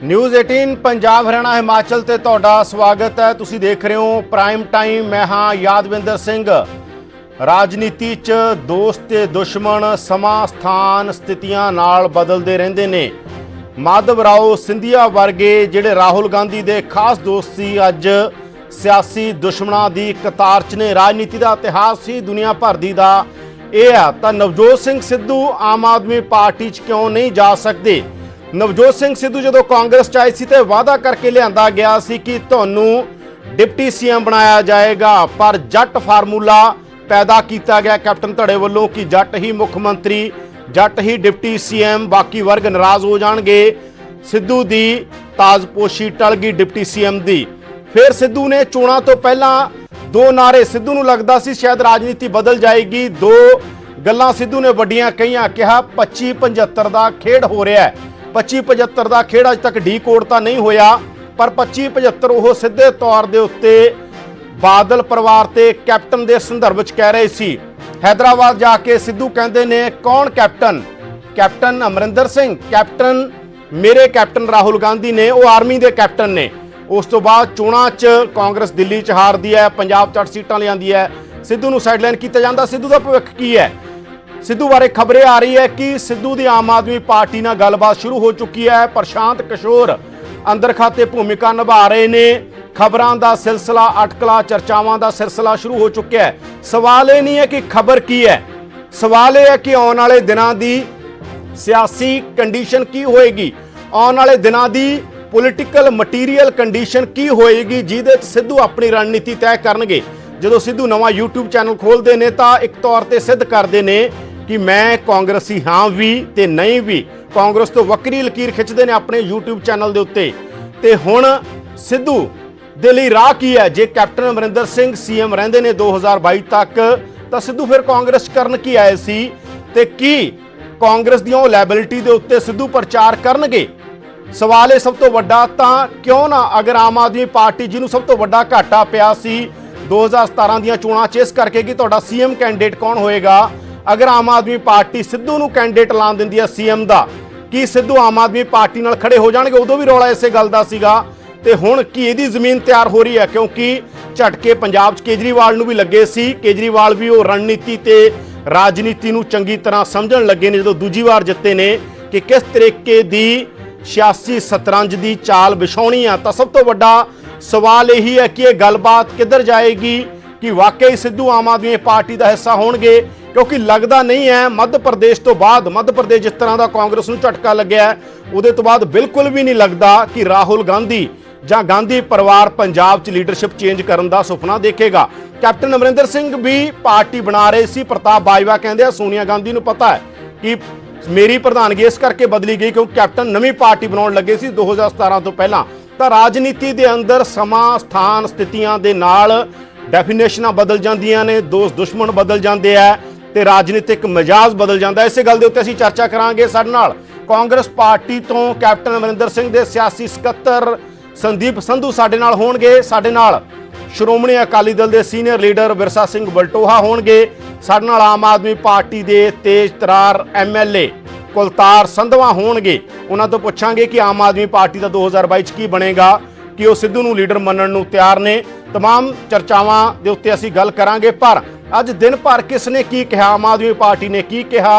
News 18 Punjab Haryana Himachal ते तुहाडा स्वागत है। तुसीं देख रहे हो प्राइम टाइम। मैं हाँ यादविंदर सिंह। राजनीति च दोस्त ते दुश्मन समा स्थान स्थितियां नाल बदलते रहिंदे ने। माधवराव सिंधिया वर्गे जिहड़े राहुल गांधी दे खास दोस्त सी अज सियासी दुश्मनां दी कतार च ने। राजनीति का इतिहास ही दुनिया भर दी दा ਇਹ ਆ ਤਾਂ ਨਵਜੋਤ ਸਿੰਘ ਸਿੱਧੂ ਆਮ ਆਦਮੀ ਪਾਰਟੀ 'ਚ ਕਿਉਂ ਨਹੀਂ ਜਾ ਸਕਦੇ। ਨਵਜੋਤ ਸਿੰਘ ਸਿੱਧੂ ਜਦੋਂ ਕਾਂਗਰਸ 'ਚ ਆਏ ਸੀ ਤੇ ਵਾਅਦਾ ਕਰਕੇ ਲਿਆਂਦਾ ਗਿਆ ਸੀ ਕਿ ਤੁਹਾਨੂੰ ਡਿਪਟੀ ਸੀਐਮ ਬਣਾਇਆ ਜਾਏਗਾ, ਪਰ ਜੱਟ ਫਾਰਮੂਲਾ ਪੈਦਾ ਕੀਤਾ ਗਿਆ ਕੈਪਟਨ ਧੜੇ ਵੱਲੋਂ ਕਿ ਜੱਟ ਹੀ ਮੁੱਖ ਮੰਤਰੀ, ਜੱਟ ਹੀ ਡਿਪਟੀ ਸੀਐਮ, ਬਾਕੀ ਵਰਗ ਨਾਰਾਜ਼ ਹੋ ਜਾਣਗੇ। ਸਿੱਧੂ ਦੀ ਤਾਜ਼ਪੋਸ਼ੀ ਟਲ ਗਈ ਡਿਪਟੀ ਸੀਐਮ ਦੀ। ਫਿਰ ਸਿੱਧੂ ਨੇ ਚੋਣਾਂ ਤੋਂ ਪਹਿਲਾਂ दो नारे सिद्धू नूं लगदा सी शायद राजनीति बदल जाएगी। दो गल्लां सिद्धू ने वड्डियां कहियां, कहा 25-75 का खेड हो रहा है। 25-75 का खेड अज तक डी कोड तां नहीं होया, पर 25-75 वो सीधे तौर के उत्ते बादल परिवार ते कैप्टन के संदर्भ च कह रहे सी। हैदराबाद जाके सिद्धू कहते ने कौन captain? Captain Amarinder Singh. Captain मेरे कैप्टन राहुल गांधी ने, वो आर्मी के कैप्टन ने। उस तो बाद चोणां च कांग्रेस दिल्ली च हारदी है, पंजाब च 8 सीटां लियांदी है, सिद्धू नूं साइडलाइन किया जाता। सिद्धू का भविख की है? सिद्धू बारे खबरें आ रही है कि सिद्धू दी आम आदमी पार्टी नाल गलबात शुरू हो चुकी है। प्रशांत किशोर अंदर खाते भूमिका निभा रहे ने। खबरां दा सिलसिला अटकला चर्चावां दा सिलसिला शुरू हो चुका है। सवाल ये नहीं है कि खबर की है, सवाल यह है कि आने वाले दिनों की सियासी कंडीशन की होएगी, आने वाले दिनों की पोलिटिकल मटीरियल कंडीशन की होएगी जिहदे सिद्धू अपनी रणनीति तय करनगे। जो सिद्धू नवा यूट्यूब चैनल खोलते हैं तो एक तौर पर सिद्ध करते हैं कि मैं कांग्रेसी हाँ भी ते नहीं भी, कांग्रेस तो वक्री लकीर खिंचते हैं अपने यूट्यूब चैनल के उत्ते। ते हुण सिद्धू दे लई राह की है? जे कैप्टन अमरिंदर सिंह सीएम रहिंदे ने 2022 तक, तो सिद्धू फिर कांग्रेस करन की आए सी ते की कांग्रेस दी लायबिलिटी के उत्ते सिद्धू प्रचार करनगे? सवाल है सब तो वड्डा तां क्यों ना, अगर आम आदमी पार्टी जिन्होंने सब तो वड्डा घाटा पिया सी 2017 ਦੀਆਂ ਚੋਣਾਂ 'ਚ ਇਸ ਕਰਕੇ कि ਤੁਹਾਡਾ सीएम कैंडिडेट कौन होएगा, अगर आम आदमी पार्टी सिद्धू ਨੂੰ कैंडिडेट ਲਾਣ ਦਿੰਦੀ ਹੈ सीएम ਦਾ, कि सिद्धू आम आदमी पार्टी ਨਾਲ खड़े हो जाणगे? उदों भी रौला इसे गल दा सीगा ते हुण की ਇਹਦੀ ਜ਼ਮੀਨ ਤਿਆਰ हो रही है, क्योंकि ਝਟਕੇ ਪੰਜਾਬ 'ਚ केजरीवाल ਨੂੰ भी ਲੱਗੇ ਸੀ। केजरीवाल भी ਉਹ रणनीति ਤੇ राजनीति ਨੂੰ ਚੰਗੀ ਤਰ੍ਹਾਂ ਸਮਝਣ ਲੱਗੇ ਨੇ ਜਦੋਂ ਦੂਜੀ ਵਾਰ ਜਿੱਤੇ ਨੇ कि किस तरीके ਦੀ सियासी शतरंज की चाल विछाउणी आ। तो सब तो वड्डा सवाल यही है कि यह गलबात किधर जाएगी, कि वाकई सिद्धू आम आदमी पार्टी का हिस्सा होणगे, क्योंकि लगता नहीं है मध्य प्रदेश तो बाद, मध्य प्रदेश जिस तरह का कांग्रेस नूं झटका लग्या है उहदे तो बाद बिल्कुल भी नहीं लगता कि राहुल गांधी जां गांधी परिवार पंजाब च लीडरशिप चेंज करने का सुपना देखेगा। कैप्टन अमरिंदर सिंह भी पार्टी बना रहे सी। प्रताप बाजवा कहते सोनिया गांधी नूं पता है कि मेरी प्रधानगी इस करके बदली गई क्योंकि कैप्टन नवी पार्टी बनाने लगे सी 2017 तो पहला। तो राजनीति के अंदर समा स्थान स्थितियां दे नाल डेफिनेशनां बदल जांदियां ने, दोस्त दुश्मन बदल जाते हैं तो राजनीतिक मिजाज बदल जाता है। इस गल के उत्ते असीं चर्चा करांगे। साडे नाल कांग्रेस पार्टी तो कैप्टन अमरिंदर सिंह के सियासी सकत्तर संदीप संधू साडे नाल होणगे। साडे नाल श्रोमणी अकाली दल के सीनियर लीडर विरसा सिंह बलटोहा होणगे। साडे नाल आम आदमी पार्टी के तेज तरार MLA कुलतार संधवा होणगे। उन्हां तो पुछांगे कि आम आदमी पार्टी का 2022 की बनेगा, कि वो सिद्धू नूं लीडर मनण नूं तैयार ने। तमाम चर्चावां दे उत्ते असीं गल करांगे। पर अज दिन भर किसने की कहा, आम आदमी पार्टी ने की कहा,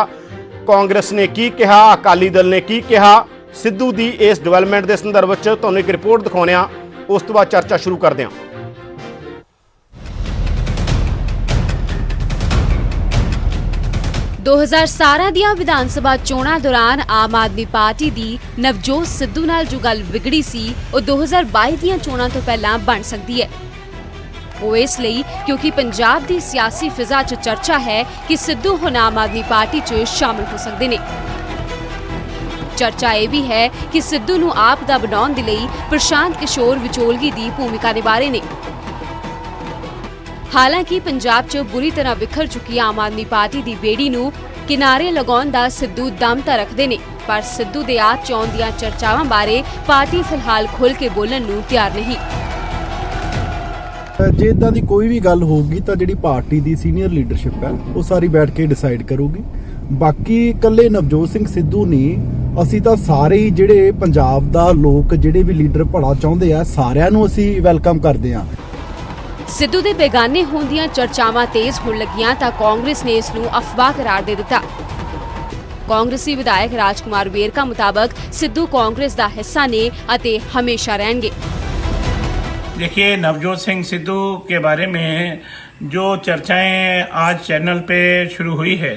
कांग्रेस ने की कहा, अकाली दल ने की कहा, सिद्धू की इस डिवेलपमेंट के संदर्भ च तुहानूं एक रिपोर्ट दिखाउने आ, उस तो बाद चर्चा शुरू करते हैं। 2017 ਦੀਆਂ ਵਿਧਾਨ ਸਭਾ ਚੋਣਾਂ ਦੌਰਾਨ ਆਮ ਆਦਮੀ ਪਾਰਟੀ ਦੀ ਨਵਜੋਤ ਸਿੱਧੂ ਨਾਲ ਜੋ ਗੱਲ ਵਿਗੜੀ ਸੀ ਉਹ 2022 ਦੀਆਂ ਚੋਣਾਂ ਤੋਂ ਪਹਿਲਾਂ ਬਣ ਸਕਦੀ ਹੈ। ਉਹ ਇਸ ਲਈ ਕਿਉਂਕਿ ਪੰਜਾਬ ਦੀ ਸਿਆਸੀ ਫਿਜ਼ਾ 'ਚ ਚਰਚਾ ਹੈ ਕਿ ਸਿੱਧੂ ਹੁਣ ਆਮ ਆਦਮੀ ਪਾਰਟੀ 'ਚ ਸ਼ਾਮਲ ਹੋ ਸਕਦੇ ਨੇ। ਚਰਚਾ ਇਹ ਵੀ ਹੈ ਕਿ ਸਿੱਧੂ ਨੂੰ ਆਪ ਦਾ ਬਣਾਉਣ ਦੇ ਲਈ ਪ੍ਰਸ਼ਾਂਤ ਕਿਸ਼ੋਰ ਵਿਚੋਲਗੀ ਦੀ ਭੂਮਿਕਾ ਨਿਭਾ ਰਹੇ ਨੇ। ਹਾਲਾਂਕਿ ਪੰਜਾਬ 'ਚ ਬੁਰੀ ਤਰ੍ਹਾਂ ਵਿਖਰ ਚੁੱਕੀ ਆਮ ਆਦਮੀ ਪਾਰਟੀ ਦੀ ਬੇੜੀ ਨੂੰ ਕਿਨਾਰੇ ਲਗਾਉਣ ਦਾ ਸਿੱਧੂ ਦਮ ਤਾਂ ਰੱਖਦੇ ਨੇ, ਪਰ ਸਿੱਧੂ ਦੇ ਆਪ 'ਚ ਆਉਣ ਦੀਆਂ ਚਰਚਾਵਾਂ ਬਾਰੇ ਪਾਰਟੀ ਫਿਲਹਾਲ ਖੁੱਲ੍ਹ ਕੇ ਬੋਲਣ ਨੂੰ ਤਿਆਰ ਨਹੀਂ। ਜੇ ਇਦਾਂ ਦੀ ਕੋਈ ਵੀ ਗੱਲ ਹੋਊਗੀ ਤਾਂ ਜਿਹੜੀ ਪਾਰਟੀ ਦੀ ਸੀਨੀਅਰ ਲੀਡਰਸ਼ਿਪ ਹੈ ਉਹ ਸਾਰੀ ਬੈਠ ਕੇ ਡਿਸਾਈਡ ਕਰੂਗੀ। ਬਾਕੀ ਇਕੱਲੇ ਨਵਜੋਤ ਸਿੰਘ ਸਿੱਧੂ ਨਹੀਂ ਅਸੀਂ ਤਾਂ ਸਾਰੇ ਹੀ ਜਿਹੜੇ ਪੰਜਾਬ ਦਾ ਲੋਕ ਜਿਹੜੇ ਵੀ ਲੀਡਰ ਭਲਾ ਚਾਹੁੰਦੇ ਆ ਸਾਰਿਆਂ ਨੂੰ ਅਸੀਂ ਵੈਲਕਮ ਕਰਦੇ ਆ। ਸਿੱਧੂ ਦੇ ਬੇਗਾਨੇ ਹੋਣ ਦੀਆਂ ਚਰਚਾਵਾਂ ਤੇਜ਼ ਹੋਣ ਲੱਗੀਆਂ ਤਾਂ ਕਾਂਗਰਸ ਨੇ ਇਸ ਨੂੰ ਅਫਵਾਹ ਕਰਾਰ ਦੇ ਦਿੱਤਾ। ਕਾਂਗਰਸੀ ਵਿਧਾਇਕ ਰਾਜकुमार ਵੇਰਕਾ ਮੁਤਾਬਕ ਸਿੱਧੂ ਕਾਂਗਰਸ ਦਾ ਹਿੱਸਾ ਨੇ ਅਤੇ ਹਮੇਸ਼ਾ ਰਹਿਣਗੇ। देखिए, नवजोत सिंह सिद्धू के बारे में जो चर्चाएं आज चैनल पे शुरू हुई है,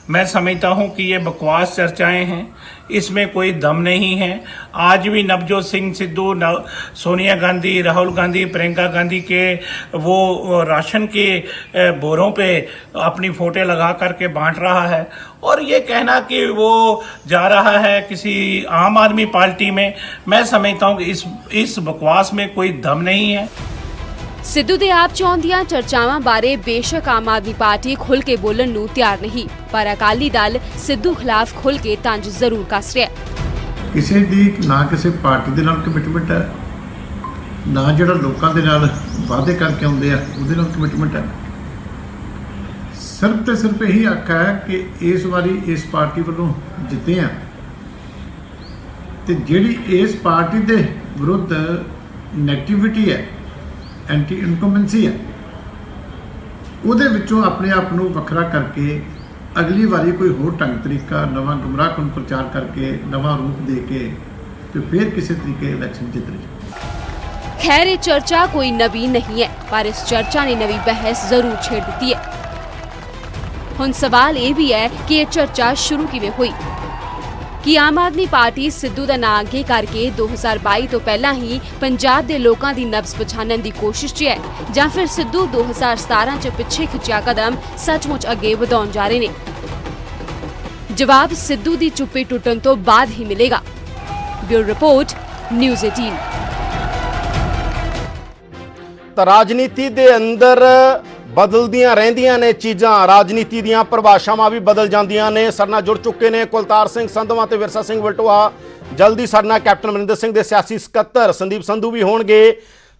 मैं समझता हूं कि ये बकवास चर्चाएं हैं, इसमें कोई दम नहीं है। आज भी नवजोत सिंह सिद्धू सोनिया गांधी, राहुल गांधी, प्रियंका गांधी के वो राशन के बोरों पे अपनी फोटो लगा करके बांट रहा है, और ये कहना कि वो जा रहा है किसी आम आदमी पार्टी में, मैं समझता हूँ कि इस बकवास में कोई दम नहीं है। ਸਿੱਧੂ ਦੇ ਆਪ ਚੋਣ ਦੀਆਂ ਚਰਚਾਵਾਂ ਬਾਰੇ ਬੇਸ਼ੱਕ ਆਮ ਆਦਮੀ ਪਾਰਟੀ ਖੁੱਲ੍ਹ ਕੇ ਬੋਲਣ ਨੂੰ ਤਿਆਰ ਨਹੀਂ, ਪਰ ਅਕਾਲੀ ਦਲ ਸਿੱਧੂ ਖਿਲਾਫ ਖੁੱਲ੍ਹ ਕੇ ਤੰਜ ਜ਼ਰੂਰ ਕੱਸ ਰਿਹਾ ਹੈ। ਕਿਸੇ ਦੀ ਨਾ ਕਿਸੇ ਪਾਰਟੀ ਦੇ ਨਾਲ ਕਮਿਟਮੈਂਟ ਹੈ, ਨਾ ਜਿਹੜਾ ਲੋਕਾਂ ਦੇ ਨਾਲ ਵਾਅਦੇ ਕਰਕੇ ਆਉਂਦੇ ਆ ਉਹਦੇ ਨਾਲ ਕਮਿਟਮੈਂਟ ਹੈ। ਸਿਰਫ ਤੇ ਸਿਰਫ ਇਹੀ ਆਖਿਆ ਹੈ ਕਿ ਇਸ ਵਾਰੀ ਇਸ ਪਾਰਟੀ ਵੱਲੋਂ ਜਿੱਤੇ ਆ, ਤੇ ਜਿਹੜੀ ਇਸ ਪਾਰਟੀ ਦੇ ਵਿਰੁੱਧ ਨੈਗੇਟਿਵਿਟੀ ਹੈ, ਐਂਟੀ ਇਨਕੰਬੈਂਸੀ ਹੈ, ਉਹਦੇ ਵਿੱਚੋਂ ਆਪਣੇ ਆਪ ਨੂੰ ਵੱਖਰਾ ਕਰਕੇ ਅਗਲੀ ਵਾਰੀ ਕੋਈ ਹੋਰ ਢੰਗ ਤਰੀਕਾ ਨਵਾਂ ਗੁੰਮਰਾਹਕੁਨ ਪ੍ਰਚਾਰ ਕਰਕੇ ਨਵਾਂ ਰੂਪ ਦੇ ਕੇ ਤੇ ਫਿਰ ਕਿਸੇ ਤਰੀਕੇ ਇਲੈਕਸ਼ਨ ਜਿੱਤ ਲਈ। ਖੈਰ ਇਹ ਚਰਚਾ ਕੋਈ ਨਵੀਂ ਨਹੀਂ ਹੈ, ਪਰ ਇਸ ਚਰਚਾ ਨੇ ਨਵੀਂ ਬਹਿਸ ਜ਼ਰੂਰ ਛੇੜ ਦਿੱਤੀ ਹੈ। ਹੁਣ ਸਵਾਲ ਇਹ ਵੀ ਹੈ ਕਿ ਇਹ ਚਰਚਾ ਸ਼ੁਰੂ ਕਿਵੇਂ ਹੋਈ। ਕਿ ਆਮ ਆਦਮੀ ਪਾਰਟੀ ਸਿੱਧੂ ਦਾ ਨਾਂ ਅੱਗੇ ਕਰਕੇ 2022 ਤੋਂ ਪਹਿਲਾਂ ਹੀ ਪੰਜਾਬ ਦੇ ਲੋਕਾਂ ਦੀ ਨਬਜ਼ ਪਛਾਣਨ ਦੀ ਕੋਸ਼ਿਸ਼ 'ਚ ਹੈ, ਜਾਂ ਫਿਰ ਸਿੱਧੂ 2017 'ਚ ਪਿੱਛੇ ਖਿੱਚਿਆ ਕਦਮ ਸੱਚਮੁੱਚ ਅੱਗੇ ਵਧਾਉਣ ਜਾ ਰਹੇ ਨੇ? ਜਵਾਬ ਸਿੱਧੂ ਦੀ ਚੁੱਪੀ ਟੁੱਟਣ ਤੋਂ ਬਾਅਦ ਹੀ ਮਿਲੇਗਾ। Bureau report, news 18। ਤਾਂ ਰਾਜਨੀਤੀ ਦੇ ਅੰਦਰ ਬਦਲਦੀਆਂ ਰਹਿੰਦੀਆਂ ਨੇ ਚੀਜ਼ਾਂ, ਰਾਜਨੀਤੀ ਦੀਆਂ ਪਰਿਭਾਸ਼ਾਵਾਂ ਵੀ ਬਦਲ ਜਾਂਦੀਆਂ ਨੇ। ਸਾਡੇ ਨਾਲ ਜੁੜ ਚੁੱਕੇ ਨੇ ਕੁਲਤਾਰ ਸਿੰਘ ਸੰਧਵਾ ਤੇ ਵਿਰਸਾ ਸਿੰਘ ਵਲਟੋਆ। ਜਲਦੀ ਸਾਡੇ ਨਾਲ ਕੈਪਟਨ ਅਮਰਿੰਦਰ ਸਿੰਘ ਦੇ ਸਿਆਸੀ ਸਕੱਤਰ ਸੰਦੀਪ ਸੰਧੂ ਵੀ ਹੋਣਗੇ।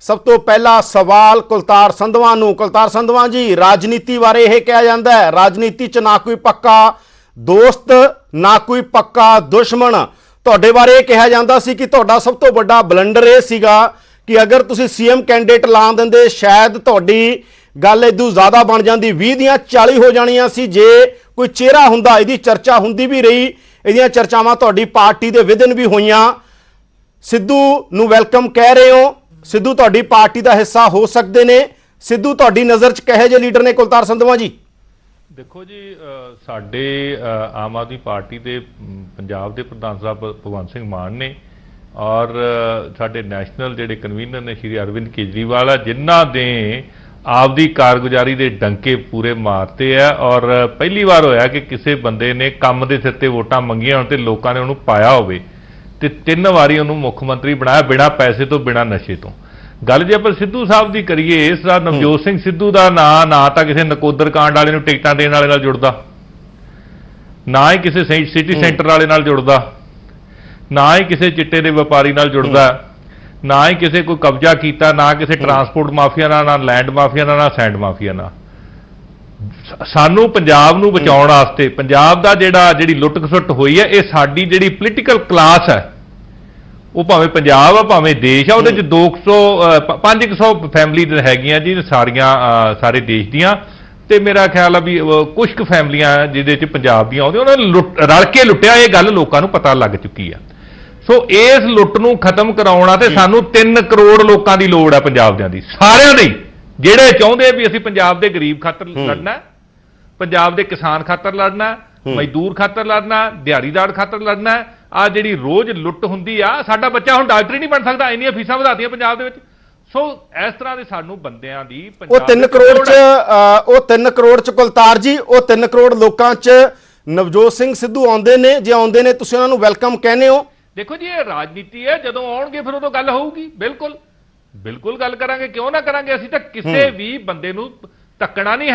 ਸਭ ਤੋਂ ਪਹਿਲਾ ਸਵਾਲ ਕੁਲਤਾਰ ਸੰਧਵਾ ਨੂੰ। ਕੁਲਤਾਰ ਸੰਧਵਾ ਜੀ, ਰਾਜਨੀਤੀ ਬਾਰੇ ਇਹ ਕਿਹਾ ਜਾਂਦਾ ਹੈ ਰਾਜਨੀਤੀ 'ਚ ਨਾ ਕੋਈ ਪੱਕਾ ਦੋਸਤ ਨਾ ਕੋਈ ਪੱਕਾ ਦੁਸ਼ਮਣ। ਤੁਹਾਡੇ ਬਾਰੇ ਇਹ ਕਿਹਾ ਜਾਂਦਾ ਸੀ ਕਿ ਤੁਹਾਡਾ ਸਭ ਤੋਂ ਵੱਡਾ ਬਲੰਡਰ ਇਹ ਸੀਗਾ ਕਿ ਅਗਰ ਤੁਸੀਂ ਸੀਐਮ ਕੈਂਡੀਡੇਟ ਲਾ ਦਿੰਦੇ ਸ਼ਾਇਦ ਤੁਹਾਡੀ ਗੱਲ ਇਦੋਂ ਜ਼ਿਆਦਾ ਬਣ ਜਾਂਦੀ, 20 ਦੀਆਂ 40 ਹੋ ਜਾਣੀਆਂ ਸੀ ਜੇ ਕੋਈ ਚਿਹਰਾ ਹੁੰਦਾ। ਇਹਦੀ ਚਰਚਾ ਹੁੰਦੀ ਵੀ ਰਹੀ, ਇਹਦੀਆਂ ਚਰਚਾਵਾਂ ਤੁਹਾਡੀ ਪਾਰਟੀ ਦੇ ਵਿਦਨ ਵੀ ਹੋਈਆਂ। ਸਿੱਧੂ ਨੂੰ ਵੈਲਕਮ ਕਹਿ ਰਹੇ ਹੋ, ਸਿੱਧੂ ਤੁਹਾਡੀ ਪਾਰਟੀ ਦਾ ਹਿੱਸਾ ਹੋ ਸਕਦੇ ਨੇ। ਸਿੱਧੂ ਤੁਹਾਡੀ ਨਜ਼ਰ 'ਚ ਕਿਹੋ ਜਿਹੇ ਲੀਡਰ ਨੇ ਕੁਲਤਾਰ ਸੰਧਵਾ ਜੀ? ਦੇਖੋ ਜੀ, ਸਾਡੇ ਆਮ ਆਦਮੀ ਪਾਰਟੀ ਦੇ ਪੰਜਾਬ ਦੇ ਪ੍ਰਧਾਨ ਸਾਹਿਬ ਭਗਵੰਤ ਸਿੰਘ ਮਾਨ ਨੇ, ਔਰ ਸਾਡੇ ਨੈਸ਼ਨਲ ਜਿਹੜੇ ਕਨਵੀਨਰ ਨੇ ਸ਼੍ਰੀ ਅਰਵਿੰਦ ਕੇਜਰੀਵਾਲ ਆ, ਜਿਨ੍ਹਾਂ ਦੇ ਆਪਦੀ ਕਾਰਗੁਜ਼ਾਰੀ ਦੇ ਡੰਕੇ ਪੂਰੇ ਮਾਰਤੇ ਆ। ਔਰ ਪਹਿਲੀ ਵਾਰ ਹੋਇਆ ਕਿ ਕਿਸੇ ਬੰਦੇ ਨੇ ਕੰਮ ਦੇ ਸਿਰ ਤੇ ਵੋਟਾਂ ਮੰਗੀਆਂ ਹੋਣ ਤੇ ਲੋਕਾਂ ਨੇ ਉਹਨੂੰ ਪਾਇਆ ਹੋਵੇ, ਤੇ 3 ਵਾਰੀ ਉਹਨੂੰ ਮੁੱਖ ਮੰਤਰੀ ਬਣਾਇਆ, ਬਿਨਾਂ ਪੈਸੇ ਤੋਂ, ਬਿਨਾਂ ਨਸ਼ੇ ਤੋਂ। ਗੱਲ ਜੇ ਆਪਾਂ ਸਿੱਧੂ ਸਾਹਿਬ ਦੀ ਕਰੀਏ, ਇਸ ਦਾ ਨਵਜੋਤ ਸਿੰਘ ਸਿੱਧੂ ਦਾ ਨਾਂ ਨਾ ਤਾਂ ਕਿਸੇ ਨਕੋਦਰ ਕਾਂਡ ਵਾਲੇ ਨੂੰ ਟਿਕਟਾਂ ਦੇਣ ਵਾਲੇ ਨਾਲ ਜੁੜਦਾ, ਨਾ ਹੀ ਕਿਸੇ ਸਿਟੀ ਸੈਂਟਰ ਵਾਲੇ ਨਾਲ ਜੁੜਦਾ, ਨਾ ਹੀ ਕਿਸੇ ਚਿੱਟੇ ਦੇ ਵਪਾਰੀ ਨਾਲ ਜੁੜਦਾ, ਨਾ ਹੀ ਕਿਸੇ ਕੋਈ ਕਬਜ਼ਾ ਕੀਤਾ, ਨਾ ਕਿਸੇ ਟਰਾਂਸਪੋਰਟ ਮਾਫੀਆ ਨਾਲ, ਨਾ ਲੈਂਡ ਮਾਫੀਆ ਨਾਲ, ਨਾ ਸੈਂਡ ਮਾਫੀਆ ਨਾਲ। ਸਾਨੂੰ ਪੰਜਾਬ ਨੂੰ ਬਚਾਉਣ ਵਾਸਤੇ, ਪੰਜਾਬ ਦਾ ਜਿਹੜੀ ਲੁੱਟ ਖਸੁੱਟ ਹੋਈ ਹੈ, ਇਹ ਸਾਡੀ ਜਿਹੜੀ ਪੋਲੀਟੀਕਲ ਕਲਾਸ ਹੈ, ਉਹ ਭਾਵੇਂ ਪੰਜਾਬ ਆ ਭਾਵੇਂ ਦੇਸ਼ ਆ, ਉਹਦੇ ਚ 500 ਫੈਮਿਲੀ ਹੈਗੀਆਂ ਜੀ ਸਾਰੇ ਦੇਸ਼ ਦੀਆਂ, ਤੇ ਮੇਰਾ ਖਿਆਲ ਆ ਵੀ ਕੁਝ ਕੁ ਫੈਮਲੀਆਂ ਜਿਹਦੇ ਚ ਪੰਜਾਬ ਦੀਆਂ ਆਉਂਦੀਆਂ, ਉਹਨਾਂ ਨੇ ਰਲ ਕੇ ਲੁੱਟਿਆ। ਇਹ ਗੱਲ ਲੋਕਾਂ ਨੂੰ ਪਤਾ ਲੱਗ ਚੁੱਕੀ ਆ। ਸੋ ਇਸ ਲੁੱਟ ਨੂੰ ਖਤਮ ਕਰਾਉਣਾ ਤੇ ਸਾਨੂੰ 3 ਕਰੋੜ ਲੋਕਾਂ ਦੀ ਲੋੜ ਹੈ, ਪੰਜਾਬ ਦਿਆਂ ਦੀ, ਸਾਰਿਆਂ ਦੀ, ਜਿਹੜੇ ਚਾਹੁੰਦੇ ਵੀ ਅਸੀਂ ਪੰਜਾਬ ਦੇ ਗਰੀਬ ਖਾਤਰ ਲੜਨਾ, ਪੰਜਾਬ ਦੇ ਕਿਸਾਨ ਖਾਤਰ ਲੜਨਾ, ਮਜ਼ਦੂਰ ਖਾਤਰ ਲੜਨਾ, ਦਿਹਾੜੀਦਾਰ ਖਾਤਰ ਲੜਨਾ। ਆ ਜਿਹੜੀ ਰੋਜ਼ ਲੁੱਟ ਹੁੰਦੀ ਆ, ਸਾਡਾ ਬੱਚਾ ਹੁਣ ਡਾਕਟਰ ਹੀ ਨਹੀਂ ਬਣ ਸਕਦਾ, ਇੰਨੀਆਂ ਫੀਸਾਂ ਵਧਾਤੀਆਂ ਪੰਜਾਬ ਦੇ ਵਿੱਚ। ਸੋ ਇਸ ਤਰ੍ਹਾਂ ਦੇ ਸਾਨੂੰ ਬੰਦਿਆਂ ਦੀ ਉਹ 3 ਕਰੋੜ ਚ ਕੁਲਤਾਰ ਜੀ, ਉਹ 3 ਕਰੋੜ ਲੋਕਾਂ ਚ ਨਵਜੋਤ ਸਿੰਘ ਸਿੱਧੂ ਆਉਂਦੇ ਨੇ। ਜੇ ਆਉਂਦੇ ਨੇ ਤੁਸੀਂ ਉਹਨਾਂ ਨੂੰ ਵੈਲਕਮ ਕਹਿੰਦੇ ਹੋ? ਦੇਖੋ ਜੀ, ਇਹ ਰਾਜਨੀਤੀ ਹੈ, ਜਦੋਂ ਆਉਣਗੇ ਫਿਰ ਉਦੋਂ ਗੱਲ ਹੋਊਗੀ। ਬਿਲਕੁਲ ਗੱਲ ਕਰਾਂਗੇ, ਕਿਉਂ ਨਾ ਕਰਾਂਗੇ। ਅਸੀਂ ਤਾਂ ਕਿਸੇ ਵੀ ਬੰਦੇ ਨੂੰ ਧੱਕਣਾ ਨਹੀਂ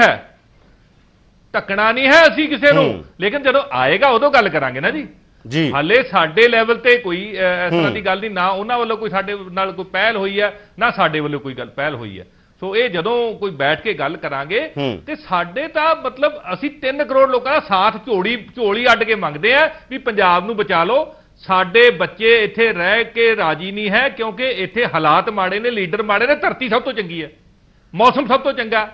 ਹੈ ਅਸੀਂ ਕਿਸੇ ਨੂੰ, ਲੇਕਿਨ ਜਦੋਂ ਆਏਗਾ ਉਦੋਂ ਗੱਲ ਕਰਾਂਗੇ ਨਾ ਜੀ। ਹਾਲੇ ਸਾਡੇ ਲੈਵਲ ਤੇ ਕੋਈ ਇਸ ਤਰ੍ਹਾਂ ਦੀ ਗੱਲ ਨਹੀਂ, ਨਾ ਉਹਨਾਂ ਵੱਲੋਂ ਕੋਈ ਸਾਡੇ ਨਾਲ ਕੋਈ ਪਹਿਲ ਹੋਈ ਹੈ, ਨਾ ਸਾਡੇ ਵੱਲੋਂ ਕੋਈ ਗੱਲ ਪਹਿਲ ਹੋਈ ਹੈ। ਸੋ ਇਹ ਜਦੋਂ ਕੋਈ ਬੈਠ ਕੇ ਗੱਲ ਕਰਾਂਗੇ ਤੇ ਸਾਡੇ ਤਾਂ ਮਤਲਬ ਅਸੀਂ 3 ਕਰੋੜ ਲੋਕਾਂ ਦਾ ਸਾਥ ਝੋਲੀ ਅੱਡ ਕੇ ਮੰਗਦੇ ਆ ਵੀ ਪੰਜਾਬ ਨੂੰ ਬਚਾ ਲਓ। ਸਾਡੇ ਬੱਚੇ ਇੱਥੇ ਰਹਿ ਕੇ ਰਾਜੀ ਨਹੀਂ ਹੈ, ਕਿਉਂਕਿ ਇੱਥੇ ਹਾਲਾਤ ਮਾੜੇ ਨੇ, ਲੀਡਰ ਮਾੜੇ ਨੇ, ਧਰਤੀ ਸਭ ਤੋਂ ਚੰਗੀ ਹੈ, ਮੌਸਮ ਸਭ ਤੋਂ ਚੰਗਾ,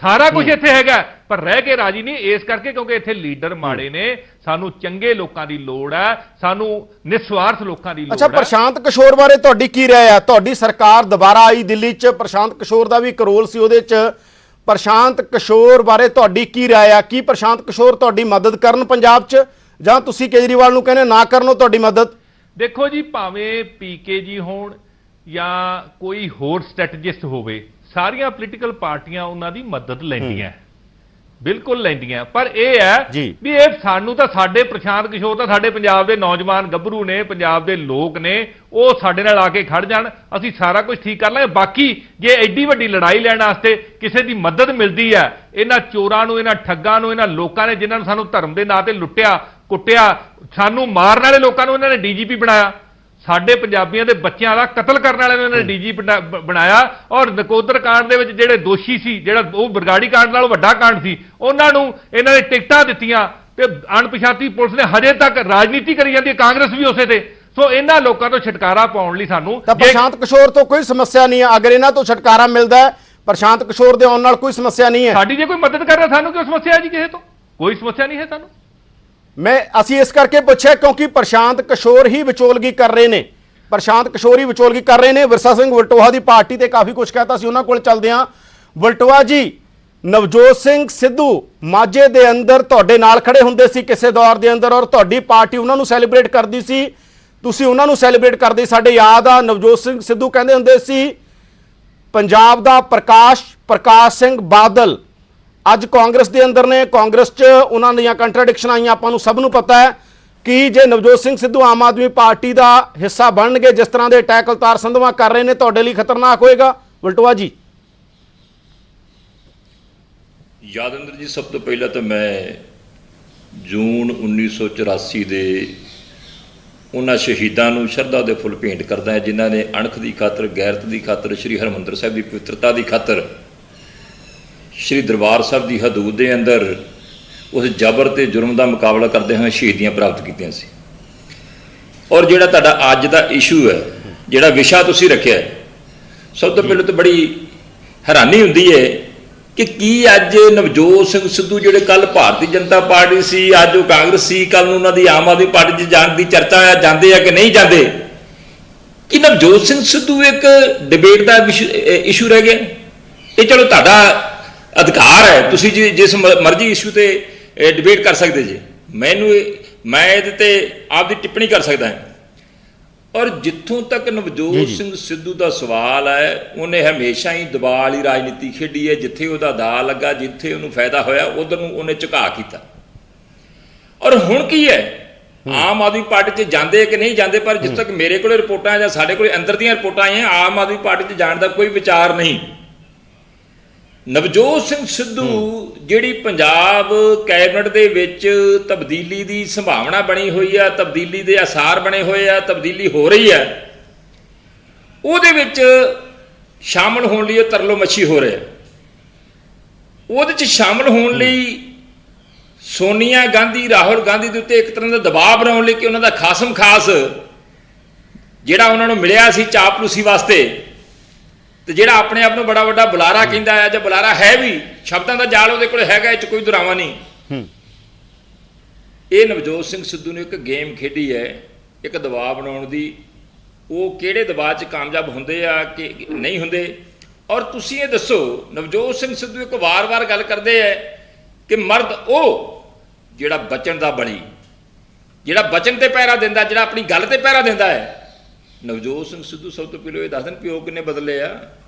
ਸਾਰਾ ਕੁਝ ਇੱਥੇ ਹੈਗਾ, ਪਰ ਰਹਿ ਕੇ ਰਾਜੀ ਨਹੀਂ ਇਸ ਕਰਕੇ ਕਿਉਂਕਿ ਇੱਥੇ ਲੀਡਰ ਮਾੜੇ ਨੇ। ਸਾਨੂੰ ਚੰਗੇ ਲੋਕਾਂ ਦੀ ਲੋੜ ਹੈ, ਸਾਨੂੰ ਨਿਸਵਾਰਥ ਲੋਕਾਂ ਦੀ ਲੋੜ ਹੈ। ਅੱਛਾ, ਪ੍ਰਸ਼ਾਂਤ ਕਿਸ਼ੋਰ ਬਾਰੇ ਤੁਹਾਡੀ ਕੀ ਰਾਏ ਆ? ਤੁਹਾਡੀ ਸਰਕਾਰ ਦੁਬਾਰਾ ਆਈ ਦਿੱਲੀ 'ਚ, ਪ੍ਰਸ਼ਾਂਤ ਕਿਸ਼ੋਰ ਦਾ ਵੀ ਇੱਕ ਰੋਲ ਸੀ ਉਹਦੇ 'ਚ। ਪ੍ਰਸ਼ਾਂਤ ਕਿਸ਼ੋਰ ਬਾਰੇ ਤੁਹਾਡੀ ਕੀ ਰਾਏ ਆ? ਕੀ ਪ੍ਰਸ਼ਾਂਤ ਕਿਸ਼ੋਰ ਤੁਹਾਡੀ ਮਦਦ ਕਰਨ ਪੰਜਾਬ 'ਚ, ਜਾਂ ਤੁਸੀਂ ਕੇਜਰੀਵਾਲ ਨੂੰ ਕਹਿੰਦੇ ਨਾ ਕਰਨੋ ਤੁਹਾਡੀ ਮਦਦ? ਦੇਖੋ ਜੀ, ਭਾਵੇਂ ਪੀਕੇ ਜੀ ਹੋਣ ਜਾਂ ਕੋਈ ਹੋਰ ਸਟ੍ਰੈਟਜਿਸਟ ਹੋਵੇ, ਸਾਰੀਆਂ ਪੋਲੀਟੀਕਲ ਪਾਰਟੀਆਂ ਉਹਨਾਂ ਦੀ ਮਦਦ ਲੈਂਦੀਆਂ, ਬਿਲਕੁਲ ਲੈਂਦੀਆਂ, ਪਰ ਇਹ ਹੈ ਵੀ ਇਹ ਸਾਨੂੰ ਤਾਂ, ਸਾਡੇ ਪ੍ਰਸ਼ਾਂਤ ਕਿਸ਼ੋਰ ਤਾਂ ਸਾਡੇ ਪੰਜਾਬ ਦੇ ਨੌਜਵਾਨ ਗੱਭਰੂ ਨੇ, ਪੰਜਾਬ ਦੇ ਲੋਕ ਨੇ, ਉਹ ਸਾਡੇ ਨਾਲ ਆ ਕੇ ਖੜ ਜਾਣ, ਅਸੀਂ ਸਾਰਾ ਕੁਝ ਠੀਕ ਕਰ ਲਾਂਗੇ। ਬਾਕੀ ਜੇ ਐਡੀ ਵੱਡੀ ਲੜਾਈ ਲੈਣ ਵਾਸਤੇ ਕਿਸੇ ਦੀ ਮਦਦ ਮਿਲਦੀ ਹੈ, ਇਹਨਾਂ ਚੋਰਾਂ ਨੂੰ, ਇਹਨਾਂ ਠੱਗਾਂ ਨੂੰ, ਇਹਨਾਂ ਲੋਕਾਂ ਨੇ ਜਿਨ੍ਹਾਂ ਨੂੰ ਸਾਨੂੰ ਧਰਮ ਦੇ ਨਾਂ ਤੇ ਲੁੱਟਿਆ ਕੁੱਟਿਆ, ਸਾਨੂੰ ਮਾਰਨ ਵਾਲੇ ਲੋਕਾਂ ਨੂੰ ਇਹਨਾਂ ਨੇ ਡੀਜੀਪੀ ਬਣਾਇਆ, ਸਾਡੇ ਪੰਜਾਬੀਆਂ ਦੇ ਬੱਚਿਆਂ ਦਾ ਕਤਲ ਕਰਨ ਵਾਲਿਆਂ ਨੂੰ ਇਹਨਾਂ ਨੇ ਡੀਜੀਪੀ ਬਣਾਇਆ, ਔਰ ਨਕੋਦਰ ਕਾਂਡ ਦੇ ਵਿੱਚ ਜਿਹੜੇ ਦੋਸ਼ੀ ਸੀ, ਜਿਹੜਾ ਉਹ ਬਰਗਾੜੀ ਕਾਂਡ ਨਾਲੋਂ ਵੱਡਾ ਕਾਂਡ ਸੀ, ਉਹਨਾਂ ਨੂੰ ਇਹਨਾਂ ਨੇ ਟਿਕਟਾਂ ਦਿੱਤੀਆਂ ਤੇ ਅਣਪਛਾਤੀ ਪੁਲਿਸ ਨੇ ਹਜੇ ਤੱਕ ਰਾਜਨੀਤੀ ਕਰੀ ਜਾਂਦੀ ਹੈ, ਕਾਂਗਰਸ ਵੀ ਉਸੇ ਤੇ। ਸੋ ਇਹਨਾਂ ਲੋਕਾਂ ਤੋਂ ਛੁਟਕਾਰਾ ਪਾਉਣ ਲਈ ਸਾਨੂੰ ਤਾਂ ਪ੍ਰਸ਼ਾਂਤ ਕਿਸ਼ੋਰ ਤੋਂ ਕੋਈ ਸਮੱਸਿਆ ਨਹੀਂ ਹੈ? ਅਗਰ ਇਹਨਾਂ ਤੋਂ ਛੁਟਕਾਰਾ ਮਿਲਦਾ ਹੈ, ਪ੍ਰਸ਼ਾਂਤ ਕਿਸ਼ੋਰ ਦੇ ਆਉਣ ਨਾਲ ਕੋਈ ਸਮੱਸਿਆ ਨਹੀਂ ਹੈ? ਸਾਡੀ ਜੇ ਕੋਈ ਮਦਦ ਕਰ ਰਿਹਾ, ਸਾਨੂੰ ਕਿਉਂ ਸਮੱਸਿਆ ਹੈ ਜੀ? ਕਿਸੇ ਤੋਂ ਕੋਈ ਸਮੱਸਿਆ ਨਹੀਂ ਹੈ ਸਾਨੂੰ। ਅਸੀਂ ਇਸ ਕਰਕੇ ਪੁੱਛਿਆ ਕਿਉਂਕਿ ਪ੍ਰਸ਼ਾਂਤ ਕਿਸ਼ੋਰ ਹੀ ਵਿਚੋਲਗੀ ਕਰ ਰਹੇ ਨੇ, ਪ੍ਰਸ਼ਾਂਤ ਕਿਸ਼ੋਰ ਹੀ ਵਿਚੋਲਗੀ ਕਰ ਰਹੇ ਨੇ। ਵਿਰਸਾ ਸਿੰਘ ਵਲਟੋਹਾ ਦੀ ਪਾਰਟੀ ਤੇ ਕਾਫੀ ਕੁਝ ਕਹਿਤਾ ਸੀ, ਉਹਨਾਂ ਕੋਲ ਚੱਲਦੇ ਹਾਂ। ਵਲਟੋਹਾ ਜੀ, ਨਵਜੋਤ ਸਿੰਘ ਸਿੱਧੂ ਮਾਝੇ ਦੇ ਅੰਦਰ ਤੁਹਾਡੇ ਨਾਲ ਖੜੇ ਹੁੰਦੇ ਸੀ ਕਿਸੇ ਦੌਰ ਦੇ ਅੰਦਰ, ਔਰ ਤੁਹਾਡੀ ਪਾਰਟੀ ਉਹਨਾਂ ਨੂੰ ਸੈਲੀਬ੍ਰੇਟ ਕਰਦੀ ਸੀ, ਤੁਸੀਂ ਉਹਨਾਂ ਨੂੰ ਸੈਲੀਬ੍ਰੇਟ ਕਰਦੇ। ਸਾਡੇ ਯਾਦ ਆ, ਨਵਜੋਤ ਸਿੰਘ ਸਿੱਧੂ ਕਹਿੰਦੇ ਹੁੰਦੇ ਸੀ ਪੰਜਾਬ ਦਾ ਪ੍ਰਕਾਸ਼ ਸਿੰਘ ਬਾਦਲ। ਅੱਜ ਕਾਂਗਰਸ ਦੇ ਅੰਦਰ ਨੇ, ਕਾਂਗਰਸ 'ਚ ਉਹਨਾਂ ਦੀਆਂ ਕੰਟਰਾਡਿਕਸ਼ਨ ਆਈਆਂ, ਆਪਾਂ ਨੂੰ ਸਭ ਨੂੰ ਪਤਾ ਹੈ ਕਿ ਜੇ ਨਵਜੋਤ ਸਿੰਘ ਸਿੱਧੂ ਆਮ ਆਦਮੀ ਪਾਰਟੀ ਦਾ ਹਿੱਸਾ ਬਣਨਗੇ, ਜਿਸ ਤਰ੍ਹਾਂ ਦੇ ਅਟੈਕ ਅਵਤਾਰ ਸੰਧਵਾ ਕਰ ਰਹੇ ਨੇ, ਤੁਹਾਡੇ ਲਈ ਖਤਰਨਾਕ ਹੋਏਗਾ? ਵਲਟੋਹਾ ਜੀ। ਯਾਦਵਿੰਦਰ ਜੀ, ਸਭ ਤੋਂ ਪਹਿਲਾਂ ਤਾਂ ਮੈਂ ਜੂਨ 1984 ਦੇ ਉਹਨਾਂ ਸ਼ਹੀਦਾਂ ਨੂੰ ਸ਼ਰਧਾ ਦੇ ਫੁੱਲ ਭੇਂਟ ਕਰਦਾ ਹਾਂ, ਜਿਨ੍ਹਾਂ ਨੇ ਅਣਖ ਦੀ ਖਾਤਰ, ਗੈਰਤ ਦੀ ਖਾਤਰ, ਸ਼੍ਰੀ ਹਰਿਮੰਦਰ ਸਾਹਿਬ ਦੀ ਪਵਿੱਤਰਤਾ ਦੀ ਖਾਤਰ, ਸ਼੍ਰੀ ਦਰਬਾਰ ਸਾਹਿਬ ਦੀ ਹਦੂਦ ਦੇ ਅੰਦਰ ਉਸ ਜ਼ਬਰ ਤੇ ਜੁਰਮ ਦਾ ਮੁਕਾਬਲਾ ਕਰਦੇ ਹੋਏ ਸ਼ਹੀਦੀਆਂ ਪ੍ਰਾਪਤ ਕੀਤੀਆਂ ਸੀ। ਔਰ ਜਿਹੜਾ ਤੁਹਾਡਾ ਅੱਜ ਦਾ ਇਸ਼ੂ ਹੈ, ਜਿਹੜਾ ਵਿਸ਼ਾ ਤੁਸੀਂ ਰੱਖਿਆ, ਸਭ ਤੋਂ ਪਹਿਲਾਂ ਤਾਂ ਬੜੀ ਹੈਰਾਨੀ ਹੁੰਦੀ ਹੈ ਕਿ ਕੀ ਅੱਜ ਨਵਜੋਤ ਸਿੰਘ ਸਿੱਧੂ ਜਿਹੜੇ ਕੱਲ ਭਾਰਤੀ ਜਨਤਾ ਪਾਰਟੀ ਸੀ, ਅੱਜ ਉਹ ਕਾਂਗਰਸ ਸੀ, ਕੱਲ ਨੂੰ ਉਹਨਾਂ ਦੀ ਆਮ ਆਦਮੀ ਪਾਰਟੀ 'ਚ ਜਾਣ ਦੀ ਚਰਚਾ ਹੈ, ਜਾਂਦੇ ਆ ਕਿ ਨਹੀਂ ਜਾਂਦੇ? ਕਿ ਨਵਜੋਤ ਸਿੰਘ ਸਿੱਧੂ ਇੱਕ ਡਿਬੇਟ ਦਾ ਇਸ਼ੂ ਰਹਿ ਗਿਆ? ਇਹ ਚਲੋ ਤੁਹਾਡਾ ਅਧਿਕਾਰ ਹੈ, ਤੁਸੀਂ ਜਿਸ ਮਰਜ਼ੀ ਇਸ਼ੂ ਤੇ ਡਿਬੇਟ ਕਰ ਸਕਦੇ ਜੀ, ਮੈਂ ਇਹਦੇ ਤੇ ਆਪਦੀ ਟਿੱਪਣੀ ਕਰ ਸਕਦਾ ਹਾਂ। ਔਰ ਜਿੱਥੋਂ ਤੱਕ ਨਵਜੋਤ ਸਿੰਘ ਸਿੱਧੂ ਦਾ ਸਵਾਲ ਹੈ, ਉਹਨੇ ਹਮੇਸ਼ਾ ਹੀ ਦਬਾਅ ਵਾਲੀ ਰਾਜਨੀਤੀ ਖੇਡੀ ਹੈ। ਜਿੱਥੇ ਉਹਦਾ ਦਾ ਲੱਗਾ, ਜਿੱਥੇ ਉਹਨੂੰ ਫਾਇਦਾ ਹੋਇਆ, ਉਧਰ ਨੂੰ ਉਹਨੇ ਝੁਕਾ ਕੀਤਾ। ਔਰ ਹੁਣ ਕੀ ਹੈ, ਆਮ ਆਦਮੀ ਪਾਰਟੀ 'ਚ ਜਾਂਦੇ ਕਿ ਨਹੀਂ ਜਾਂਦੇ, ਪਰ ਜਿੱਥੇ ਤੱਕ ਮੇਰੇ ਕੋਲ ਰਿਪੋਰਟਾਂ ਜਾਂ ਸਾਡੇ ਕੋਲ ਅੰਦਰ ਦੀਆਂ ਰਿਪੋਰਟਾਂ ਆਈਆਂ, ਆਮ ਆਦਮੀ ਪਾਰਟੀ 'ਚ ਜਾਣ ਦਾ ਕੋਈ ਵਿਚਾਰ ਨਹੀਂ। ਨਵਜੋਤ ਸਿੰਘ ਸਿੱਧੂ ਜਿਹੜੀ ਪੰਜਾਬ ਕੈਬਨਿਟ ਦੇ ਵਿੱਚ ਤਬਦੀਲੀ ਦੀ ਸੰਭਾਵਨਾ ਬਣੀ ਹੋਈ ਆ, ਤਬਦੀਲੀ ਦੇ ਆਸਾਰ ਬਣੇ ਹੋਏ ਆ, ਤਬਦੀਲੀ ਹੋ ਰਹੀ ਹੈ, ਉਹਦੇ ਵਿੱਚ ਸ਼ਾਮਲ ਹੋਣ ਲਈ ਉਹ ਤਰਲੋ ਮੱਛੀ ਹੋ ਰਿਹਾ। ਉਹਦੇ 'ਚ ਸ਼ਾਮਲ ਹੋਣ ਲਈ ਸੋਨੀਆ ਗਾਂਧੀ, ਰਾਹੁਲ ਗਾਂਧੀ ਦੇ ਉੱਤੇ ਇੱਕ ਤਰ੍ਹਾਂ ਦਾ ਦਬਾਅ ਬਣਾਉਣ ਲਈ ਕਿ ਉਹਨਾਂ ਦਾ ਖਾਸਮ ਖਾਸ ਜਿਹੜਾ ਉਹਨਾਂ ਨੂੰ ਮਿਲਿਆ ਸੀ ਚਾਪਲੂਸੀ ਵਾਸਤੇ, ਤੇ ਜਿਹੜਾ ਆਪਣੇ ਆਪ ਨੂੰ ਬੜਾ ਵੱਡਾ ਬੁਲਾਰਾ ਕਹਿੰਦਾ ਹੈ, ਜਾਂ ਬੁਲਾਰਾ ਹੈ ਵੀ, ਸ਼ਬਦਾਂ ਦਾ ਜਾਲ ਉਹਦੇ ਕੋਲ ਹੈਗਾ, ਇਹ 'ਚ ਕੋਈ ਦੁਰਾਵਾ ਨਹੀਂ। ਇਹ ਨਵਜੋਤ ਸਿੰਘ ਸਿੱਧੂ ਨੇ ਇੱਕ ਗੇਮ ਖੇਡੀ ਹੈ, ਇੱਕ ਦਬਾਅ ਬਣਾਉਣ ਦੀ। ਉਹ ਕਿਹੜੇ ਦਬਾਅ 'ਚ ਕਾਮਯਾਬ ਹੁੰਦੇ ਆ ਕਿ ਨਹੀਂ ਹੁੰਦੇ? ਔਰ ਤੁਸੀਂ ਇਹ ਦੱਸੋ, ਨਵਜੋਤ ਸਿੰਘ ਸਿੱਧੂ ਇੱਕ ਵਾਰ-ਵਾਰ ਗੱਲ ਕਰਦੇ ਹੈ ਕਿ ਮਰਦ ਉਹ ਜਿਹੜਾ ਬਚਨ ਦਾ ਬਣੀ, ਜਿਹੜਾ ਬਚਨ ਤੇ ਪਹਿਰਾ ਦਿੰਦਾ, ਜਿਹੜਾ ਆਪਣੀ ਗੱਲ ਤੇ ਪਹਿਰਾ ਦਿੰਦਾ ਹੈ। ਨਵਜੋਤ ਸਿੰਘ ਸਿੱਧੂ ਸਭ ਤੋਂ ਪਹਿਲਾਂ ਇਹ ਦੱਸ ਦੇਣ, ਪਿਓ ਕਿੰਨੇ ਬਦਲੇ ਆ?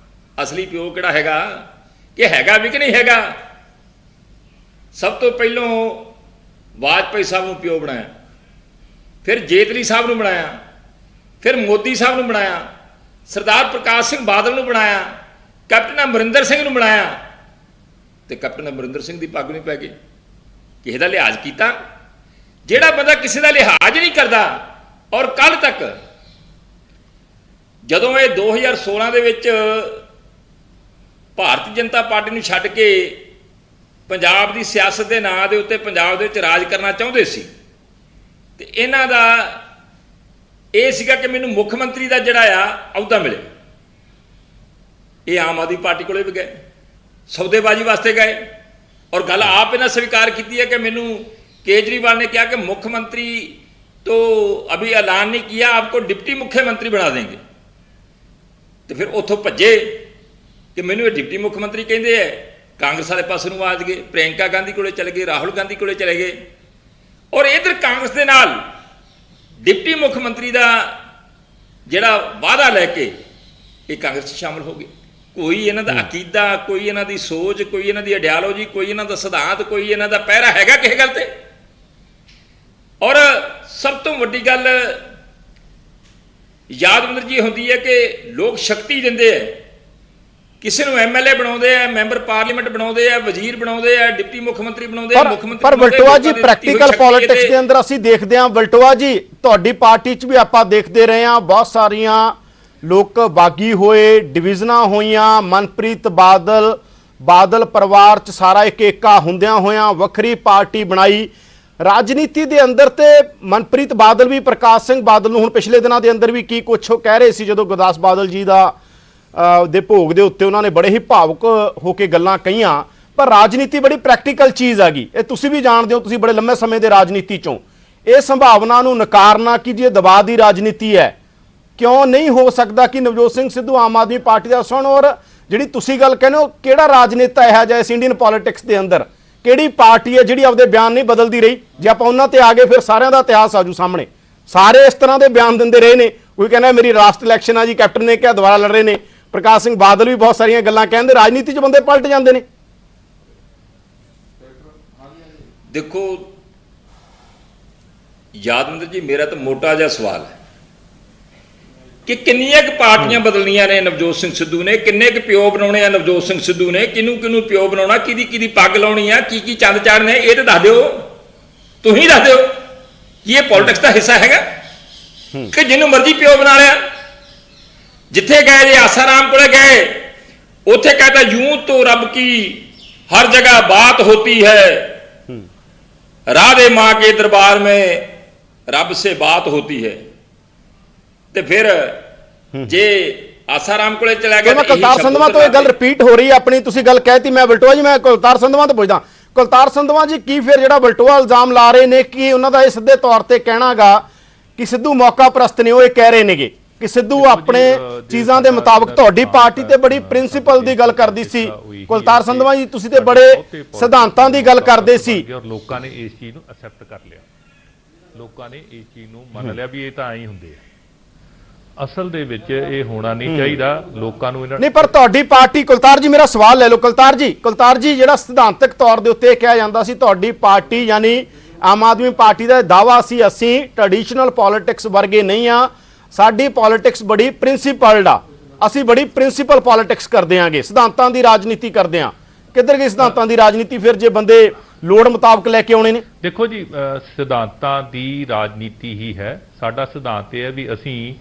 ਅਸਲੀ ਪਿਓ ਕਿਹੜਾ ਹੈਗਾ, ਕਿ ਹੈਗਾ ਵੀ ਕਿ ਨਹੀਂ ਹੈਗਾ? ਸਭ ਤੋਂ ਪਹਿਲਾਂ ਵਾਜਪਾਈ ਸਾਹਿਬ ਨੂੰ ਪਿਓ ਬਣਾਇਆ, ਫਿਰ ਜੇਤਲੀ ਸਾਹਿਬ ਨੂੰ ਬਣਾਇਆ, ਫਿਰ ਮੋਦੀ ਸਾਹਿਬ ਨੂੰ ਬਣਾਇਆ, ਸਰਦਾਰ ਪ੍ਰਕਾਸ਼ ਸਿੰਘ ਬਾਦਲ ਨੂੰ ਬਣਾਇਆ, ਕੈਪਟਨ ਅਮਰਿੰਦਰ ਸਿੰਘ ਨੂੰ ਬਣਾਇਆ, ਤੇ ਕੈਪਟਨ ਅਮਰਿੰਦਰ ਸਿੰਘ ਦੀ ਪੱਗ ਨਹੀਂ ਪੈ ਗਈ। ਕਿਸੇ ਦਾ ਲਿਹਾਜ਼ ਕੀਤਾ? ਜਿਹੜਾ ਬੰਦਾ ਕਿਸੇ ਦਾ ਲਿਹਾਜ਼ ਨਹੀਂ ਕਰਦਾ। ਔਰ ਕੱਲ ਤੱਕ ਜਦੋਂ ਇਹ 2016 ਦੇ ਵਿੱਚ ਭਾਰਤੀ ਜਨਤਾ ਪਾਰਟੀ ਨੂੰ ਛੱਡ ਕੇ ਪੰਜਾਬ ਦੀ ਸਿਆਸਤ ਦੇ ਨਾਂ ਦੇ ਉੱਤੇ ਪੰਜਾਬ ਦੇ ਵਿੱਚ ਰਾਜ ਕਰਨਾ ਚਾਹੁੰਦੇ ਸੀ, ਤੇ ਇਹਨਾਂ ਦਾ ਇਹ ਸੀਗਾ ਕਿ ਮੈਨੂੰ ਮੁੱਖ ਮੰਤਰੀ ਦਾ ਜਿਹੜਾ ਆ ਅਹੁਦਾ ਮਿਲੇ। ਇਹ ਆਮ ਆਦਮੀ ਪਾਰਟੀ ਕੋਲੇ ਵੀ ਗਏ, ਸੌਦੇਬਾਜ਼ੀ ਵਾਸਤੇ ਗਏ, ਔਰ ਗੱਲ ਆਪ ਇਹਨਾਂ ਸਵੀਕਾਰ ਕੀਤੀ ਹੈ कि ਮੈਨੂੰ केजरीवाल ने कहा कि मुख्यमंत्री तो अभी ऐलान नहीं किया, आपको डिप्टी मुख्यमंत्री बना देंगे। तो फिर उतों भजे कि मैनू डिप्टी मुख्यमंत्री कहते हैं, कांग्रेस वाले पास आ गए, प्रियंका गांधी को चले गए, राहुल गांधी को चले गए, और इधर कांग्रेस के नाल डिप्टी मुख्यमंत्री का जिहड़ा वादा लैके ये कांग्रेस शामिल हो गए। कोई इन्हां दा अकीदा, कोई इन्हां दी सोच, कोई इन्हां दी आइडियालॉजी, कोई इन्हां दा सिद्धांत, कोई इन्हां दा पैरा हैगा किसी गल ते। और सब तो वड्डी गल यादविंदर जी होंदी है कि लोग शक्ति दिंदे है, किसी नूं MLA बनाउंदे है, मैंबर पार्लीमेंट बनाउंदे है, वजीर बनाउंदे है, डिप्टी मुख्यमंत्री बनाउंदे है, मुख्यमंत्री पर वल्टोआ जी प्रैक्टिकल पॉलिटिक्स ਦੇ ਅੰਦਰ ਅਸੀਂ ਦੇਖਦੇ ਹਾਂ, ਵਲਟੋਆ ਜੀ ਤੁਹਾਡੀ ਪਾਰਟੀ 'ਚ ਵੀ ਆਪਾਂ ਦੇਖਦੇ ਰਹੇ ਹਾਂ, ਬਹੁਤ ਸਾਰੀਆਂ ਲੋਕ ਬਾਗੀ ਹੋਏ, ਡਿਵੀਜ਼ਨਾਂ ਹੋਈਆਂ, ਮਨਪ੍ਰੀਤ ਬਾਦਲ ਪਰਿਵਾਰ 'ਚ ਸਾਰਾ ਇੱਕ ਏਕਾ ਹੁੰਦਿਆਂ ਹੋਇਆਂ ਵੱਖਰੀ ਪਾਰਟੀ ਬਣਾਈ। ਰਾਜਨੀਤੀ ਦੇ ਅੰਦਰ ਤੇ ਮਨਪ੍ਰੀਤ ਬਾਦਲ ਵੀ ਪ੍ਰਕਾਸ਼ ਸਿੰਘ ਬਾਦਲ ਨੂੰ ਹੁਣ ਪਿਛਲੇ ਦਿਨਾਂ ਦੇ ਅੰਦਰ ਵੀ ਕੀ ਕੁਛ ਉਹ ਕਹਿ ਰਹੇ ਸੀ, ਜਦੋਂ ਗੁਰਦਾਸ ਬਾਦਲ ਜੀ ਦਾ ਦੇ ਭੋਗ ਦੇ ਉੱਤੇ ਉਹਨਾਂ ਨੇ ਬੜੇ ਹੀ ਭਾਵੁਕ ਹੋ ਕੇ ਗੱਲਾਂ ਕਹੀਆਂ। ਪਰ ਰਾਜਨੀਤੀ ਬੜੀ ਪ੍ਰੈਕਟੀਕਲ ਚੀਜ਼ ਆ ਗਈ, ਇਹ ਤੁਸੀਂ ਵੀ ਜਾਣਦੇ ਹੋ, ਤੁਸੀਂ ਬੜੇ ਲੰਮੇ ਸਮੇਂ ਦੇ ਰਾਜਨੀਤੀ 'ਚੋਂ। ਇਹ ਸੰਭਾਵਨਾ ਨੂੰ ਨਕਾਰਨਾ ਕਿ ਜੇ ਦਬਾਅ ਦੀ ਰਾਜਨੀਤੀ ਹੈ, ਕਿਉਂ ਨਹੀਂ ਹੋ ਸਕਦਾ ਕਿ ਨਵਜੋਤ ਸਿੰਘ ਸਿੱਧੂ ਆਮ ਆਦਮੀ ਪਾਰਟੀ ਦਾ ਸੁਣ, ਔਰ ਜਿਹੜੀ ਤੁਸੀਂ ਗੱਲ ਕਹਿੰਦੇ ਹੋ ਕਿਹੜਾ ਰਾਜਨੇਤਾ ਇਹੋ ਜਿਹਾ ਇਸ ਇੰਡੀਅਨ ਪੋਲਿਟਿਕਸ ਦੇ ਅੰਦਰ, ਕਿਹੜੀ ਪਾਰਟੀ ਹੈ ਜਿਹੜੀ ਆਪਦੇ ਬਿਆਨ ਨਹੀਂ ਬਦਲਦੀ ਰਹੀ? ਜੇ ਆਪਾਂ ਉਹਨਾਂ ਤੇ ਆ ਗਏ ਫਿਰ ਸਾਰਿਆਂ ਦਾ ਇਤਿਹਾਸ ਆਜੂ ਸਾਹਮਣੇ। ਸਾਰੇ ਇਸ ਤਰ੍ਹਾਂ ਦੇ ਬਿਆਨ ਦਿੰਦੇ ਰਹੇ ਨੇ, ਕੋਈ ਕਹਿੰਦਾ ਮੇਰੀ ਲਾਸਟ ਇਲੈਕਸ਼ਨ ਆ ਜੀ, ਕੈਪਟਨ ਨੇ ਕਿਹਾ ਦੁਬਾਰਾ ਲੜ ਰਹੇ ਨੇ, ਪ੍ਰਕਾਸ਼ ਸਿੰਘ ਬਾਦਲ ਵੀ ਬਹੁਤ ਸਾਰੀਆਂ ਗੱਲਾਂ ਕਹਿੰਦੇ, ਰਾਜਨੀਤੀ 'ਚ ਬੰਦੇ ਪਲਟ ਜਾਂਦੇ ਨੇ। देखो यादविंदर जी, मेरा तो मोटा जिहा सवाल है कि किन्नियां क पार्टियां बदलनियां ने नवजोत सिंह सिद्धू ने, किन्ने क प्यो बनाने आ नवजोत सिंह सिद्धू ने, किनू प्यो बनाना, किदी पग लाउणी आ, की चंद चाड़ने, ये तो दस दिओ, तुम ही दस दिओ कि ये पॉलिटिक्स का हिस्सा हैगा कि जिन्हों मर्जी प्यो बना लिया। जिथे गए जे आसाराम को गए, उथे कहता यूं तो रब की हर जगह बात होती है, राधे माँ के दरबार में रब से बात होती है। ते फिर जे आसाराम को चला गया, मैं कुलतार संधवा तो ये गल रिपीट हो रही है अपनी, तुसी गल कहती, मैं वल्टोआ जी मैं कुलतार संधवा तो पुछदा, कुलतार संधवा जी की फिर ਜਿਹੜਾ ਵਲਟੋਆ ਇਲਜ਼ਾਮ ਲਾ ਰਹੇ ਨੇ ਕਿ ਉਹਨਾਂ ਦਾ ਇਹ ਸਿੱਧੇ ਤੌਰ ਤੇ ਕਹਿਣਾਗਾ ਕਿ ਸਿੱਧੂ ਮੌਕਾ ਪ੍ਰਸਤ ਨੇ, ਉਹ ਇਹ ਕਹਿ ਰਹੇ ਨੇਗੇ ਕਿ ਸਿੱਧੂ ਆਪਣੇ ਚੀਜ਼ਾਂ ਦੇ ਮੁਤਾਬਕ ਤੁਹਾਡੀ ਪਾਰਟੀ ਤੇ ਬੜੀ ਪ੍ਰਿੰਸੀਪਲ ਦੀ ਗੱਲ ਕਰਦੀ ਸੀ। ਕੁਲਤਾਰ ਸੰਧਵਾ ਜੀ ਤੁਸੀਂ ਤੇ ਬੜੇ ਸਿਧਾਂਤਾਂ ਦੀ ਗੱਲ ਕਰਦੇ ਸੀ, ਔਰ ਲੋਕਾਂ ਨੇ ਇਸ ਚੀਜ਼ ਨੂੰ ਐਕਸੈਪਟ ਕਰ ਲਿਆ, ਲੋਕਾਂ ਨੇ ਇਸ ਚੀਜ਼ ਨੂੰ ਮੰਨ ਲਿਆ ਵੀ ਇਹ ਤਾਂ ਐਂ ਹੀ ਹੁੰਦੇ ਆ। ਅਸਲ ਦੇ ਵਿੱਚ ਇਹ ਹੋਣਾ ਨਹੀਂ ਚਾਹੀਦਾ, ਲੋਕਾਂ ਨੂੰ ਇਹਨਾਂ ਨਹੀਂ। ਪਰ ਤੁਹਾਡੀ ਪਾਰਟੀ, ਕੁਲਤਾਰ ਜੀ ਮੇਰਾ ਸਵਾਲ ਲੈ ਲਓ, ਕੁਲਤਾਰ ਜੀ ਜਿਹੜਾ ਸਿਧਾਂਤਕ ਤੌਰ ਦੇ ਉੱਤੇ ਕਿਹਾ ਜਾਂਦਾ ਸੀ ਤੁਹਾਡੀ ਪਾਰਟੀ ਯਾਨੀ ਆਮ ਆਦਮੀ ਪਾਰਟੀ ਦਾ ਦਾਅਵਾ ਸੀ ਅਸੀਂ ਟ੍ਰੈਡੀਸ਼ਨਲ ਪੋਲਿਟਿਕਸ ਵਰਗੇ ਨਹੀਂ ਆ, ਸਾਡੀ ਪੋਲਿਟਿਕਸ ਬੜੀ ਪ੍ਰਿੰਸੀਪਲਡ ਆ, ਅਸੀਂ ਬੜੀ ਪ੍ਰਿੰਸੀਪਲ ਪੋਲਿਟਿਕਸ ਕਰਦੇ ਆਂਗੇ, ਸਿਧਾਂਤਾਂ ਦੀ ਰਾਜਨੀਤੀ ਕਰਦੇ ਆਂ। ਕਿੱਧਰ ਗਈ ਸਿਧਾਂਤਾਂ ਦੀ ਰਾਜਨੀਤੀ ਫਿਰ ਜੇ ਬੰਦੇ ਲੋੜ ਮੁਤਾਬਕ ਲੈ ਕੇ ਆਉਣੇ ਨੇ? ਦੇਖੋ ਜੀ, ਸਿਧਾਂਤਾਂ ਦੀ ਰਾਜਨੀਤੀ ਹੀ ਹੈ। ਸਾਡਾ ਸਿਧਾਂਤ ਇਹ ਹੈ ਵੀ ਅਸੀਂ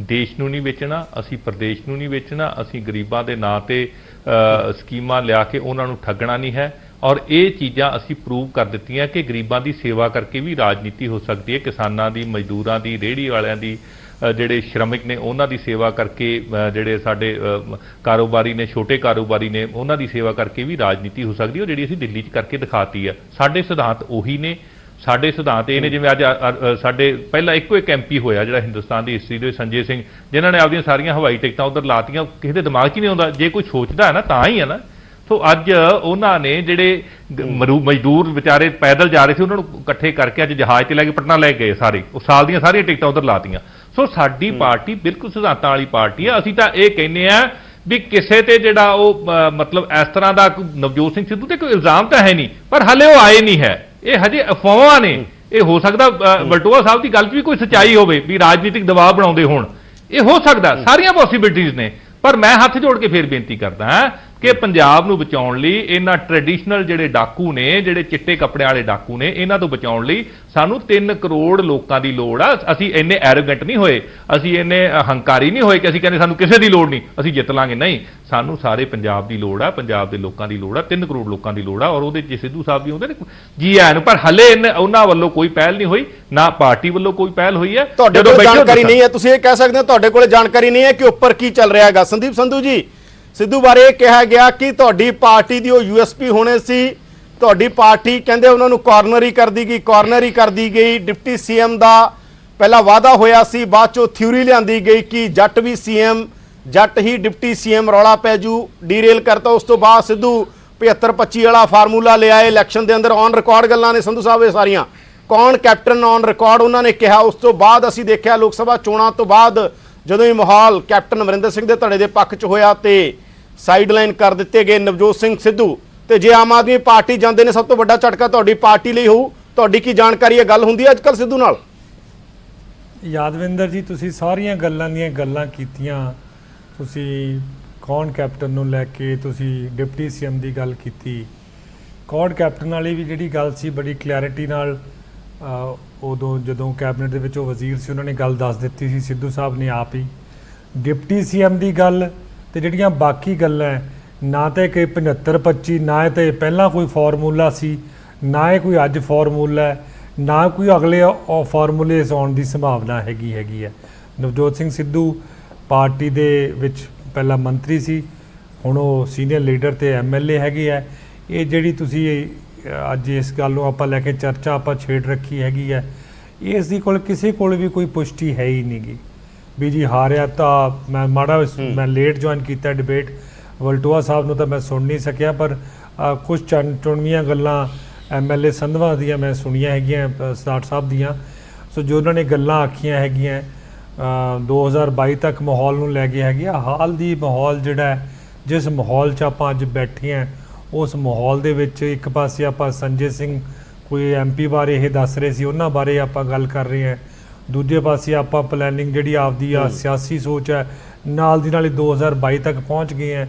ਦੇਸ਼ ਨੂੰ ਨਹੀਂ ਵੇਚਣਾ, ਅਸੀਂ ਪ੍ਰਦੇਸ਼ ਨੂੰ ਨਹੀਂ ਵੇਚਣਾ, ਅਸੀਂ ਗਰੀਬਾਂ ਦੇ ਨਾਂ ਤੇ ਸਕੀਮਾਂ ਲਿਆ ਕੇ ਉਹਨਾਂ ਨੂੰ ਠੱਗਣਾ ਨਹੀਂ ਹੈ। ਔਰ ਇਹ ਚੀਜ਼ਾਂ ਅਸੀਂ ਪ੍ਰੂਵ ਕਰ ਦਿੱਤੀਆਂ ਕਿ ਗਰੀਬਾਂ ਦੀ ਸੇਵਾ ਕਰਕੇ ਵੀ ਰਾਜਨੀਤੀ ਹੋ ਸਕਦੀ ਹੈ, ਕਿਸਾਨਾਂ ਦੀ, ਮਜ਼ਦੂਰਾਂ ਦੀ, ਰੇਹੜੀ ਵਾਲਿਆਂ ਦੀ, ਜਿਹੜੇ ਸ਼ਰਮਿਕ ਨੇ ਉਹਨਾਂ ਦੀ ਸੇਵਾ ਕਰਕੇ, ਜਿਹੜੇ ਸਾਡੇ ਕਾਰੋਬਾਰੀ ਨੇ, ਛੋਟੇ ਕਾਰੋਬਾਰੀ ਨੇ, ਉਹਨਾਂ ਦੀ ਸੇਵਾ ਕਰਕੇ ਵੀ ਰਾਜਨੀਤੀ ਹੋ ਸਕਦੀ ਹੈ, ਜਿਹੜੀ ਅਸੀਂ ਦਿੱਲੀ 'ਚ ਕਰਕੇ ਦਿਖਾਤੀ ਹੈ। ਸਾਡੇ ਸਿਧਾਂਤ ਉਹੀ ਨੇ। ਸਾਡੇ ਸਿਧਾਂਤ ਇਹ ਨੇ, ਜਿਵੇਂ ਅੱਜ ਸਾਡੇ ਪਹਿਲਾਂ ਇੱਕੋ ਇੱਕ MP ਹੋਇਆ ਜਿਹੜਾ ਹਿੰਦੁਸਤਾਨ ਦੀ ਹਿਸਟਰੀ ਦੇ, ਸੰਜੇ ਸਿੰਘ, ਜਿਨ੍ਹਾਂ ਨੇ ਆਪਦੀਆਂ ਸਾਰੀਆਂ ਹਵਾਈ ਟਿਕਟਾਂ ਉੱਧਰ ਲਾਤੀਆਂ, ਕਿਸੇ ਦੇ ਦਿਮਾਗ 'ਚ ਹੀ ਨਹੀਂ ਆਉਂਦਾ, ਜੇ ਕੋਈ ਸੋਚਦਾ ਹੈ ਨਾ ਤਾਂ ਹੀ ਹੈ ਨਾ। ਸੋ ਅੱਜ ਉਹਨਾਂ ਨੇ ਜਿਹੜੇ ਮਜ਼ਦੂਰ ਵਿਚਾਰੇ ਪੈਦਲ ਜਾ ਰਹੇ ਸੀ, ਉਹਨਾਂ ਨੂੰ ਇਕੱਠੇ ਕਰਕੇ ਅੱਜ ਜਹਾਜ਼ 'ਤੇ ਲੈ ਕੇ ਪਟਨਾ ਲੈ ਗਏ ਸਾਰੇ, ਉਹ ਸਾਲ ਦੀਆਂ ਸਾਰੀਆਂ ਟਿਕਟਾਂ ਉੱਧਰ ਲਾਤੀਆਂ। ਸੋ ਸਾਡੀ ਪਾਰਟੀ ਬਿਲਕੁਲ ਸਿਧਾਂਤਾਂ ਵਾਲੀ ਪਾਰਟੀ ਹੈ। ਅਸੀਂ ਤਾਂ ਇਹ ਕਹਿੰਦੇ ਆ ਵੀ ਕਿਸੇ ਤੇ ਜਿਹੜਾ ਉਹ ਮਤਲਬ ਇਸ ਤਰ੍ਹਾਂ ਦਾ ਨਵਜੋਤ ਸਿੰਘ ਸਿੱਧੂ ਤੇ ਕੋਈ ਇਲਜ਼ਾਮ ਤਾਂ ਹੈ ਨਹੀਂ, ਪਰ ਹਲੇ ਉਹ ਆਏ ਨਹੀਂ ਹੈ, ਇਹ ਹਜੇ ਅਫਵਾਹਾਂ ਨੇ। ਇਹ ਹੋ ਸਕਦਾ ਵਲਟੋਆ ਸਾਹਿਬ ਦੀ ਗੱਲ 'ਚ ਵੀ ਕੋਈ ਸੱਚਾਈ ਹੋਵੇ ਵੀ ਰਾਜਨੀਤਿਕ ਦਬਾਅ ਬਣਾਉਂਦੇ ਹੋਣ, ਇਹ ਹੋ ਸਕਦਾ, ਸਾਰੀਆਂ ਪੋਸੀਬਿਲਿਟੀਜ਼ ਨੇ। ਪਰ ਮੈਂ ਹੱਥ ਜੋੜ ਕੇ ਫੇਰ ਬੇਨਤੀ ਕਰਦਾ ਹਾਂ ਕਿ ਪੰਜਾਬ ਨੂੰ ਬਚਾਉਣ ਲਈ ਇਹਨਾਂ ਟ੍ਰੈਡੀਸ਼ਨਲ ਜਿਹੜੇ ਡਾਕੂ ਨੇ, ਜਿਹੜੇ ਚਿੱਟੇ ਕੱਪੜਿਆਂ ਵਾਲੇ ਡਾਕੂ ਨੇ, ਇਹਨਾਂ ਤੋਂ ਬਚਾਉਣ ਲਈ ਸਾਨੂੰ 3 ਕਰੋੜ ਲੋਕਾਂ ਦੀ ਲੋੜ ਆ। ਅਸੀਂ ਇੰਨੇ ਐਰੋਗੈਂਟ ਨਹੀਂ ਹੋਏ, ਅਸੀਂ ਇੰਨੇ ਹੰਕਾਰੀ ਨਹੀਂ ਹੋਏ ਕਿ ਅਸੀਂ ਕਹਿੰਦੇ ਸਾਨੂੰ ਕਿਸੇ ਦੀ ਲੋੜ ਨਹੀਂ, ਅਸੀਂ ਜਿੱਤ ਲਾਂਗੇ। ਨਹੀਂ, ਸਾਨੂੰ ਸਾਰੇ ਪੰਜਾਬ ਦੀ ਲੋੜ ਆ, ਪੰਜਾਬ ਦੇ ਲੋਕਾਂ ਦੀ ਲੋੜ ਆ, 3 ਕਰੋੜ ਲੋਕਾਂ ਦੀ ਲੋੜ ਆ। ਔਰ ਉਹਦੇ 'ਚ ਸਿੱਧੂ ਸਾਹਿਬ ਵੀ ਆਉਂਦੇ ਨੇ ਜੀ ਆਇਆਂ ਨੂੰ, ਪਰ ਹਲੇ ਉਹਨਾਂ ਵੱਲੋਂ ਕੋਈ ਪਹਿਲ ਨਹੀਂ ਹੋਈ। ਨਾ ਪਾਰਟੀ ਵੱਲੋਂ ਕੋਈ ਪਹਿਲ ਹੋਈ ਹੈ। ਤੁਹਾਡੇ ਜਦੋਂ ਕੋਲ ਬੈਠੇ ਹੋ ਜਾਣਕਾਰੀ ਦੱਸਣ। ਨਹੀਂ ਹੈ, ਤੁਸੀਂ ਇਹ ਕਹਿ ਸਕਦੇ ਹੋ ਤੁਹਾਡੇ ਕੋਲ ਜਾਣਕਾਰੀ ਨਹੀਂ ਹੈ ਕਿ ਉੱਪਰ ਕੀ ਚੱਲ ਰਿਹਾ ਹੈਗਾ। ਸੰਦੀਪ ਸੰਧੂ ਜੀ, ਸਿੱਧੂ ਬਾਰੇ ਇਹ ਕਿਹਾ ਗਿਆ ਕਿ ਤੁਹਾਡੀ ਪਾਰਟੀ ਦੀ ਉਹ ਯੂਐਸਪੀ ਹੋਣੇ ਸੀ, ਤੁਹਾਡੀ ਪਾਰਟੀ ਕਹਿੰਦੇ ਉਹਨਾਂ ਨੂੰ ਕਾਰਨਰ ਹੀ ਕਰ ਦੀ ਗਈ। ਡਿਪਟੀ ਸੀਐਮ ਦਾ ਪਹਿਲਾ ਵਾਅਦਾ ਹੋਇਆ ਸੀ, ਬਾਅਦ ਚੋਂ ਥਿਊਰੀ ਲਿਆਂਦੀ ਗਈ ਕਿ ਜੱਟ ਵੀ ਸੀਐਮ, ਜੱਟ ਹੀ ਡਿਪਟੀ ਸੀਐਮ, ਰੌਲਾ ਪੈ ਜੂ, ਡੀਰੇਲ ਕਰਤਾ। ਉਸ ਤੋਂ ਬਾਅਦ ਸਿੱਧੂ 75-25 ਵਾਲਾ ਫਾਰਮੂਲਾ ਲਿਆਏ ਇਲੈਕਸ਼ਨ ਦੇ ਅੰਦਰ। ਔਨ ਰਿਕਾਰਡ ਗੱਲਾਂ ਨੇ ਸੰਧੂ ਸਾਹਿਬ ਇਹ ਸਾਰੀਆਂ, ਕੌਣ ਕੈਪਟਨ ਔਨ ਰਿਕਾਰਡ ਉਹਨਾਂ ਨੇ ਕਿਹਾ। ਉਸ ਤੋਂ ਬਾਅਦ ਅਸੀਂ ਦੇਖਿਆ ਲੋਕ ਸਭਾ ਚੋਣਾਂ ਤੋਂ ਬਾਅਦ ਜਦੋਂ ਇਹ ਮਾਹੌਲ ਕੈਪਟਨ ਅਮਰਿੰਦਰ ਸਿੰਘ ਦੇ ਧੜੇ ਦੇ ਪੱਖ 'ਚ ਹੋਇਆ ਤੇ ਸਾਈਡਲਾਈਨ ਕਰ ਦਿੱਤੇ ਗਏ ਨਵਜੋਤ ਸਿੰਘ ਸਿੱਧੂ। ਤੇ ਜੇ ਆਮ ਆਦਮੀ ਪਾਰਟੀ ਜਾਂਦੇ ਨੇ, ਸਭ ਤੋਂ ਵੱਡਾ ਝਟਕਾ ਤੁਹਾਡੀ ਪਾਰਟੀ ਲਈ ਹੋਊ। ਤੁਹਾਡੀ ਕੀ ਜਾਣਕਾਰੀ ਹੈ, ਗੱਲ ਹੁੰਦੀ ਹੈ ਅੱਜਕੱਲ ਸਿੱਧੂ ਨਾਲ? ਯਾਦਵਿੰਦਰ ਜੀ, ਤੁਸੀਂ ਸਾਰੀਆਂ ਗੱਲਾਂ ਦੀਆਂ ਗੱਲਾਂ ਕੀਤੀਆਂ। ਤੁਸੀਂ ਕੌਣ ਕੈਪਟਨ ਨੂੰ ਲੈ ਕੇ ਤੁਸੀਂ ਡਿਪਟੀ ਸੀਐਮ ਦੀ ਗੱਲ ਕੀਤੀ। ਕੌਣ ਕੈਪਟਨ ਵਾਲੀ ਵੀ ਜਿਹੜੀ ਗੱਲ ਸੀ ਬੜੀ ਕਲੈਰਿਟੀ ਨਾਲ ਉਦੋਂ ਜਦੋਂ ਕੈਬਨਿਟ ਦੇ ਵਿੱਚ ਉਹ ਵਜ਼ੀਰ ਸੀ ਉਹਨਾਂ ਨੇ ਗੱਲ ਦੱਸ ਦਿੱਤੀ ਸੀ ਸਿੱਧੂ ਸਾਹਿਬ ਨੇ ਆਪ ਹੀ। ਡਿਪਟੀ ਸੀਐਮ ਦੀ ਗੱਲ ਤੇ ਜਿਹੜੀਆਂ ਬਾਕੀ ਗੱਲਾਂ ਨਾ ਤਾਂ ਕਿ 75-25, ਨਾ ਤਾਂ ਇਹ ਪਹਿਲਾਂ ਕੋਈ ਫਾਰਮੂਲਾ ਸੀ, ਨਾ ਇਹ ਕੋਈ ਅੱਜ ਫਾਰਮੂਲਾ ਹੈ, ਨਾ ਕੋਈ ਅਗਲੇ ਫਾਰਮੂਲੇ ਆਉਣ ਦੀ ਸੰਭਾਵਨਾ ਹੈਗੀ ਹੈ। ਨਵਜੋਤ ਸਿੰਘ ਸਿੱਧੂ ਪਾਰਟੀ ਦੇ ਵਿੱਚ ਪਹਿਲਾਂ ਮੰਤਰੀ ਸੀ, ਹੁਣ ਉਹ ਸੀਨੀਅਰ ਲੀਡਰ ਤੇ ਐਮਐਲਏ ਹੈਗੇ ਆ। ਇਹ ਜਿਹੜੀ ਤੁਸੀਂ ਅੱਜ ਇਸ ਗੱਲ ਨੂੰ ਆਪਾਂ ਲੈ ਕੇ ਚਰਚਾ ਆਪਾਂ ਛੇੜ ਰੱਖੀ ਹੈਗੀ ਹੈ, ਇਸ ਦੀ ਕੋਲ ਕਿਸੇ ਕੋਲ ਵੀ ਕੋਈ ਪੁਸ਼ਟੀ ਹੈ ਹੀ ਨਹੀਂ ਗੀ ਵੀ ਜੀ ਹਾਰਿਆ। ਤਾਂ ਮੈਂ ਲੇਟ ਜੁਆਇਨ ਕੀਤਾ ਡਿਬੇਟ, ਵਲਟੋਆ ਸਾਹਿਬ ਨੂੰ ਤਾਂ ਮੈਂ ਸੁਣ ਨਹੀਂ ਸਕਿਆ, ਪਰ ਕੁਝ ਚੁਣਵੀਆਂ ਗੱਲਾਂ ਐਮਐਲਏ ਸੰਧਵਾ ਦੀਆਂ ਮੈਂ ਸੁਣੀਆਂ ਹੈਗੀਆਂ, ਸਰਦਾਰ ਸਾਹਿਬ ਦੀਆਂ। ਸੋ ਜੋ ਉਹਨਾਂ ਨੇ ਗੱਲਾਂ ਆਖੀਆਂ ਹੈਗੀਆਂ 2022 ਤੱਕ ਮਾਹੌਲ ਨੂੰ ਲੈ ਕੇ ਹੈਗੀ ਆ। ਹਾਲ ਦੀ ਮਾਹੌਲ ਜਿਹੜਾ ਜਿਸ ਮਾਹੌਲ 'ਚ ਆਪਾਂ ਅੱਜ ਬੈਠੇ ਹਾਂ, ਉਸ ਮਾਹੌਲ ਦੇ ਵਿੱਚ ਇੱਕ ਪਾਸੇ ਆਪਾਂ ਸੰਜੇ ਸਿੰਘ ਕੋਈ ਐਮਪੀ ਬਾਰੇ ਇਹ ਦੱਸ ਰਹੇ ਸੀ, ਉਹਨਾਂ ਬਾਰੇ ਆਪਾਂ ਗੱਲ ਕਰ ਰਹੇ ਹਾਂ। ਦੂਜੇ ਪਾਸੇ ਆਪਾਂ ਪਲੈਨਿੰਗ ਜਿਹੜੀ ਆਪਦੀ ਆ ਸਿਆਸੀ ਸੋਚ ਹੈ ਨਾਲ ਦੀ ਨਾਲ 2022 ਤੱਕ ਪਹੁੰਚ ਗਏ ਹੈ।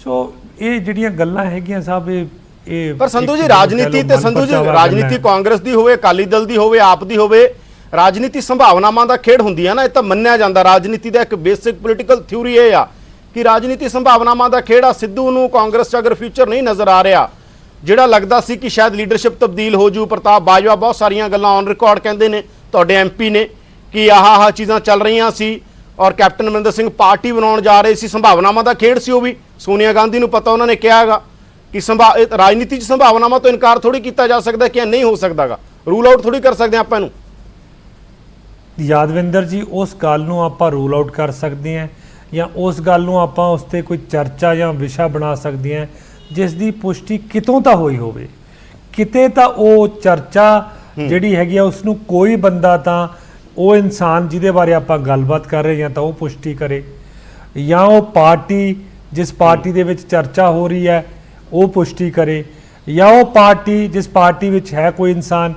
ਸੋ ਇਹ ਜਿਹੜੀਆਂ ਗੱਲਾਂ ਹੈਗੀਆਂ ਸਭ ਇਹ ਪਰ ਸੰਧੂ ਜੀ, ਰਾਜਨੀਤੀ ਤੇ ਸੰਧੂ ਜੀ, ਰਾਜਨੀਤੀ ਕਾਂਗਰਸ ਦੀ ਹੋਵੇ, ਅਕਾਲੀ ਦਲ ਦੀ ਹੋਵੇ, ਆਪ ਦੀ ਹੋਵੇ, ਰਾਜਨੀਤੀ ਸੰਭਾਵਨਾਵਾਂ ਦਾ ਖੇਡ ਹੁੰਦੀ ਹੈ ਨਾ। ਇਹ ਤਾਂ ਮੰਨਿਆ ਜਾਂਦਾ, ਰਾਜਨੀਤੀ ਦਾ ਇੱਕ ਬੇਸਿਕ ਪੋਲੀਟੀਕਲ ਥਿਊਰੀ ਇਹ ਆ ਕਿ ਰਾਜਨੀਤੀ ਸੰਭਾਵਨਾਵਾਂ ਦਾ ਖੇਡ ਆ। ਸਿੱਧੂ ਨੂੰ ਕਾਂਗਰਸ 'ਚ ਅਗਰ ਫਿਊਚਰ ਨਹੀਂ ਨਜ਼ਰ ਆ ਰਿਹਾ, ਜਿਹੜਾ ਲੱਗਦਾ ਸੀ ਕਿ ਸ਼ਾਇਦ ਲੀਡਰਸ਼ਿਪ ਤਬਦੀਲ ਹੋ ਜੂ, ਪ੍ਰਤਾਪ ਬਾਜਵਾ ਬਹੁਤ ਸਾਰੀਆਂ ਗੱਲਾਂ ਔਨ ਰਿਕਾਰਡ ਕਹਿੰਦੇ ਨੇ, ਤੁਹਾਡੇ ਐਮਪੀ ਨੇ, ਕਿ ਆਹ ਚੀਜ਼ਾਂ ਚੱਲ ਰਹੀਆਂ ਸੀ ਔਰ ਕੈਪਟਨ ਅਮਰਿੰਦਰ ਸਿੰਘ ਪਾਰਟੀ ਬਣਾਉਣ ਜਾ ਰਹੇ ਸੀ, ਸੰਭਾਵਨਾਵਾਂ ਦਾ ਖੇਡ ਸੀ ਉਹ ਵੀ। ਸੋਨੀਆ ਗਾਂਧੀ ਨੂੰ ਪਤਾ, ਉਹਨਾਂ ਨੇ ਕਿਹਾ ਹੈਗਾ ਕਿ ਰਾਜਨੀਤੀ 'ਚ ਸੰਭਾਵਨਾਵਾਂ ਤੋਂ ਇਨਕਾਰ ਥੋੜੀ ਕੀਤਾ ਜਾ ਸਕਦਾ ਕਿ ਨਹੀਂ ਹੋ ਸਕਦਾਗਾ, ਰੂਲ ਆਊਟ ਥੋੜੀ ਕਰ ਸਕਦੇ ਆਪਾਂ ਇਹਨੂੰ। ਯਾਦਵਿੰਦਰ ਜੀ, ਉਸ ਗੱਲ ਨੂੰ ਆਪਾਂ ਰੂਲ ਆਊਟ ਕਰ ਸਕਦੇ ਹਾਂ ਜਾਂ ਉਸ ਗੱਲ ਨੂੰ ਆਪਾਂ ਉਸ 'ਤੇ ਕੋਈ ਚਰਚਾ ਜਾਂ ਵਿਸ਼ਾ ਬਣਾ ਸਕਦੇ ਹਾਂ ਜਿਸ ਦੀ ਪੁਸ਼ਟੀ ਕਿਤੋਂ ਤਾਂ ਹੋਈ ਹੋਵੇ। ਕਿਤੇ ਤਾਂ ਉਹ ਚਰਚਾ ਜਿਹੜੀ ਹੈਗੀ ਆ ਉਸ ਨੂੰ ਕੋਈ ਬੰਦਾ ਤਾਂ ਉਹ ਇਨਸਾਨ ਜਿਹਦੇ ਬਾਰੇ ਆਪਾਂ ਗੱਲਬਾਤ ਕਰ ਰਹੇ ਹਾਂ ਤਾਂ ਉਹ ਪੁਸ਼ਟੀ ਕਰੇ, ਜਾਂ ਉਹ ਪਾਰਟੀ ਜਿਸ ਪਾਰਟੀ ਦੇ ਵਿੱਚ ਚਰਚਾ ਹੋ ਰਹੀ ਹੈ ਉਹ ਪੁਸ਼ਟੀ ਕਰੇ, ਜਾਂ ਉਹ ਪਾਰਟੀ ਜਿਸ ਪਾਰਟੀ ਵਿੱਚ ਹੈ ਕੋਈ ਇਨਸਾਨ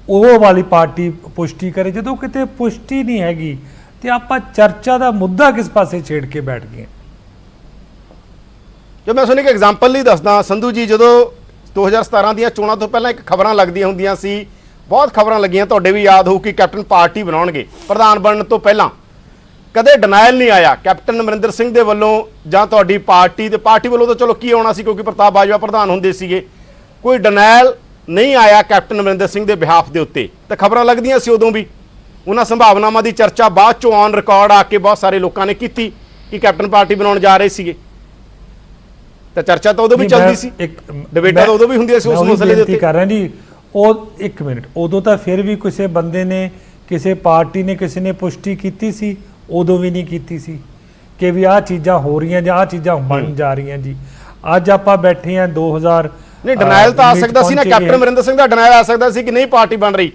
ਉਹ ਵਾਲੀ ਪਾਰਟੀ ਪੁਸ਼ਟੀ ਕਰੇ। ਜਦੋਂ ਕਿਤੇ ਪੁਸ਼ਟੀ ਨਹੀਂ ਹੈਗੀ ਤੇ ਆਪਾਂ ਚਰਚਾ ਦਾ ਮੁੱਦਾ ਕਿਸ ਪਾਸੇ ਛੇੜ ਕੇ ਬੈਠ ਗਏ। ਜੋ ਮੈਂ ਤੁਹਾਨੂੰ ਇੱਕ ਐਗਜ਼ਾਮਪਲ ਲਈ ਦੱਸਦਾ ਸੰਧੂ ਜੀ, ਜਦੋਂ 2017 ਦੀਆਂ ਚੋਣਾਂ ਤੋਂ ਪਹਿਲਾਂ ਇੱਕ ਖਬਰਾਂ ਲੱਗਦੀਆਂ ਹੁੰਦੀਆਂ ਸੀ, ਬਹੁਤ ਖਬਰਾਂ ਲੱਗੀਆਂ, ਤੁਹਾਡੇ ਵੀ ਯਾਦ ਹੋਊ ਕਿ ਕੈਪਟਨ ਪਾਰਟੀ ਬਣਾਉਣਗੇ ਪ੍ਰਧਾਨ ਬਣਨ ਤੋਂ ਪਹਿਲਾਂ। ਕਦੇ ਡਿਨਾਇਲ ਨਹੀਂ ਆਇਆ ਕੈਪਟਨ ਅਮਰਿੰਦਰ ਸਿੰਘ ਦੇ ਵੱਲੋਂ ਜਾਂ ਤੁਹਾਡੀ ਪਾਰਟੀ ਵੱਲੋਂ ਤਾਂ ਚਲੋ ਕੀ ਆਉਣਾ ਸੀ ਕਿਉਂਕਿ ਪ੍ਰਤਾਪ ਬਾਜਵਾ ਪ੍ਰਧਾਨ ਹੁੰਦੇ ਸੀਗੇ, ਕੋਈ ਡਿਨਾਇਲ ਨਹੀਂ ਆਇਆ ਕੈਪਟਨ ਅਮਰਿੰਦਰ ਸਿੰਘ ਦੇ ਬਿਹਾਫ ਦੇ ਉੱਤੇ। ਤਾਂ ਖਬਰਾਂ ਲੱਗਦੀਆਂ ਸੀ ਉਦੋਂ ਵੀ, ਉਹਨਾਂ ਸੰਭਾਵਨਾਵਾਂ ਦੀ ਚਰਚਾ ਬਾਅਦ ਚੋਂ ਔਨ ਰਿਕਾਰਡ ਆ ਕੇ ਬਹੁਤ ਸਾਰੇ ਲੋਕਾਂ ਨੇ ਕੀਤੀ ਕਿ ਕੈਪਟਨ ਪਾਰਟੀ ਬਣਾਉਣ ਜਾ ਰਹੇ ਸੀਗੇ। ਤਾਂ ਚਰਚਾ ਤਾਂ ਉਦੋਂ ਵੀ ਚੱਲਦੀ ਸੀ, ਡਿਬੇਟਾਂ ਤਾਂ ਉਦੋਂ ਵੀ ਹੁੰਦੀਆਂ ਸੀ ਉਸ ਮਸਲੇ ਦੇ ਉੱਤੇ। ਕਰ ਰਿਹਾ ਜੀ ਉਹ ਇੱਕ ਮਿੰਟ, ਉਦੋਂ ਤਾਂ ਫਿਰ ਵੀ ਕਿਸੇ ਬੰਦੇ ਨੇ, ਕਿਸੇ ਪਾਰਟੀ ਨੇ, ਕਿਸੇ ਨੇ ਪੁਸ਼ਟੀ ਕੀਤੀ ਸੀ, ਉਦੋਂ ਵੀ ਨਹੀਂ ਕੀਤੀ ਸੀ ਕਿ ਵੀ ਆਹ ਚੀਜ਼ਾਂ ਹੋ ਰਹੀਆਂ ਜਾਂ ਆਹ ਚੀਜ਼ਾਂ ਬਣ ਜਾ ਰਹੀਆਂ ਜੀ। ਅੱਜ ਆਪਾਂ ਬੈਠੇ ਹਾਂ 2000 ਨਹੀਂ, ਡਿਨਾਇਲ ਤਾਂ ਆ ਸਕਦਾ ਸੀ ਨਾ, ਕੈਪਟਨ ਅਮਰਿੰਦਰ ਸਿੰਘ ਦਾ ਡਿਨਾਇਲ ਆ ਸਕਦਾ ਸੀ ਕਿ ਨਹੀਂ ਪਾਰਟੀ ਬਣ ਰਹੀ।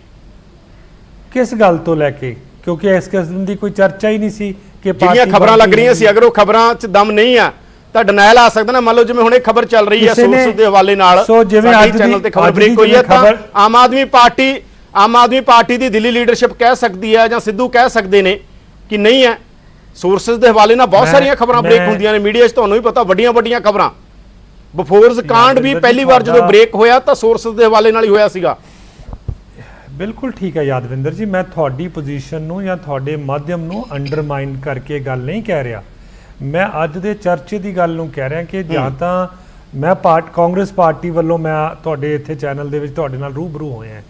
ਕਿਸ ਗੱਲ ਤੋਂ ਲੈ ਕੇ? ਕਿਉਂਕਿ ਇਸ ਕਿਸਮ ਦੀ ਕੋਈ ਚਰਚਾ ਹੀ ਨਹੀਂ ਸੀ ਕਿ ਜਿਹੜੀਆਂ ਖਬਰਾਂ ਲੱਗ ਰਹੀਆਂ ਸੀ, ਅਗਰ ਉਹ ਖਬਰਾਂ 'ਚ ਦਮ ਨਹੀਂ ਆ ਤਾਂ ਡਿਨਾਇਲ ਆ ਸਕਦਾ ਨਾ। ਮੰਨ ਲਓ ਜਿਵੇਂ ਹੁਣ ਇਹ ਖਬਰ ਚੱਲ ਰਹੀ ਹੈ ਸੋਰਸ ਦੇ ਹਵਾਲੇ ਨਾਲ, ਸਾਡੇ ਚੈਨਲ ਤੇ ਖਬਰ ਬ੍ਰੇਕ ਹੋਈ ਹੈ, ਤਾਂ ਆਮ ਆਦਮੀ ਪਾਰਟੀ ਦੀ ਦਿੱਲੀ ਲੀਡਰਸ਼ਿਪ ਕਹਿ ਸਕਦੀ ਹੈ ਜਾਂ ਸਿੱਧੂ ਕਹਿ ਸਕਦੇ ਨੇ ਕਿ ਨਹੀਂ ਹੈ। ਸੋਰਸਸ ਦੇ ਹਵਾਲੇ ਨਾਲ ਬਹੁਤ ਸਾਰੀਆਂ ਖਬਰਾਂ ਬ੍ਰੇਕ ਹੁੰਦੀਆਂ ਨੇ ਮੀਡੀਆ 'ਚ, ਤੁਹਾਨੂੰ ਵੀ ਪਤਾ, ਵੱਡੀਆਂ ਖਬਰਾਂ। ਬਫੋਰਸ ਕਾਂਡ ਵੀ ਪਹਿਲੀ ਵਾਰ ਜਦੋਂ ਬ੍ਰੇਕ ਹੋਇਆ ਤਾਂ ਸੋਰਸਸ ਦੇ ਹਵਾਲੇ ਨਾਲ ਹੀ ਹੋਇਆ ਸੀਗਾ। ਬਿਲਕੁਲ ਠੀਕ ਹੈ ਯਾਦਵਿੰਦਰ ਜੀ, ਮੈਂ ਤੁਹਾਡੀ ਪੋਜੀਸ਼ਨ ਨੂੰ ਜਾਂ ਤੁਹਾਡੇ ਮਾਧਿਅਮ ਨੂੰ ਅੰਡਰਮਾਈਨ ਕਰਕੇ ਗੱਲ ਨਹੀਂ ਕਹਿ ਰਿਹਾ। ਮੈਂ ਅੱਜ ਦੇ ਚਰਚੇ ਦੀ ਗੱਲ ਨੂੰ ਕਹਿ ਰਿਹਾ ਕਿ ਜਾਂ ਤਾਂ ਮੈਂ ਕਾਂਗਰਸ ਪਾਰਟੀ ਵੱਲੋਂ, ਮੈਂ ਤੁਹਾਡੇ ਇੱਥੇ ਚੈਨਲ ਦੇ ਵਿੱਚ ਤੁਹਾਡੇ ਨਾਲ ਰੂਬਰੂ ਹੋਇਆ,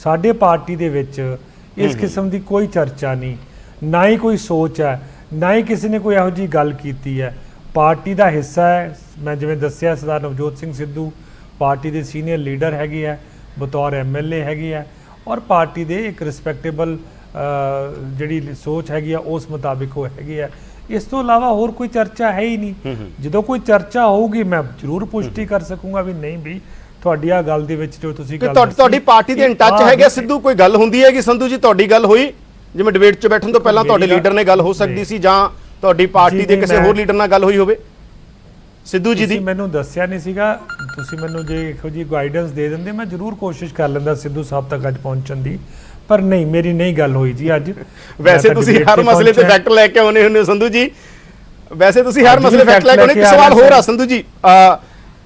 ਸਾਡੇ ਪਾਰਟੀ ਦੇ ਵਿੱਚ ਇਸ ਕਿਸਮ ਦੀ ਕੋਈ ਚਰਚਾ ਨਹੀਂ, ਨਾ ਹੀ ਕੋਈ ਸੋਚ ਹੈ, ਨਾ ਹੀ ਕਿਸੇ ਨੇ ਕੋਈ ਇਹੋ ਜਿਹੀ ਗੱਲ ਕੀਤੀ ਹੈ। ਪਾਰਟੀ ਦਾ ਹਿੱਸਾ ਹੈ। ਮੈਂ ਜਿਵੇਂ ਦੱਸਿਆ, ਸਰਦਾਰ ਨਵਜੋਤ ਸਿੰਘ ਸਿੱਧੂ ਪਾਰਟੀ ਦੇ ਸੀਨੀਅਰ ਲੀਡਰ ਹੈਗੇ ਆ, ਬਤੌਰ MLA ਹੈਗੇ ਆ, ਔਰ ਪਾਰਟੀ ਦੇ ਇੱਕ ਰਿਸਪੈਕਟੇਬਲ ਜਿਹੜੀ ਸੋਚ ਹੈਗੀ ਆ ਉਸ ਮੁਤਾਬਿਕ ਉਹ ਹੈਗੇ ਆ। ਇਸ ਤੋਂ ਇਲਾਵਾ ਹੋਰ ਕੋਈ ਚਰਚਾ ਹੈ ਹੀ ਨਹੀਂ। ਜਦੋਂ ਕੋਈ ਚਰਚਾ ਹੋਊਗੀ ਮੈਂ ਜ਼ਰੂਰ ਪੁਸ਼ਟੀ ਕਰ ਸਕੂੰਗਾ ਵੀ ਨਹੀਂ ਵੀ ਤੁਹਾਡੀ ਆ ਗੱਲ ਦੇ ਵਿੱਚ ਜੋ ਤੁਸੀਂ ਗੱਲ ਤੁਹਾਡੀ ਪਾਰਟੀ ਦੇ ਇਨ ਟੱਚ ਹੈਗੇ ਸਿੱਧੂ, ਕੋਈ ਗੱਲ ਹੁੰਦੀ ਹੈ ਕਿ ਸੰਧੂ ਜੀ ਤੁਹਾਡੀ ਗੱਲ ਹੋਈ, ਜਿਵੇਂ ਡਿਬੇਟ 'ਚ ਬੈਠਣ ਤੋਂ ਪਹਿਲਾਂ ਤੁਹਾਡੇ ਲੀਡਰ ਨੇ ਗੱਲ ਹੋ ਸਕਦੀ ਸੀ ਜਾਂ ਤੁਹਾਡੀ ਪਾਰਟੀ ਦੇ ਕਿਸੇ ਹੋਰ ਲੀਡਰ ਨਾਲ ਗੱਲ ਹੋਈ ਹੋਵੇ ਸਿੱਧੂ ਜੀ ਦੀ? ਮੈਨੂੰ ਦੱਸਿਆ ਨਹੀਂ ਸੀਗਾ, ਤੁਸੀਂ ਮੈਨੂੰ ਜੇ ਇਹੋ ਜਿਹੀ ਗਾਈਡੈਂਸ ਦੇ ਦਿੰਦੇ ਮੈਂ ਜ਼ਰੂਰ ਕੋਸ਼ਿਸ਼ ਕਰ ਲੈਂਦਾ ਸਿੱਧੂ ਸਾਹਿਬ ਤੱਕ ਅੱਜ ਪਹੁੰਚਣ ਦੀ, ਪਰ ਨਹੀਂ, ਮੇਰੀ ਨਹੀਂ ਗੱਲ ਹੋਈ ਜੀ ਅੱਜ। ਵੈਸੇ ਤੁਸੀਂ ਹਰ ਮਸਲੇ ਤੇ ਫੈਕਟ ਲੈ ਕੇ ਆਉਨੇ ਹੁੰਦੇ ਹੋ ਸੰਧੂ ਜੀ, ਵੈਸੇ ਤੁਸੀਂ ਹਰ ਮਸਲੇ ਫੈਕਟ ਲੈ ਕੇ ਆਉਨੇ। ਇੱਕ ਸਵਾਲ ਹੋਰ ਆ ਸੰਧੂ ਜੀ,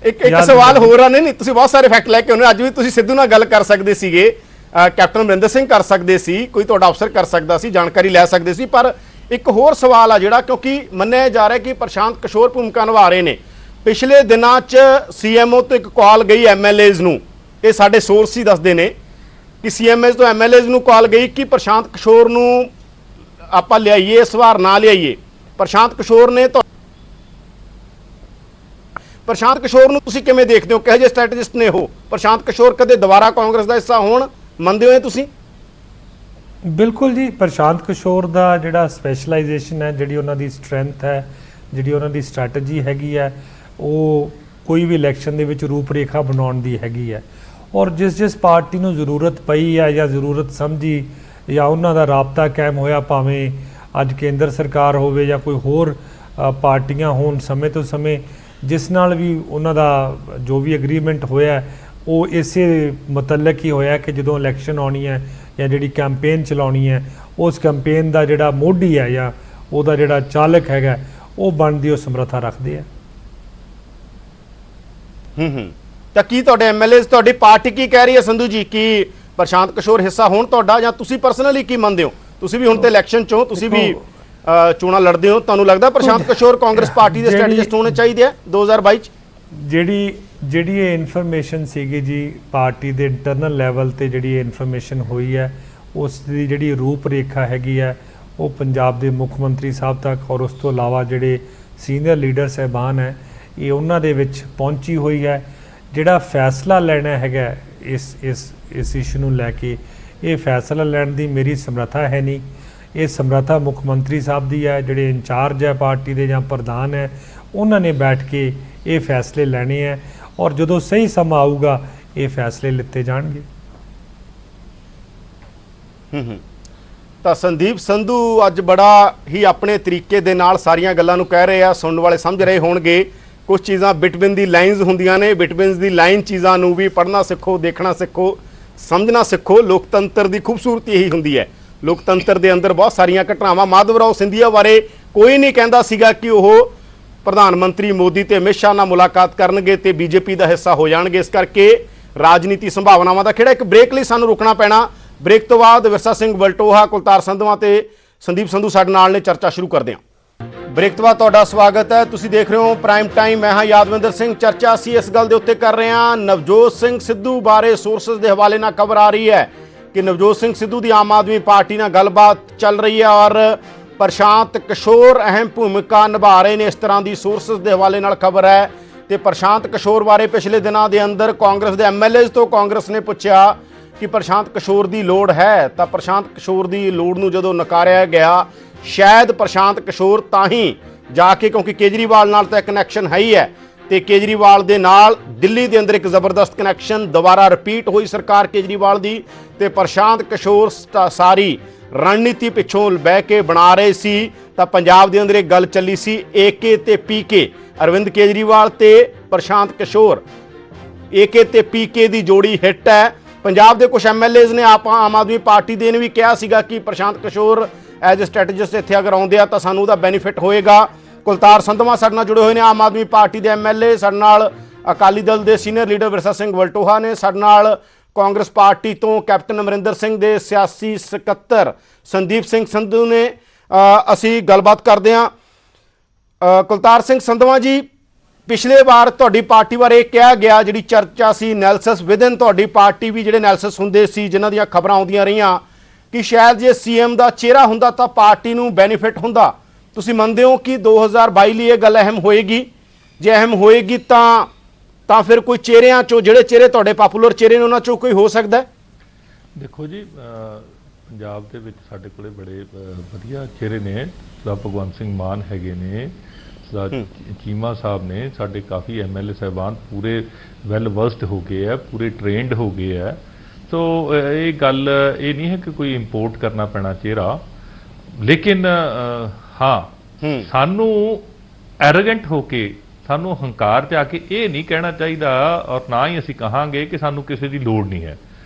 ਇੱਕ ਸਵਾਲ ਹੋਰ ਆ, ਨਹੀਂ ਤੁਸੀਂ ਬਹੁਤ ਸਾਰੇ ਫੈਕਟ ਲੈ ਕੇ ਆਉਨੇ। ਅੱਜ ਵੀ ਤੁਸੀਂ ਸਿੱਧੂ ਨਾਲ ਗੱਲ ਕਰ ਸਕਦੇ ਸੀਗੇ, ਕੈਪਟਨ ਅਮਰਿੰਦਰ ਸਿੰਘ ਕਰ ਸਕਦੇ ਸੀ, ਕੋਈ ਤੁਹਾਡਾ ਅਫਸਰ ਕਰ ਸਕਦਾ ਸੀ, ਜਾਣਕਾਰੀ ਲੈ ਸਕਦੇ ਸੀ। ਪਰ ਇੱਕ ਹੋਰ ਸਵਾਲ ਆ ਜਿਹੜਾ, ਕਿਉਂਕਿ ਮੰਨਿਆ ਜਾ ਰਿਹਾ ਕਿ ਪ੍ਰਸ਼ਾਂਤ ਕਿਸ਼ੋਰ ਭੂਮਿਕਾ ਨਿਭਾ ਰਹੇ ਨੇ। ਪਿਛਲੇ ਦਿਨਾਂ 'ਚ CMO ਤੋਂ ਇੱਕ ਕਾਲ ਗਈ MLAs ਨੂੰ, ਇਹ ਸਾਡੇ ਸੋਰਸ ਹੀ ਦੱਸਦੇ ਨੇ ਕਿ CMAs ਤੋਂ MLAs ਨੂੰ ਕਾਲ ਗਈ ਕਿ ਪ੍ਰਸ਼ਾਂਤ ਕਿਸ਼ੋਰ ਨੂੰ ਆਪਾਂ ਲਿਆਈਏ, ਇਸ ਵਾਰ ਨਾ ਲਿਆਈਏ। ਪ੍ਰਸ਼ਾਂਤ ਕਿਸ਼ੋਰ ਨੇ ਪ੍ਰਸ਼ਾਂਤ ਕਿਸ਼ੋਰ ਨੂੰ ਤੁਸੀਂ ਕਿਵੇਂ ਦੇਖਦੇ ਹੋ, ਕਿਹੋ ਜਿਹੇ ਸਟ੍ਰੈਟੇਜਿਸਟ ਨੇ ਉਹ? ਪ੍ਰਸ਼ਾਂਤ ਕਿਸ਼ੋਰ ਕਦੇ ਦੁਬਾਰਾ ਕਾਂਗਰਸ ਦਾ ਹਿੱਸਾ ਹੋਣ ਮੰਨਦੇ ਹੋ ਤੁਸੀਂ? ਬਿਲਕੁਲ ਜੀ, ਪ੍ਰਸ਼ਾਂਤ ਕਿਸ਼ੋਰ ਦਾ ਜਿਹੜਾ ਸਪੈਸ਼ਲਾਈਜੇਸ਼ਨ ਹੈ, ਜਿਹੜੀ ਉਹਨਾਂ ਦੀ ਸਟਰੈਂਥ ਹੈ, ਜਿਹੜੀ ਉਹਨਾਂ ਦੀ ਸਟ੍ਰੈਟਜੀ ਹੈਗੀ ਹੈ, ਉਹ ਕੋਈ ਵੀ ਇਲੈਕਸ਼ਨ ਦੇ ਵਿੱਚ ਰੂਪਰੇਖਾ ਬਣਾਉਣ ਦੀ ਹੈਗੀ ਹੈ। ਔਰ ਜਿਸ ਪਾਰਟੀ ਨੂੰ ਜ਼ਰੂਰਤ ਪਈ ਹੈ ਜਾਂ ਜ਼ਰੂਰਤ ਸਮਝੀ ਜਾਂ ਉਹਨਾਂ ਦਾ ਰਾਬਤਾ ਕਾਇਮ ਹੋਇਆ, ਭਾਵੇਂ ਅੱਜ ਕੇਂਦਰ ਸਰਕਾਰ ਹੋਵੇ ਜਾਂ ਕੋਈ ਹੋਰ ਪਾਰਟੀਆਂ ਹੋਣ, ਸਮੇਂ ਤੋਂ ਸਮੇਂ ਜਿਸ ਨਾਲ ਵੀ ਉਹਨਾਂ ਦਾ ਜੋ ਵੀ ਐਗਰੀਮੈਂਟ ਹੋਇਆ ਉਹ ਇਸੇ ਮੁਤਲਕ ਹੀ ਹੋਇਆ ਕਿ ਜਦੋਂ ਇਲੈਕਸ਼ਨ ਆਉਣੀ ਹੈ ਜਾਂ ਜਿਹੜੀ ਕੈਂਪੇਨ ਚਲਾਉਣੀ ਹੈ, ਉਸ ਕੈਂਪੇਨ ਦਾ ਜਿਹੜਾ ਮੋਢੀ ਹੈ ਜਾਂ ਉਹਦਾ ਜਿਹੜਾ ਚਾਲਕ ਹੈਗਾ ਉਹ ਬਣਨ ਦੀ ਉਹ ਸਮਰੱਥਾ ਰੱਖਦੇ ਆ। ਤਾਂ ਕੀ ਤੁਹਾਡੇ MLAs, ਤੁਹਾਡੀ ਪਾਰਟੀ ਕੀ ਕਹਿ ਰਹੀ ਹੈ ਸੰਧੂ ਜੀ, ਕਿ ਪ੍ਰਸ਼ਾਂਤ ਕਿਸ਼ੋਰ ਹਿੱਸਾ ਹੋਣ ਤੁਹਾਡਾ, ਜਾਂ ਤੁਸੀਂ ਪਰਸਨਲੀ ਕੀ ਮੰਨਦੇ ਹੋ? ਤੁਸੀਂ ਵੀ ਹੁਣ ਤੇ ਇਲੈਕਸ਼ਨ 'ਚੋਂ ਤੁਸੀਂ ਵੀ ਚੋਣਾਂ ਲੜਦੇ ਹੋ, ਤੁਹਾਨੂੰ ਲੱਗਦਾ ਪ੍ਰਸ਼ਾਂਤ ਕਿਸ਼ੋਰ ਕਾਂਗਰਸ ਪਾਰਟੀ ਦੇ ਸਟ੍ਰੈਟੇਜਿਸਟ ਹੋਣੇ ਚਾਹੀਦੇ ਆ 2022 'ਚ? ਜਿਹੜੀ ਇਹ ਇਨਫੋਰਮੇਸ਼ਨ ਸੀਗੀ ਜੀ, ਪਾਰਟੀ ਦੇ ਇੰਟਰਨਲ ਲੈਵਲ ਤੇ ਜਿਹੜੀ ਇਹ ਇਨਫੋਰਮੇਸ਼ਨ ਹੋਈ ਹੈ, ਉਸ ਦੀ ਜਿਹੜੀ ਰੂਪਰੇਖਾ ਹੈਗੀ ਹੈ ਉਹ ਪੰਜਾਬ ਦੇ ਮੁੱਖ ਮੰਤਰੀ ਸਾਹਿਬ ਤੱਕ ਔਰ ਉਸ ਤੋਂ ਇਲਾਵਾ ਜਿਹੜੇ ਸੀਨੀਅਰ ਲੀਡਰ ਸਾਹਿਬਾਨ ਹੈ, ਇਹ ਉਹਨਾਂ ਦੇ ਵਿੱਚ ਪਹੁੰਚੀ ਹੋਈ ਹੈ। ਜਿਹੜਾ ਫੈਸਲਾ ਲੈਣਾ ਹੈਗਾ ਇਸ ਇਸ਼ੂ ਨੂੰ ਲੈ ਕੇ, ਇਹ ਫੈਸਲਾ ਲੈਣ ਦੀ ਮੇਰੀ ਸਮਰੱਥਾ ਹੈ ਨਹੀਂ। ਇਹ ਸਮਰੱਥਾ ਮੁੱਖ ਮੰਤਰੀ ਸਾਹਿਬ ਦੀ ਹੈ, ਜਿਹੜੇ ਇੰਚਾਰਜ ਹੈ ਪਾਰਟੀ ਦੇ ਜਾਂ ਪ੍ਰਧਾਨ ਹੈ, ਉਹਨਾਂ ਨੇ ਬੈਠ ਕੇ ਇਹ ਫੈਸਲੇ ਲੈਣੇ ਹੈ ਔਰ ਜਦੋਂ ਸਹੀ ਸਮਾਂ ਆਊਗਾ ਇਹ ਫੈਸਲੇ ਲਿੱਤੇ ਜਾਣਗੇ। ਤਾਂ ਸੰਦੀਪ ਸੰਧੂ ਅੱਜ ਬੜਾ ਹੀ ਆਪਣੇ ਤਰੀਕੇ ਦੇ ਨਾਲ ਸਾਰੀਆਂ ਗੱਲਾਂ ਨੂੰ ਕਹਿ ਰਹੇ ਆ, ਸੁਣਨ ਵਾਲੇ ਸਮਝ ਰਹੇ ਹੋਣਗੇ। ਕੁਝ ਚੀਜ਼ਾਂ ਬਿਟਵੀਨ ਦੀ ਲਾਈਨਸ ਹੁੰਦੀਆਂ ਨੇ, ਬਿਟਵੀਨ ਦੀ ਲਾਈਨ ਚੀਜ਼ਾਂ ਨੂੰ ਵੀ ਪੜ੍ਹਨਾ ਸਿੱਖੋ, ਦੇਖਣਾ ਸਿੱਖੋ, ਸਮਝਣਾ ਸਿੱਖੋ। ਲੋਕਤੰਤਰ ਦੀ ਖੂਬਸੂਰਤੀ ਇਹੀ ਹੁੰਦੀ ਹੈ। ਲੋਕਤੰਤਰ ਦੇ ਅੰਦਰ ਬਹੁਤ ਸਾਰੀਆਂ ਘਟਨਾਵਾਂ, ਮਾਧਵਰਾਓ ਸਿੰਧੀਆ ਬਾਰੇ ਕੋਈ ਨਹੀਂ ਕਹਿੰਦਾ ਸੀਗਾ ਕਿ ਉਹ ਪ੍ਰਧਾਨ ਮੰਤਰੀ ਮੋਦੀ ਤੇ ਅਮਿਤ ਸ਼ਾਹ ਨਾਲ ਮੁਲਾਕਾਤ ਕਰਨਗੇ ਤੇ BJP ਦਾ ਹਿੱਸਾ ਹੋ ਜਾਣਗੇ। ਇਸ ਕਰਕੇ ਰਾਜਨੀਤੀ ਸੰਭਾਵਨਾਵਾਂ ਦਾ ਖੇੜਾ। ਇੱਕ ਬ੍ਰੇਕ ਲਈ ਸਾਨੂੰ ਰੁਕਣਾ ਪੈਣਾ। ਬ੍ਰੇਕ ਤੋਂ ਬਾਅਦ ਵਿਰਸਾ ਸਿੰਘ ਵਲਟੋਹਾ, ਕੁਲਤਾਰ ਸੰਧਵਾ ਤੇ ਸੰਦੀਪ ਸੰਧੂ ਸਾਡੇ ਨਾਲ ਨੇ, ਚਰਚਾ ਸ਼ੁਰੂ ਕਰਦੇ ਹਾਂ। ਬ੍ਰੇਕ ਤੋਂ ਬਾਅਦ ਤੁਹਾਡਾ ਸਵਾਗਤ ਹੈ। ਤੁਸੀਂ ਦੇਖ ਰਹੇ ਹੋ ਪ੍ਰਾਈਮ ਟਾਈਮ। ਮੈਂ ਹਾਂ ਯਾਦਵਿੰਦਰ ਸਿੰਘ। ਚਰਚਾ ਅਸੀਂ ਇਸ ਗੱਲ ਦੇ ਉੱਤੇ ਕਰ ਰਹੇ ਹਾਂ, ਨਵਜੋਤ ਸਿੰਘ ਸਿੱਧੂ ਬਾਰੇ ਸੋਰਸਸ ਦੇ ਹਵਾਲੇ ਨਾਲ ਖਬਰ ਆ ਰਹੀ ਹੈ ਕਿ ਨਵਜੋਤ ਸਿੰਘ ਸਿੱਧੂ ਦੀ ਆਮ ਆਦਮੀ ਪਾਰਟੀ ਨਾਲ ਗੱਲਬਾਤ ਚੱਲ ਰਹੀ ਹੈ ਔਰ ਪ੍ਰਸ਼ਾਂਤ ਕਿਸ਼ੋਰ ਅਹਿਮ ਭੂਮਿਕਾ ਨਿਭਾ ਰਹੇ ਨੇ, ਇਸ ਤਰ੍ਹਾਂ ਦੀ ਸੋਰਸਸ ਦੇ ਹਵਾਲੇ ਨਾਲ ਖਬਰ ਹੈ। ਤੇ ਪ੍ਰਸ਼ਾਂਤ ਕਿਸ਼ੋਰ ਬਾਰੇ ਪਿਛਲੇ ਦਿਨਾਂ ਦੇ ਅੰਦਰ ਕਾਂਗਰਸ ਦੇ MLAs ਤੋਂ ਕਾਂਗਰਸ ਨੇ ਪੁੱਛਿਆ ਕਿ ਪ੍ਰਸ਼ਾਂਤ ਕਿਸ਼ੋਰ ਦੀ ਲੋੜ ਹੈ, ਤਾਂ ਪ੍ਰਸ਼ਾਂਤ ਕਿਸ਼ੋਰ ਦੀ ਲੋੜ ਨੂੰ ਜਦੋਂ ਨਕਾਰਿਆ ਗਿਆ, ਸ਼ਾਇਦ ਪ੍ਰਸ਼ਾਂਤ ਕਿਸ਼ੋਰ ਤਾਂ ਹੀ ਜਾ ਕੇ, ਕਿਉਂਕਿ ਕੇਜਰੀਵਾਲ ਨਾਲ ਤਾਂ ਕਨੈਕਸ਼ਨ ਹੈ ਹੀ ਹੈ ਤੇ ਕੇਜਰੀਵਾਲ ਦੇ ਨਾਲ ਦਿੱਲੀ ਦੇ ਅੰਦਰ ਇੱਕ ਜ਼ਬਰਦਸਤ ਕਨੈਕਸ਼ਨ ਦੁਬਾਰਾ ਰਿਪੀਟ ਹੋਈ ਸਰਕਾਰ ਕੇਜਰੀਵਾਲ ਦੀ, ਤੇ ਪ੍ਰਸ਼ਾਂਤ ਕਿਸ਼ੋਰ ਸਾਰੀ ਰਣਨੀਤੀ ਪਿੱਛੋਂ ਬਹਿ ਕੇ ਬਣਾ ਰਹੇ ਸੀ। ਤਾਂ ਪੰਜਾਬ ਦੇ ਅੰਦਰ ਇੱਕ ਗੱਲ ਚੱਲੀ ਸੀ, AK ਤੇ PK, ਅਰਵਿੰਦ ਕੇਜਰੀਵਾਲ ਤੇ ਪ੍ਰਸ਼ਾਂਤ ਕਿਸ਼ੋਰ, AK ਤੇ PK ਦੀ ਜੋੜੀ ਹਿੱਟ ਹੈ। ਪੰਜਾਬ ਦੇ ਕੁਝ MLAs ਨੇ ਆਮ ਆਦਮੀ ਪਾਰਟੀ ਦੇ ਨੇ ਵੀ ਕਿਹਾ ਸੀਗਾ ਕਿ ਪ੍ਰਸ਼ਾਂਤ ਕਿਸ਼ੋਰ ਐਜ਼ ਅ ਸਟ੍ਰੈਟੇਜਿਸਟ ਇੱਥੇ ਅਗਰ ਆਉਂਦੇ ਆ ਤਾਂ ਸਾਨੂੰ ਉਹਦਾ ਬੈਨੀਫਿਟ ਹੋਏਗਾ। ਕੁਲਤਾਰ ਸੰਧਵਾ ਸਾਡੇ ਨਾਲ ਜੁੜੇ ਹੋਏ ਨੇ, ਆਮ ਆਦਮੀ ਪਾਰਟੀ ਦੇ MLA, ਸਾਡੇ ਨਾਲ ਅਕਾਲੀ ਦਲ ਦੇ ਸੀਨੀਅਰ ਲੀਡਰ ਵਿਰਸਾ ਸਿੰਘ ਵਲਟੋਹਾ ਨੇ, ਸਾਡੇ ਨਾਲ ਕਾਂਗਰਸ ਪਾਰਟੀ ਤੋਂ ਕੈਪਟਨ ਅਮਰਿੰਦਰ ਸਿੰਘ ਦੇ ਸਿਆਸੀ ਸਕੱਤਰ ਸੰਦੀਪ ਸਿੰਘ ਸੰਧੂ ਨੇ। ਅਸੀਂ ਗੱਲਬਾਤ ਕਰਦੇ ਹਾਂ। ਕੁਲਤਾਰ ਸਿੰਘ ਸੰਧਵਾ ਜੀ, ਪਿਛਲੇ ਵਾਰ ਤੁਹਾਡੀ ਪਾਰਟੀ ਬਾਰੇ ਕਿਹਾ ਗਿਆ, ਜਿਹੜੀ ਚਰਚਾ ਸੀ ਨੈਲਸਸ ਵਿਦਨ ਤੁਹਾਡੀ ਪਾਰਟੀ ਵੀ, ਜਿਹੜੇ ਨੈਲਸਸ ਹੁੰਦੇ ਸੀ ਜਿਨ੍ਹਾਂ ਦੀਆਂ ਖਬਰਾਂ ਆਉਂਦੀਆਂ ਰਹੀਆਂ ਕਿ ਸ਼ਾਇਦ ਜੇ ਸੀਐਮ ਦਾ ਚਿਹਰਾ ਹੁੰਦਾ ਤਾਂ ਪਾਰਟੀ ਨੂੰ ਬੈਨੀਫਿਟ ਹੁੰਦਾ। ਤੁਸੀਂ ਮੰਨਦੇ ਹੋ ਕਿ 2022 ਲਈ ਇਹ ਗੱਲ ਅਹਿਮ ਹੋਏਗੀ? ਜੇ ਅਹਿਮ ਹੋਏਗੀ ਤਾਂ ਫਿਰ ਕੋਈ ਚਿਹਰਿਆਂ ਚੋਂ, ਜਿਹੜੇ ਚਿਹਰੇ ਤੁਹਾਡੇ ਪਪੂਲਰ ਚਿਹਰੇ ਨੇ, ਉਹਨਾਂ ਚੋਂ ਕੋਈ ਹੋ ਸਕਦਾ ਹੈ? ਦੇਖੋ ਜੀ, ਪੰਜਾਬ ਦੇ ਵਿੱਚ ਸਾਡੇ ਕੋਲੇ ਬੜੇ ਵਧੀਆ ਚਿਹਰੇ ਨੇ। ਸਰਦਾਰ ਭਗਵੰਤ ਸਿੰਘ ਮਾਨ ਹੈਗੇ ਨੇ, ਸਰਦਾਰ ਚੀਮਾ ਸਾਹਿਬ ਨੇ, ਸਾਡੇ ਕਾਫੀ ਐਮਐਲਏ ਸਾਹਿਬਾਨ ਪੂਰੇ ਵੈਲ ਵਰਸਡ ਹੋ ਗਏ ਹੈ, ਪੂਰੇ ਟ੍ਰੇਨਡ ਹੋ ਗਏ ਹੈ। ਸੋ ਇਹ ਗੱਲ ਇਹ ਨਹੀਂ ਹੈ ਕਿ ਕੋਈ ਇੰਪੋਰਟ ਕਰਨਾ ਪੈਣਾ ਚਿਹਰਾ, ਲੇਕਿਨ ਹਾਂ ਸਾਨੂੰ ਐਰੋਗੈਂਟ ਹੋ ਕੇ, ਸਾਨੂੰ ਹੰਕਾਰ 'ਚ ਆ ਕੇ ਇਹ ਨਹੀਂ ਕਹਿਣਾ ਚਾਹੀਦਾ, ਔਰ ਨਾ ਹੀ ਅਸੀਂ ਕਹਾਂਗੇ ਕਿ ਸਾਨੂੰ ਕਿਸੇ ਦੀ ਲੋੜ ਨਹੀਂ ਹੈ।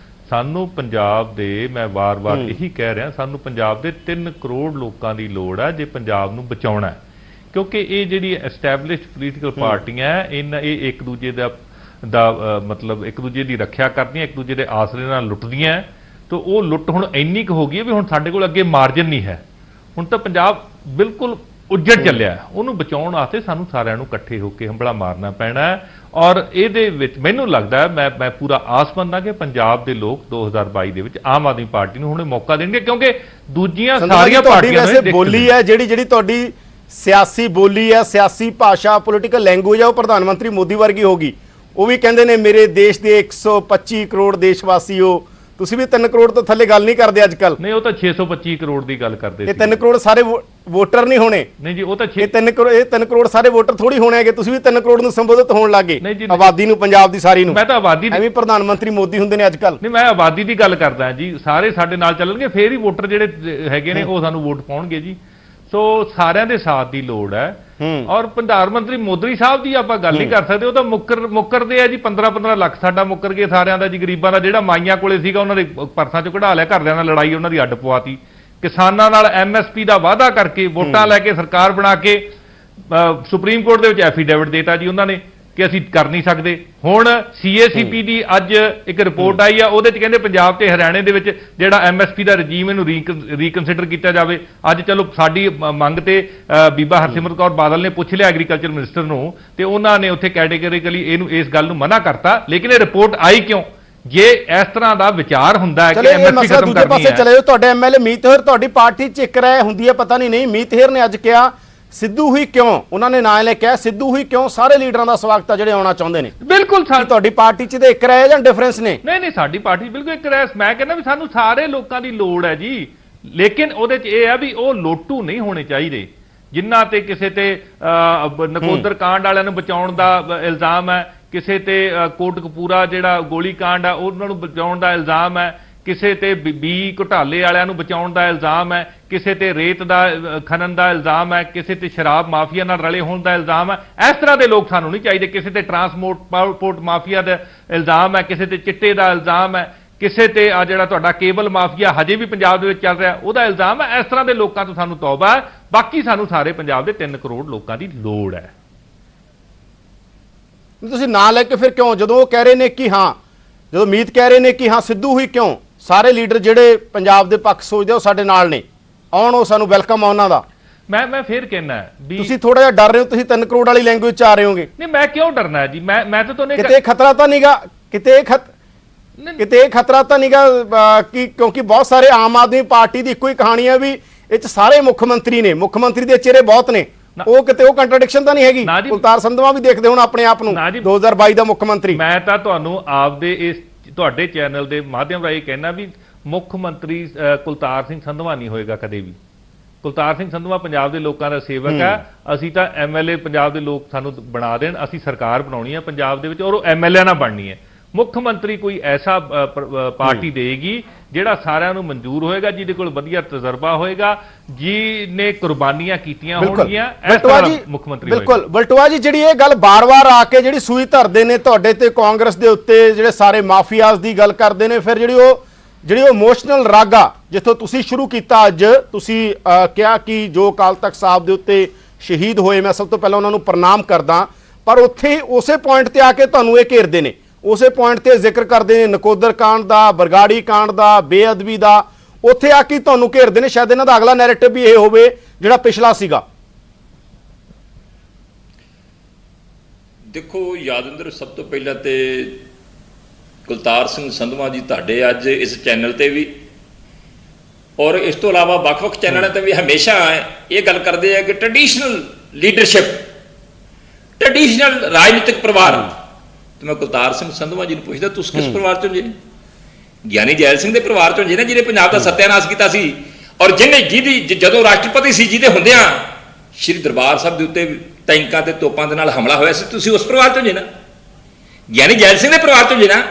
ਸਾਨੂੰ ਪੰਜਾਬ ਦੇ, ਮੈਂ ਵਾਰ-ਵਾਰ ਇਹੀ ਕਹਿ ਰਿਹਾ, ਸਾਨੂੰ ਪੰਜਾਬ ਦੇ 3 ਕਰੋੜ ਲੋਕਾਂ ਦੀ ਲੋੜ ਹੈ ਜੇ ਪੰਜਾਬ ਨੂੰ ਬਚਾਉਣਾ ਹੈ। ਕਿਉਂਕਿ ਇਹ ਜਿਹੜੀ ਐਸਟੈਬਲਿਸ਼ਡ ਪੋਲੀਟੀਕਲ ਪਾਰਟੀਆਂ ਇਹ ਇੱਕ ਦੂਜੇ ਦਾ ਮਤਲਬ ਇੱਕ ਦੂਜੇ ਦੀ ਰੱਖਿਆ ਕਰਦੀਆਂ, ਇੱਕ ਦੂਜੇ ਦੇ ਆਸਰੇ ਨਾਲ ਲੁੱਟਦੀਆਂ। ਤਾਂ ਉਹ ਲੁੱਟ ਹੁਣ ਇੰਨੀ ਕੁ ਹੋ ਗਈ ਹੈ ਵੀ ਹੁਣ ਸਾਡੇ ਕੋਲ ਅੱਗੇ ਮਾਰਜਨ ਨਹੀਂ ਹੈ। ਹੁਣ ਤਾਂ ਪੰਜਾਬ ਬਿਲਕੁਲ ਉੱਜੜ ਚੱਲਿਆ। ਉਹਨੂੰ ਬਚਾਉਣ ਵਾਸਤੇ ਸਾਨੂੰ ਸਾਰਿਆਂ ਨੂੰ ਇਕੱਠੇ ਹੋ ਕੇ ਹੰਬਲਾ ਮਾਰਨਾ ਪੈਣਾ ਹੈ। ਔਰ ਇਹਦੇ ਵਿੱਚ ਮੈਨੂੰ ਲੱਗਦਾ ਹੈ, ਮੈਂ ਪੂਰਾ ਆਸਮੰਦ ਹਾਂ ਕਿ ਪੰਜਾਬ ਦੇ ਲੋਕ 2022 ਦੇ ਵਿੱਚ ਆਮ ਆਦਮੀ ਪਾਰਟੀ ਨੂੰ ਹੁਣੇ ਮੌਕਾ ਦੇਣਗੇ, ਕਿਉਂਕਿ ਦੂਜੀਆਂ ਸਾਰੀਆਂ ਪਾਰਟੀਆਂ ਵੈਸੇ ਬੋਲੀ ਹੈ ਜਿਹੜੀ ਤੁਹਾਡੀ ਸਿਆਸੀ ਬੋਲੀ ਹੈ, ਸਿਆਸੀ ਭਾਸ਼ਾ, ਪੋਲੀਟੀਕਲ ਲੈਂਗੁਏਜ ਹੈ, ਉਹ ਪ੍ਰਧਾਨ ਮੰਤਰੀ ਮੋਦੀ ਵਰਗੀ ਹੋਗੀ। ਉਹ ਵੀ ਕਹਿੰਦੇ ਨੇ ਮੇਰੇ ਦੇਸ਼ ਦੇ 125 ਕਰੋੜ ਦੇਸ਼ ਵਾਸੀ ਹੋ। ਤੁਸੀਂ ਵੀ 3 ਕਰੋੜ ਤੋਂ ਥੱਲੇ ਗੱਲ ਨਹੀਂ ਕਰਦੇ ਅੱਜ ਕੱਲ। ਨਹੀਂ, ਉਹ ਤਾਂ 625 ਕਰੋੜ ਦੀ ਗੱਲ ਕਰਦੇ ਸੀ। ਇਹ 3 ਕਰੋੜ ਸਾਰੇ ਵੋਟਰ ਨਹੀਂ ਹੋਣੇ। ਨਹੀਂ ਜੀ, ਉਹ ਤਾਂ 3 ਕਰੋੜ ਸਾਰੇ ਵੋਟਰ ਥੋੜੀ ਹੋਣੇ ਹੈਗੇ। ਤੁਸੀਂ ਵੀ 3 ਕਰੋੜ ਨੂੰ ਸੰਬੋਧਿਤ ਹੋਣ ਲੱਗੇ, ਆਬਾਦੀ ਨੂੰ, ਪੰਜਾਬ ਦੀ ਸਾਰੀ ਨੂੰ। ਮੈਂ ਤਾਂ ਆਬਾਦੀ ਐਵੇਂ ਪ੍ਰਧਾਨ ਮੰਤਰੀ ਮੋਦੀ ਹੁੰਦੇ ਨੇ ਅੱਜ ਕੱਲ। ਨਹੀਂ, ਮੈਂ ਆਬਾਦੀ ਦੀ ਗੱਲ ਕਰਦਾ ਜੀ। ਸਾਰੇ ਸਾਡੇ ਨਾਲ ਚੱਲਣਗੇ, ਫੇਰ ਹੀ ਵੋਟਰ ਜਿਹੜੇ ਹੈਗੇ ਨੇ ਉਹ ਸਾਨੂੰ ਵੋਟ ਪਾਉਣਗੇ ਜੀ। ਸੋ ਸਾਰਿਆਂ ਦੇ ਸਾਥ ਦੀ ਲੋੜ ਹੈ। ਔਰ ਪ੍ਰਧਾਨ ਮੰਤਰੀ ਮੋਦੀ ਸਾਹਿਬ ਦੀ ਆਪਾਂ ਗੱਲ ਨਹੀਂ ਕਰ ਸਕਦੇ। ਉਹ ਤਾਂ ਮੁੱਕਰਦੇ ਆ ਜੀ। 15-15 ਲੱਖ ਸਾਡਾ ਮੁੱਕਰ ਗਏ ਸਾਰਿਆਂ ਦਾ ਜੀ। ਗਰੀਬਾਂ ਦਾ ਜਿਹੜਾ ਮਾਈਆਂ ਕੋਲੇ ਸੀਗਾ ਉਹਨਾਂ ਦੇ ਪਰਸਾਂ ਚੋਂ ਕਢਾ ਲਿਆ। ਘਰਦਿਆਂ ਨਾਲ ਲੜਾਈ, ਉਹਨਾਂ ਦੀ ਅੱਡ ਪਵਾਤੀ। ਕਿਸਾਨਾਂ ਨਾਲ ਐਮਐਸਪੀ ਦਾ ਵਾਅਦਾ ਕਰਕੇ ਵੋਟਾਂ ਲੈ ਕੇ ਸਰਕਾਰ ਬਣਾ ਕੇ ਸੁਪਰੀਮ ਕੋਰਟ ਦੇ ਵਿੱਚ ਐਫੀਡੇਵਿਟ ਦੇਤਾ ਜੀ ਉਹਨਾਂ ਨੇ ਕਿ ਅਸੀਂ ਕਰ ਨਹੀਂ ਸਕਦੇ। ਹੁਣ ਸੀਏਸੀਪੀ ਦੀ ਅੱਜ ਇੱਕ ਰਿਪੋਰਟ ਆਈ ਆ, ਉਹਦੇ 'ਚ ਕਹਿੰਦੇ ਪੰਜਾਬ ਤੇ ਹਰਿਆਣੇ ਦੇ ਵਿੱਚ ਜਿਹੜਾ ਐਮਐਸਪੀ ਦਾ ਰਜੀਮ ਇਹਨੂੰ ਰੀਕਨਸੀਡਰ ਕੀਤਾ ਜਾਵੇ। ਅੱਜ ਚਲੋ ਸਾਡੀ ਮੰਗ ਤੇ ਬੀਬਾ ਹਰਸਿਮਰਤ ਕੌਰ ਬਾਦਲ ਨੇ ਪੁੱਛ ਲਿਆ ਐਗਰੀਕਲਚਰ ਮਿਨਿਸਟਰ ਨੂੰ, ਤੇ ਉਹਨਾਂ ਨੇ ਉੱਥੇ ਕੈਟੇਗਰੀਕਲੀ ਇਹਨੂੰ ਇਸ ਗੱਲ ਨੂੰ ਮਨਾ ਕਰਤਾ। ਲੇਕਿਨ ਇਹ ਰਿਪੋਰਟ ਆਈ ਕਿਉਂ? ਜੇ ਇਸ ਤਰ੍ਹਾਂ ਦਾ ਵਿਚਾਰ ਹੁੰਦਾ ਹੈ ਕਿ ਐਮਐਸਪੀ ਖਤਮ ਕਰਨੀ ਹੈ। ਚਲੇ ਤੁਹਾਡੇ ਐਮਐਲਏ ਮੀਤ ਹੇਰ ਤੁਹਾਡੀ ਪਾਰਟੀ 'ਚ ਇੱਕ ਰਹਿ ਹੁੰਦੀ ਹੈ, ਪਤਾ ਨਹੀਂ ਮੀਤ ਹੇਰ ਨੇ ਅੱਜ ਕਿਹਾ ਸਿੱਧੂ ਹੀ ਕਿਉਂ, ਉਹਨਾਂ ਨੇ ਨਾਂ ਲੈ ਕਿਹਾ ਸਿੱਧੂ ਹੀ ਕਿਉਂ ਸਾਰੇ ਲੀਡਰਾਂ ਦਾ ਸਵਾਗਤ ਆ ਜਿਹੜੇ ਆਉਣਾ ਚਾਹੁੰਦੇ ਨੇ। ਬਿਲਕੁਲ ਤੁਹਾਡੀ ਪਾਰਟੀ 'ਚ ਤੇ ਇੱਕ ਰਹਿ ਜਾਂ ਡਿਫਰੈਂਸ ਨੇ? ਨਹੀਂ, ਸਾਡੀ ਪਾਰਟੀ ਬਿਲਕੁਲ ਇੱਕ ਰਹਿ। ਮੈਂ ਕਹਿੰਦਾ ਵੀ ਸਾਨੂੰ ਸਾਰੇ ਲੋਕਾਂ ਦੀ ਲੋੜ ਹੈ ਜੀ। ਲੇਕਿਨ ਉਹਦੇ 'ਚ ਇਹ ਹੈ ਵੀ ਉਹ ਲੋਟੂ ਨਹੀਂ ਹੋਣੇ ਚਾਹੀਦੇ ਜਿਨ੍ਹਾਂ ਤੇ ਕਿਸੇ ਤੇ ਨਕੋਦਰ ਕਾਂਡ ਵਾਲਿਆਂ ਨੂੰ ਬਚਾਉਣ ਦਾ ਇਲਜ਼ਾਮ ਹੈ, ਕਿਸੇ ਤੇ ਕੋਟਕਪੂਰਾ ਜਿਹੜਾ ਗੋਲੀ ਕਾਂਡ ਆ ਉਹਨਾਂ ਨੂੰ ਬਚਾਉਣ ਦਾ ਇਲਜ਼ਾਮ ਹੈ, ਕਿਸੇ ਤੇ ਬੀ ਘੁਟਾਲੇ ਵਾਲਿਆਂ ਨੂੰ ਬਚਾਉਣ ਦਾ ਇਲਜ਼ਾਮ ਹੈ, ਕਿਸੇ ਤੇ ਰੇਤ ਦਾ ਖਨਨ ਦਾ ਇਲਜ਼ਾਮ ਹੈ, ਕਿਸੇ ਤੇ ਸ਼ਰਾਬ ਮਾਫੀਆ ਨਾਲ ਰਲੇ ਹੋਣ ਦਾ ਇਲਜ਼ਾਮ ਹੈ। ਇਸ ਤਰ੍ਹਾਂ ਦੇ ਲੋਕ ਸਾਨੂੰ ਨਹੀਂ ਚਾਹੀਦੇ। ਕਿਸੇ ਤੇ ਟਰਾਂਸਪੋਰਟ ਮਾਫੀਆ ਦਾ ਇਲਜ਼ਾਮ ਹੈ, ਕਿਸੇ ਤੇ ਚਿੱਟੇ ਦਾ ਇਲਜ਼ਾਮ ਹੈ, ਕਿਸੇ ਤੇ ਆ ਜਿਹੜਾ ਤੁਹਾਡਾ ਕੇਬਲ ਮਾਫੀਆ ਹਜੇ ਵੀ ਪੰਜਾਬ ਦੇ ਵਿੱਚ ਚੱਲ ਰਿਹਾ ਉਹਦਾ ਇਲਜ਼ਾਮ ਹੈ। ਇਸ ਤਰ੍ਹਾਂ ਦੇ ਲੋਕਾਂ ਤੋਂ ਸਾਨੂੰ ਤੌਬਾ ਹੈ। ਬਾਕੀ ਸਾਨੂੰ ਸਾਰੇ ਪੰਜਾਬ ਦੇ 3 ਕਰੋੜ ਲੋਕਾਂ ਦੀ ਲੋੜ ਹੈ। ਤੁਸੀਂ ਨਾਂ ਲੈ ਕੇ ਫਿਰ ਕਿਉਂ, ਜਦੋਂ ਉਹ ਕਹਿ ਰਹੇ ਨੇ ਕਿ ਹਾਂ, ਜਦੋਂ ਮੀਤ ਕਹਿ ਰਹੇ ਨੇ ਕਿ ਹਾਂ ਸਿੱਧੂ ਹੀ ਕਿਉਂ, ਸਾਰੇ ਲੀਡਰ ਜਿਹੜੇ ਪੰਜਾਬ ਦੇ ਪੱਖ ਸੋਚਦੇ ਉਹ ਸਾਡੇ ਨਾਲ ਨੇ, ਆਉਣ, ਉਹ ਸਾਨੂੰ ਵੈਲਕਮ ਆ ਉਹਨਾਂ ਦਾ। ਮੈਂ ਫੇਰ ਕਹਿਣਾ ਵੀ ਤੁਸੀਂ ਥੋੜਾ ਜਿਹਾ ਡਰ ਰਹੇ ਹੋ, ਤੁਸੀਂ 3 ਕਰੋੜ ਵਾਲੀ ਲੈਂਗੁਏਜ 'ਚ ਆ ਰਹੇ ਹੋਗੇ। ਨਹੀਂ, ਮੈਂ ਕਿਉਂ ਡਰਨਾ ਜੀ? ਮੈਂ ਤਾਂ ਤੁਹਾਨੂੰ ਕਿਤੇ ਖਤਰਾ ਤਾਂ ਨਹੀਂਗਾ, ਕਿਤੇ ਖਤਰਾ ਤਾਂ ਨਹੀਂਗਾ ਕਿ ਕਿਉਂਕਿ ਬਹੁਤ ਸਾਰੇ ਆਮ ਆਦਮੀ ਪਾਰਟੀ ਦੀ ਇੱਕੋ ਹੀ ਕਹਾਣੀ ਹੈ ਵੀ ਇਹ 'ਚ ਸਾਰੇ ਮੁੱਖ ਮੰਤਰੀ ਨੇ, ਮੁੱਖ ਮੰਤਰੀ ਦੇ ਚਿਹਰੇ ਬਹੁਤ ਨੇ। ਉਹ ਕਿਤੇ ਉਹ ਕੰਟਰਡਿਕਸ਼ਨ ਤਾਂ ਨਹੀਂ ਹੈਗੀ? ਕੁਲਤਾਰ ਸੰਧਵਾ ਵੀ ਦੇਖਦੇ ਹੁਣ ਆਪਣੇ ਆਪ ਨੂੰ 2022 ਦਾ ਮੁੱਖ ਮੰਤਰੀ। ਮੈਂ ਤਾਂ ਤੁਹਾਨੂੰ ਆਪਦੇ ਇਸ ਤੁਹਾਡੇ ਚੈਨਲ ਦੇ ਮਾਧਿਅਮ ਰਾਹੀਂ ਕਹਿਣਾ ਵੀ ਮੁੱਖ ਮੰਤਰੀ ਕੁਲਤਾਰ ਸਿੰਘ ਸੰਧਵਾ ਨਹੀਂ ਹੋਏਗਾ ਕਦੇ ਵੀ। ਕੁਲਤਾਰ ਸਿੰਘ ਸੰਧਵਾ ਪੰਜਾਬ ਦੇ ਲੋਕਾਂ ਦਾ ਸੇਵਕ ਹੈ। ਅਸੀਂ ਤਾਂ ਐਮਐਲਏ ਪੰਜਾਬ ਦੇ ਲੋਕ ਸਾਨੂੰ ਬਣਾ ਦੇਣ, ਅਸੀਂ ਸਰਕਾਰ ਬਣਾਉਣੀ ਹੈ ਪੰਜਾਬ ਦੇ ਵਿੱਚ, ਔਰ ਉਹ ਐਮਐਲਏ ਨਾਲ ਬਣਨੀ ਹੈ। ਮੁੱਖ ਮੰਤਰੀ ਕੋਈ ਐਸਾ ਪਾਰਟੀ ਦੇਗੀ ਜਿਹੜਾ ਸਾਰਿਆਂ ਨੂੰ ਮਨਜ਼ੂਰ ਹੋਏਗਾ, ਜਿਹਦੇ ਕੋਲ ਵਧੀਆ ਤਜਰਬਾ ਹੋਏਗਾ, ਜਿਹਨੇ ਕੁਰਬਾਨੀਆਂ ਕੀਤੀਆਂ ਹੋਣਗੀਆਂ, ਇਸ ਤਰ੍ਹਾਂ ਮੁੱਖ ਮੰਤਰੀ ਹੋਏਗਾ। ਬਿਲਕੁਲ ਬਲਟੋਆ ਜੀ, ਜਿਹੜੀ ਇਹ ਗੱਲ ਬਾਰ-ਬਾਰ ਆ ਕੇ ਜਿਹੜੀ ਸੂਈ ਧਰਦੇ ਨੇ ਤੁਹਾਡੇ ਤੇ ਕਾਂਗਰਸ ਦੇ ਉੱਤੇ, ਜਿਹੜੇ ਸਾਰੇ ਮਾਫੀਆਜ਼ ਦੀ ਗੱਲ ਕਰਦੇ ਨੇ, ਫਿਰ ਜਿਹੜੀ ਉਹ ਇਮੋਸ਼ਨਲ ਰਾਗਾ ਜਿੱਥੋਂ ਤੁਸੀਂ ਸ਼ੁਰੂ ਕੀਤਾ, ਅੱਜ ਤੁਸੀਂ ਕਿਹਾ ਕਿ ਜੋ ਅਕਾਲ ਤਖਤ ਸਾਹਿਬ ਦੇ ਉੱਤੇ ਸ਼ਹੀਦ ਹੋਏ, ਮੈਂ ਸਭ ਤੋਂ ਪਹਿਲਾਂ ਉਹਨਾਂ ਨੂੰ ਪ੍ਰਣਾਮ ਕਰਦਾ, ਪਰ ਉੱਥੇ ਉਸੇ ਪੁਆਇੰਟ ਤੇ ਆ ਕੇ ਤੁਹਾਨੂੰ ਇਹ ਘੇਰਦੇ ਨੇ, ਉਸੇ ਪੁਆਇੰਟ ਤੇ ਜ਼ਿਕਰ ਕਰਦੇ ਨੇ ਨਕੋਦਰ ਕਾਂਡ ਦਾ, ਬਰਗਾੜੀ ਕਾਂਡ ਦਾ, ਬੇਅਦਬੀ ਦਾ, ਉੱਥੇ ਆ ਕੇ ਤੁਹਾਨੂੰ ਘੇਰਦੇ ਨੇ। ਸ਼ਾਇਦ ਇਹਨਾਂ ਦਾ ਅਗਲਾ ਨੈਰੇਟਿਵ ਵੀ ਇਹ ਹੋਵੇ ਜਿਹੜਾ ਪਿਛਲਾ ਸੀਗਾ। ਦੇਖੋ ਯਾਦਵਿੰਦਰ, ਸਭ ਤੋਂ ਪਹਿਲਾਂ ਤੇ ਕੁਲਤਾਰ ਸਿੰਘ ਸੰਧਵਾ ਜੀ ਤੁਹਾਡੇ ਅੱਜ ਇਸ ਚੈਨਲ ਤੇ ਵੀ ਔਰ ਇਸ ਤੋਂ ਇਲਾਵਾ ਵੱਖ-ਵੱਖ ਚੈਨਲਾਂ ਤੇ ਵੀ ਹਮੇਸ਼ਾ ਇਹ ਗੱਲ ਕਰਦੇ ਆ ਕਿ ਟ੍ਰੈਡੀਸ਼ਨਲ ਲੀਡਰਸ਼ਿਪ, ਟ੍ਰੈਡੀਸ਼ਨਲ ਰਾਜਨੀਤਿਕ ਪਰਿਵਾਰ। ਤੇ ਮੈਂ ਕੁਲਤਾਰ ਸਿੰਘ ਸੰਧਵਾ ਜੀ ਨੂੰ ਪੁੱਛਦਾ, ਤੁਸੀਂ ਕਿਸ ਪਰਿਵਾਰ ਚੋਂ ਜੇ? ਗਿਆਨੀ ਜੈਲ ਸਿੰਘ ਦੇ ਪਰਿਵਾਰ ਚੋਂ ਜੇ ਨਾ, ਜਿਹਨੇ ਪੰਜਾਬ ਦਾ ਸੱਤਿਆਨਾਸ਼ ਕੀਤਾ ਸੀ, ਔਰ ਜਿਹਦੀ ਜਦੋਂ ਰਾਸ਼ਟਰਪਤੀ ਸੀ, ਜਿਹਦੇ ਹੁੰਦਿਆਂ ਸ਼੍ਰੀ ਦਰਬਾਰ ਸਾਹਿਬ ਦੇ ਉੱਤੇ ਟੈਂਕਾਂ ਤੇ ਤੋਪਾਂ ਦੇ ਨਾਲ ਹਮਲਾ ਹੋਇਆ ਸੀ, ਤੁਸੀਂ ਉਸ ਪਰਿਵਾਰ ਚੋਂ ਜੇ ਨਾ? ਗਿਆਨੀ ਜੈਲ ਸਿੰਘ ਦੇ ਪਰਿਵਾਰ ਚੋਂ ਜੇ ਨਾ,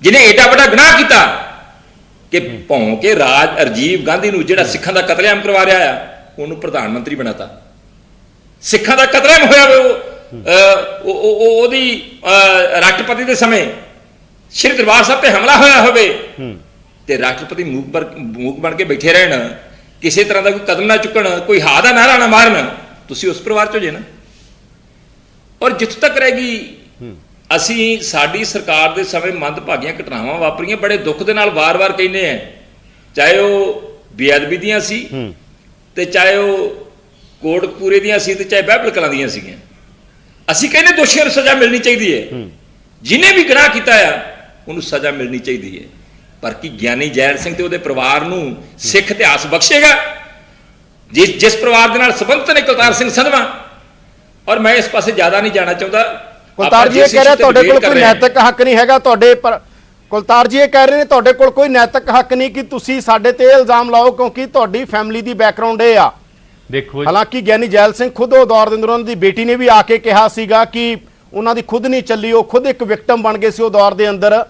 ਜਿਹਨੇ ਏਡਾ ਵੱਡਾ ਗੁਨਾਹ ਕੀਤਾ ਕਿ ਭੌਂ ਕੇ ਰਾਜੀਵ ਗਾਂਧੀ ਨੂੰ, ਜਿਹੜਾ ਸਿੱਖਾਂ ਦਾ ਕਤਲੇਆਮ ਕਰਵਾ ਰਿਹਾ ਆ, ਉਹਨੂੰ ਪ੍ਰਧਾਨ ਮੰਤਰੀ ਬਣਾਤਾ। ਸਿੱਖਾਂ ਦਾ ਕਤਲੇਆਮ ਹੋਇਆ ਉਹਦੀ ਰਾਸ਼ਟਰਪਤੀ ਦੇ ਸਮੇਂ ਸ਼੍ਰੀ ਦਰਬਾਰ ਸਾਹਿਬ ਤੇ ਹਮਲਾ ਹੋਇਆ ਹੋਵੇ ਤੇ ਰਾਸ਼ਟਰਪਤੀ ਮੂਕ ਬਣ ਕੇ ਬੈਠੇ ਰਹਿਣ, ਕਿਸੇ ਤਰ੍ਹਾਂ ਦਾ ਕੋਈ ਕਦਮ ਨਾ ਚੁੱਕਣ, ਕੋਈ ਹਾ ਦਾ ਨਾਰਾ ਨਾ ਮਾਰਨ, ਤੁਸੀਂ ਉਸ ਪਰਿਵਾਰ ਚੋਂ ਜੇ ਨਾ? ਔਰ ਜਿੱਥੋਂ ਤੱਕ ਰਹੇਗੀ, ਅਸੀਂ ਸਾਡੀ ਸਰਕਾਰ ਦੇ ਸਮੇਂ ਮੰਦਭਾਗੀਆਂ ਘਟਨਾਵਾਂ ਵਾਪਰੀਆਂ, ਬੜੇ ਦੁੱਖ ਦੇ ਨਾਲ ਵਾਰ-ਵਾਰ ਕਹਿੰਦੇ ਆ, ਚਾਹੇ ਉਹ ਬੇਅਦਬੀ ਦੀਆਂ ਸੀ ਤੇ ਚਾਹੇ ਉਹ ਕੋਟਕਪੂਰੇ ਦੀਆਂ ਸੀ ਤੇ ਚਾਹੇ ਬਾਬਲ ਕਲਾਂ ਦੀਆਂ ਸੀਗੀਆਂ। ਅਸੀਂ ਕਹਿੰਦੇ ਦੋਸ਼ੀਆਂ ਨੂੰ ਸਜ਼ਾ ਮਿਲਣੀ ਚਾਹੀਦੀ ਹੈ, ਜਿਹਨੇ ਵੀ ਗੁਨਾਹ ਕੀਤਾ ਆ ਉਹਨੂੰ ਸਜ਼ਾ ਮਿਲਣੀ ਚਾਹੀਦੀ ਹੈ। ਪਰ ਕੀ ਗਿਆਨੀ ਜੈਲ ਸਿੰਘ ਤੇ ਉਹਦੇ ਪਰਿਵਾਰ ਨੂੰ ਸਿੱਖ ਇਤਿਹਾਸ ਬਖਸ਼ੇਗਾ? ਜਿਸ ਪਰਿਵਾਰ ਦੇ ਨਾਲ ਸੰਬੰਧਿਤ ਨੇ ਕੁਲਤਾਰ ਸਿੰਘ ਸੰਧਵਾ, ਔਰ ਮੈਂ ਇਸ ਪਾਸੇ ਜ਼ਿਆਦਾ ਨਹੀਂ ਜਾਣਾ ਚਾਹੁੰਦਾ। ਕੁਲਤਾਰ ਜੀ ਇਹ ਕਹਿ ਰਹੇ ਤੁਹਾਡੇ ਕੋਲ ਕੋਈ ਨੈਤਿਕ ਹੱਕ ਨਹੀਂ ਹੈਗਾ, ਕੁਲਤਾਰ ਜੀ ਇਹ ਕਹਿ ਰਹੇ ਨੇ ਤੁਹਾਡੇ ਕੋਲ ਕੋਈ ਨੈਤਿਕ ਹੱਕ ਨਹੀਂ ਕਿ ਤੁਸੀਂ ਸਾਡੇ ਤੇ ਇਲਜ਼ਾਮ ਲਾਓ, ਕਿਉਂਕਿ ਤੁਹਾਡੀ ਫੈਮਿਲੀ ਦੀ ਬੈਕਗ੍ਰਾਉਂਡ ਇਹ ਆ। ਦੇਖੋ ਹਾਲਾਂਕਿ ਗਿਆਨੀ ਜੈਲ ਸਿੰਘ ਖੁਦ ਉਹ ਦੌਰ ਦੇ ਅੰਦਰ ਉਹਨਾਂ ਦੀ ਬੇਟੀ ਨੇ ਵੀ ਆ ਕੇ ਕਿਹਾ ਸੀਗਾ ਕਿ ਉਹਨਾਂ ਦੀ ਖੁਦ ਨਹੀਂ ਚੱਲੀ, ਉਹ ਖੁਦ ਇੱਕ ਵਿਕਟਮ ਬਣ ਗਏ ਸੀ ਉਹ ਦੌਰ ਦੇ ਅੰਦਰ।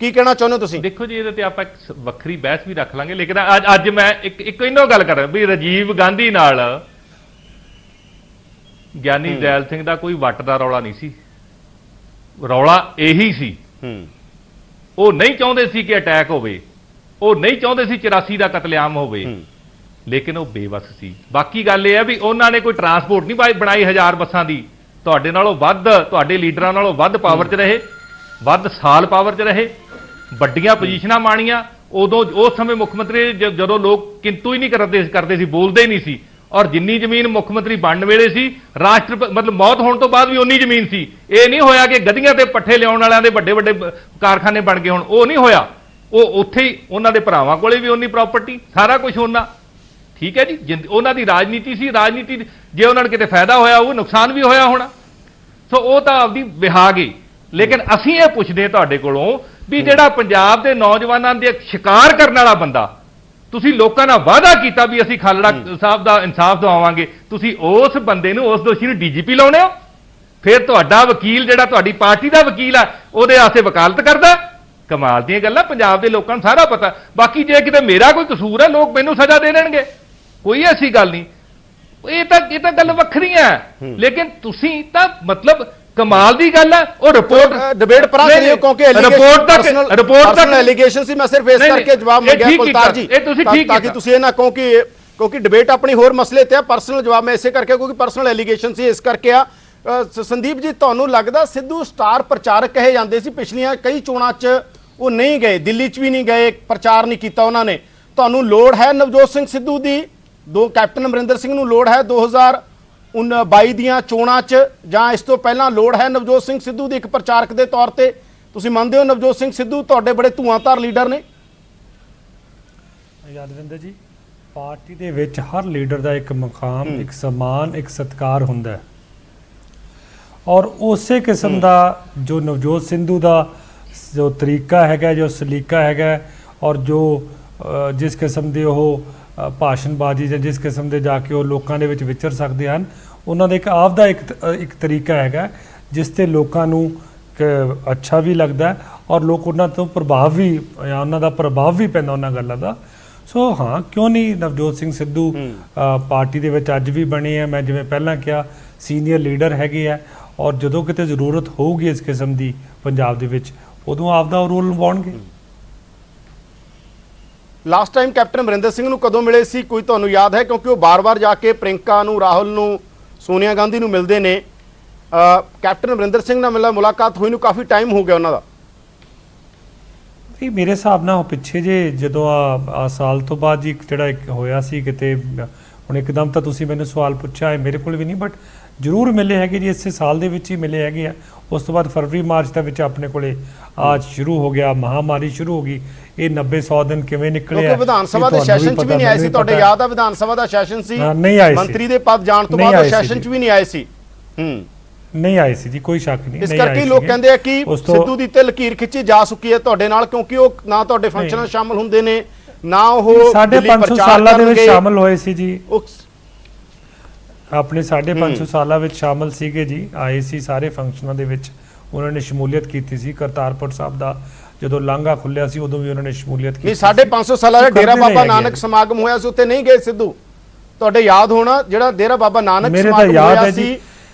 ਕੀ ਕਹਿਣਾ ਚਾਹੁੰਦੇ ਹੋ ਤੁਸੀਂ? ਦੇਖੋ ਜੀ, ਇਹਦੇ ਤੇ ਆਪਾਂ ਇੱਕ ਵੱਖਰੀ ਬਹਿਸ ਵੀ ਰੱਖ ਲਾਂਗੇ, ਲੇਕਿਨ ਅੱਜ ਮੈਂ ਇੱਕ ਇਹਨੋਂ ਗੱਲ ਕਰ ਰਿਹਾ ਵੀ ਰਾਜੀਵ ਗਾਂਧੀ ਨਾਲ ਗਿਆਨੀ ਜੈਲ ਸਿੰਘ ਦਾ ਕੋਈ ਵੱਟ ਦਾ ਰੌਲਾ ਨਹੀਂ ਸੀ। ਰੌਲਾ ਇਹੀ ਸੀ, ਉਹ ਨਹੀਂ ਚਾਹੁੰਦੇ ਸੀ ਕਿ ਅਟੈਕ ਹੋਵੇ, ਉਹ ਨਹੀਂ ਚਾਹੁੰਦੇ ਸੀ 84 ਦਾ ਕਤਲੇਆਮ ਹੋਵੇ, ਲੇਕਿਨ ਉਹ ਬੇਵਸ ਸੀ। ਬਾਕੀ ਗੱਲ ਇਹ ਹੈ ਵੀ ਉਹਨਾਂ ਨੇ ਕੋਈ ਟਰਾਂਸਪੋਰਟ ਨਹੀਂ ਬਣਾਈ 1000 ਬੱਸਾਂ ਦੀ, ਤੁਹਾਡੇ ਨਾਲੋਂ ਵੱਧ, ਤੁਹਾਡੇ ਲੀਡਰਾਂ ਨਾਲੋਂ ਵੱਧ ਪਾਵਰ 'ਚ ਰਹੇ, ਵੱਧ ਸਾਲ ਪਾਵਰ 'ਚ ਰਹੇ, ਵੱਡੀਆਂ ਪੋਜੀਸ਼ਨਾਂ ਮਾਣੀਆਂ। ਉਦੋਂ ਉਸ ਸਮੇਂ ਮੁੱਖ ਮੰਤਰੀ ਜਦੋਂ ਲੋਕ ਕਿੰਤੂ ਹੀ ਨਹੀਂ ਕਰਦੇ ਸੀ, ਬੋਲਦੇ ਹੀ ਨਹੀਂ ਸੀ, ਔਰ ਜਿੰਨੀ ਜ਼ਮੀਨ ਮੁੱਖ ਮੰਤਰੀ ਬਣਨ ਵੇਲੇ ਸੀ, ਮਤਲਬ ਮੌਤ ਹੋਣ ਤੋਂ ਬਾਅਦ ਵੀ ਉਨੀ ਜ਼ਮੀਨ ਸੀ। ਇਹ ਨਹੀਂ ਹੋਇਆ ਕਿ ਗੱਡੀਆਂ ਤੇ ਪੱਠੇ ਲਿਆਉਣ ਵਾਲਿਆਂ ਦੇ ਵੱਡੇ ਵੱਡੇ ਕਾਰਖਾਨੇ ਬਣ ਗਏ, ਹੁਣ ਉਹ ਨਹੀਂ ਹੋਇਆ। ਉਹ ਉੱਥੇ ਹੀ ਉਹਨਾਂ ਦੇ ਭਰਾਵਾਂ ਕੋਲੇ ਵੀ ਉਨੀ ਪ੍ਰਾਪਰਟੀ, ਸਾਰਾ ਕੁਝ ਉਹਨਾਂ, ਠੀਕ ਹੈ ਜੀ। ਉਹਨਾਂ ਦੀ ਰਾਜਨੀਤੀ ਸੀ, ਰਾਜਨੀਤੀ ਜੇ ਉਹਨਾਂ ਨੂੰ ਕਿਤੇ ਫਾਇਦਾ ਹੋਇਆ ਉਹ ਨੁਕਸਾਨ ਵੀ ਹੋਇਆ ਹੋਣਾ, ਸੋ ਉਹ ਤਾਂ ਆਪਦੀ ਵਿਹਾ ਗਈ। ਲੇਕਿਨ ਅਸੀਂ ਇਹ ਪੁੱਛਦੇ ਤੁਹਾਡੇ ਕੋਲੋਂ ਵੀ ਜਿਹੜਾ ਪੰਜਾਬ ਦੇ ਨੌਜਵਾਨਾਂ ਦੇ ਸ਼ਿਕਾਰ ਕਰਨ ਵਾਲਾ ਬੰਦਾ, ਤੁਸੀਂ ਲੋਕਾਂ ਨਾਲ ਵਾਅਦਾ ਕੀਤਾ ਵੀ ਅਸੀਂ ਖਾਲੜਾ ਸਾਹਿਬ ਦਾ ਇਨਸਾਫ ਦਿਵਾਵਾਂਗੇ, ਤੁਸੀਂ ਉਸ ਬੰਦੇ ਨੂੰ, ਉਸ ਦੋਸ਼ੀ ਨੂੰ ਡੀਜੀਪੀ ਲਾਉਣੇ ਹੋ? ਫਿਰ ਤੁਹਾਡਾ ਵਕੀਲ ਜਿਹੜਾ ਤੁਹਾਡੀ ਪਾਰਟੀ ਦਾ ਵਕੀਲ ਆ, ਉਹਦੇ ਆਸਤੇ ਵਕਾਲਤ ਕਰਦਾ? ਕਮਾਲ ਦੀਆਂ ਗੱਲਾਂ, ਪੰਜਾਬ ਦੇ ਲੋਕਾਂ ਨੂੰ ਸਾਰਾ ਪਤਾ। ਬਾਕੀ ਜੇ ਕਿਤੇ ਮੇਰਾ ਕੋਈ ਕਸੂਰ ਹੈ, ਲੋਕ ਮੈਨੂੰ ਸਜ਼ਾ ਦੇ ਦੇਣਗੇ, ਕੋਈ ਐਸੀ ਗੱਲ ਨਹੀਂ। ਇਹ ਤਾਂ ਗੱਲ ਵੱਖਰੀ ਹੈ, ਲੇਕਿਨ ਤੁਸੀਂ ਤਾਂ ਮਤਲਬ ਕਮਾਲ ਦੀ ਗੱਲ ਹੈ। ਉਹ ਰਿਪੋਰਟ ਡਿਬੇਟ ਪਰਾਂ ਕਰਿਓ, ਕਿਉਂਕਿ ਰਿਪੋਰਟ ਤੱਕ ਐਲੀਗੇਸ਼ਨ ਸੀ। ਮੈਂ ਸਿਰਫ ਇਸ ਕਰਕੇ ਜਵਾਬ ਮੰਗਿਆ ਕੁਲਤਾਰ ਜੀ, ਤਾਂ ਕਿ ਤੁਸੀਂ ਇਹ ਨਾ ਕਹੋ ਕਿਉਂਕਿ ਡਿਬੇਟ ਆਪਣੀ ਹੋਰ ਮਸਲੇ ਤੇ ਆ, ਪਰਸਨਲ ਜਵਾਬ ਮੈਂ ਇਸੇ ਕਰਕੇ, ਕਿਉਂਕਿ ਪਰਸਨਲ ਐਲੀਗੇਸ਼ਨ ਸੀ, ਇਸ ਕਰਕੇ ਆ। ਸੰਦੀਪ ਜੀ, ਤੁਹਾਨੂੰ ਲੱਗਦਾ ਸਿੱਧੂ ਸਟਾਰ ਪ੍ਰਚਾਰਕ ਕਹੇ ਜਾਂਦੇ ਸੀ, ਪਿਛਲੀਆਂ ਕਈ ਚੋਣਾਂ 'ਚ ਉਹ ਨਹੀਂ ਗਏ, ਦਿੱਲੀ 'ਚ ਵੀ ਨਹੀਂ ਗਏ, ਪ੍ਰਚਾਰ ਨਹੀਂ ਕੀਤਾ ਉਹਨਾਂ ਨੇ, ਤੁਹਾਨੂੰ ਲੋੜ ਹੈ ਨਵਜੋਤ ਸਿੰਘ ਸਿੱਧੂ ਦੀ? ਕੈਪਟਨ ਅਮਰਿੰਦਰ ਸਿੰਘ ਨੂੰ ਲੋੜ ਹੈ 2022 ਦੀਆਂ ਚੋਣਾਂ 'ਚ, ਜਾਂ ਇਸ ਤੋਂ ਪਹਿਲਾਂ ਲੋੜ ਹੈ ਨਵਜੋਤ ਸਿੰਘ ਸਿੱਧੂ ਦੀ ਇੱਕ ਪ੍ਰਚਾਰਕ ਦੇ ਤੌਰ ਤੇ? ਤੁਸੀਂ ਮੰਨਦੇ ਹੋ ਨਵਜੋਤ ਸਿੰਘ ਸਿੱਧੂ ਤੁਹਾਡੇ ਬੜੇ ਧੂਆਂਧਾਰ ਲੀਡਰ ਨੇ? ਯਾਦਵਿੰਦਰ ਜੀ, ਪਾਰਟੀ ਦੇ ਵਿੱਚ ਹਰ ਲੀਡਰ ਦਾ ਇੱਕ ਮੁਕਾਮ, ਇੱਕ ਸਨਮਾਨ, ਇੱਕ ਸਤਿਕਾਰ ਹੁੰਦਾ ਹੈ, ਔਰ ਉਸੇ ਕਿਸਮ ਦਾ ਜੋ ਨਵਜੋਤ ਸਿੱਧੂ ਦਾ ਜੋ ਤਰੀਕਾ ਹੈਗਾ, ਜੋ ਸਲੀਕਾ ਹੈਗਾ, ਔਰ ਜੋ ਜਿਸ ਕਿਸਮ ਦੇ ਉਹ ਭਾਸ਼ਣਬਾਜ਼ੀ ਜਾਂ ਜਿਸ ਕਿਸਮ ਦੇ ਜਾ ਕੇ ਉਹ ਲੋਕਾਂ ਦੇ ਵਿੱਚ ਵਿਚਰ ਸਕਦੇ ਹਨ, ਉਹਨਾਂ ਦਾ ਇੱਕ ਆਪ ਦਾ ਇੱਕ ਤਰੀਕਾ ਹੈਗਾ ਜਿਸ ਤੇ ਲੋਕਾਂ ਨੂੰ ਅੱਛਾ ਵੀ ਲੱਗਦਾ ਔਰ ਲੋਕ ਉਹਨਾਂ ਤੋਂ ਪ੍ਰਭਾਵ ਵੀ, ਉਹਨਾਂ ਦਾ ਪ੍ਰਭਾਵ ਵੀ ਪੈਂਦਾ ਉਹਨਾਂ ਗੱਲਾਂ ਦਾ। ਸੋ ਹਾਂ, ਕਿਉਂ ਨਹੀਂ ਨਵਜੋਤ ਸਿੰਘ ਸਿੱਧੂ ਪਾਰਟੀ ਦੇ ਵਿੱਚ ਅੱਜ ਵੀ ਬਣੇ ਆ। ਮੈਂ ਜਿਵੇਂ ਪਹਿਲਾਂ ਕਿਹਾ, ਸੀਨੀਅਰ ਲੀਡਰ ਹੈਗੇ ਆ, ਔਰ ਜਦੋਂ ਕਿਤੇ ਜ਼ਰੂਰਤ ਹੋਊਗੀ ਇਸ ਕਿਸਮ ਦੀ ਪੰਜਾਬ ਦੇ ਵਿੱਚ, ਉਦੋਂ ਆਪਦਾ ਰੋਲ ਨਿਭਾਉਣਗੇ। Last time captain Amarinder Singh ਨੂੰ ਕਦੋਂ ਮਿਲੇ ਸੀ, ਕੋਈ ਤੁਹਾਨੂੰ ਯਾਦ ਹੈ? ਕਿਉਂਕਿ ਉਹ ਬਾਰ-ਬਾਰ ਜਾ ਕੇ ਪ੍ਰਿੰਕਾ ਨੂੰ, ਰਾਹੁਲ ਨੂੰ, ਸੋਨੀਆ ਗਾਂਧੀ ਨੂੰ ਮਿਲਦੇ ਨੇ। ਕੈਪਟਨ ਅਮਰਿੰਦਰ ਸਿੰਘ ਨਾਲ ਮੁਲਾਕਾਤ ਹੋਈ ਨੂੰ ਕਾਫੀ ਟਾਈਮ ਹੋ ਗਿਆ ਉਹਨਾਂ ਦਾ। ਮੇਰੇ ਹਿਸਾਬ ਨਾਲ ਉਹ ਪਿੱਛੇ ਜੇ ਜਦੋਂ ਆ ਸਾਲ ਤੋਂ ਬਾਅਦ ਜੀ ਜਿਹੜਾ ਇੱਕ ਹੋਇਆ ਸੀ ਕਿਤੇ, ਹੁਣ ਇੱਕਦਮ ਤਾਂ ਤੁਸੀਂ ਮੈਨੂੰ ਸਵਾਲ ਪੁੱਛਿਆ ਹੈ, ਮੇਰੇ ਕੋਲ ਵੀ ਨਹੀਂ, ਬਟ ਜ਼ਰੂਰ ਮਿਲੇ ਹੈਗੇ ਜੀ, ਇਸੇ ਸਾਲ ਦੇ ਵਿੱਚ ਹੀ ਮਿਲੇ ਹੈਗੇ ਆ। ਉਸ ਤੋਂ ਬਾਅਦ ਫਰਵਰੀ ਮਾਰਚ ਦੇ ਵਿੱਚ ਆਪਣੇ ਕੋਲੇ ਆਜ ਸ਼ੁਰੂ ਹੋ ਗਿਆ, ਮਹਾਮਾਰੀ ਸ਼ੁਰੂ ਹੋ ਗਈ। ਇਹ 90-100 ਦਿਨ ਕਿਵੇਂ ਨਿਕਲੇ ਕਿਉਂਕਿ ਵਿਧਾਨ ਸਭਾ ਦੇ ਸੈਸ਼ਨ 'ਚ ਵੀ ਨਹੀਂ ਆਏ ਸੀ, ਤੁਹਾਡੇ ਯਾਦ ਆ ਵਿਧਾਨ ਸਭਾ ਦਾ ਸੈਸ਼ਨ ਸੀ, ਨਹੀਂ ਆਏ ਸੀ, ਮੰਤਰੀ ਦੇ ਪਦ ਜਾਣ ਤੋਂ ਬਾਅਦ ਸੈਸ਼ਨ 'ਚ ਵੀ ਨਹੀਂ ਆਏ ਸੀ। ਨਹੀਂ ਆਏ ਸੀ ਜੀ, ਕੋਈ ਸ਼ੱਕ ਨਹੀਂ। ਇਸ ਕਰਕੇ ਲੋਕ ਕਹਿੰਦੇ ਆ ਕਿ ਸਿੱਧੂ ਦੀ ਤੇ ਲਕੀਰ ਖਿੱਚੀ ਜਾ ਚੁੱਕੀ ਹੈ ਤੁਹਾਡੇ ਨਾਲ, ਕਿਉਂਕਿ ਉਹ ਨਾ ਤੁਹਾਡੇ ਫੰਕਸ਼ਨਾਂ ਸ਼ਾਮਲ ਹੁੰਦੇ ਨੇ, ਨਾ ਉਹ 550 ਸਾਲਾਂ ਦੇ ਵਿੱਚ ਸ਼ਾਮਲ ਹੋਏ ਸੀ ਜੀ, ਆਪਣੇ 550 ਸਾਲਾਂ ਵਿੱਚ ਸ਼ਾਮਲ ਸੀਗੇ ਜੀ, ਆਏ ਸੀ ਸਾਰੇ ਫੰਕਸ਼ਨਾਂ ਦੇ ਵਿੱਚ ਉਹਨਾਂ ਨੇ ਸ਼ਮੂਲੀਅਤ ਕੀਤੀ ਸੀ। ਕਰਤਾਰਪੁਰ ਸਾਹਿਬ ਦਾ ਜਦੋਂ ਲਾਂਘਾ ਖੁੱਲਿਆ ਸੀ ਉਦੋਂ ਵੀ ਉਹਨਾਂ ਨੇ ਸ਼ਮੂਲੀਅਤ ਕੀਤੀ। 550 ਸਾਲਾਂ ਦਾ ਡੇਰਾ ਬਾਬਾ ਨਾਨਕ ਸਮਾਗਮ ਹੋਇਆ ਸੀ, ਉੱਥੇ ਨਹੀਂ ਗਏ ਸਿੱਧੂ? ਤੁਹਾਡੇ ਯਾਦ ਹੋਣਾ ਜਿਹੜਾ ਡੇਰਾ ਬਾਬਾ ਨਾਨਕ ਸਮਾਗਮ ਹੋਇਆ ਸੀ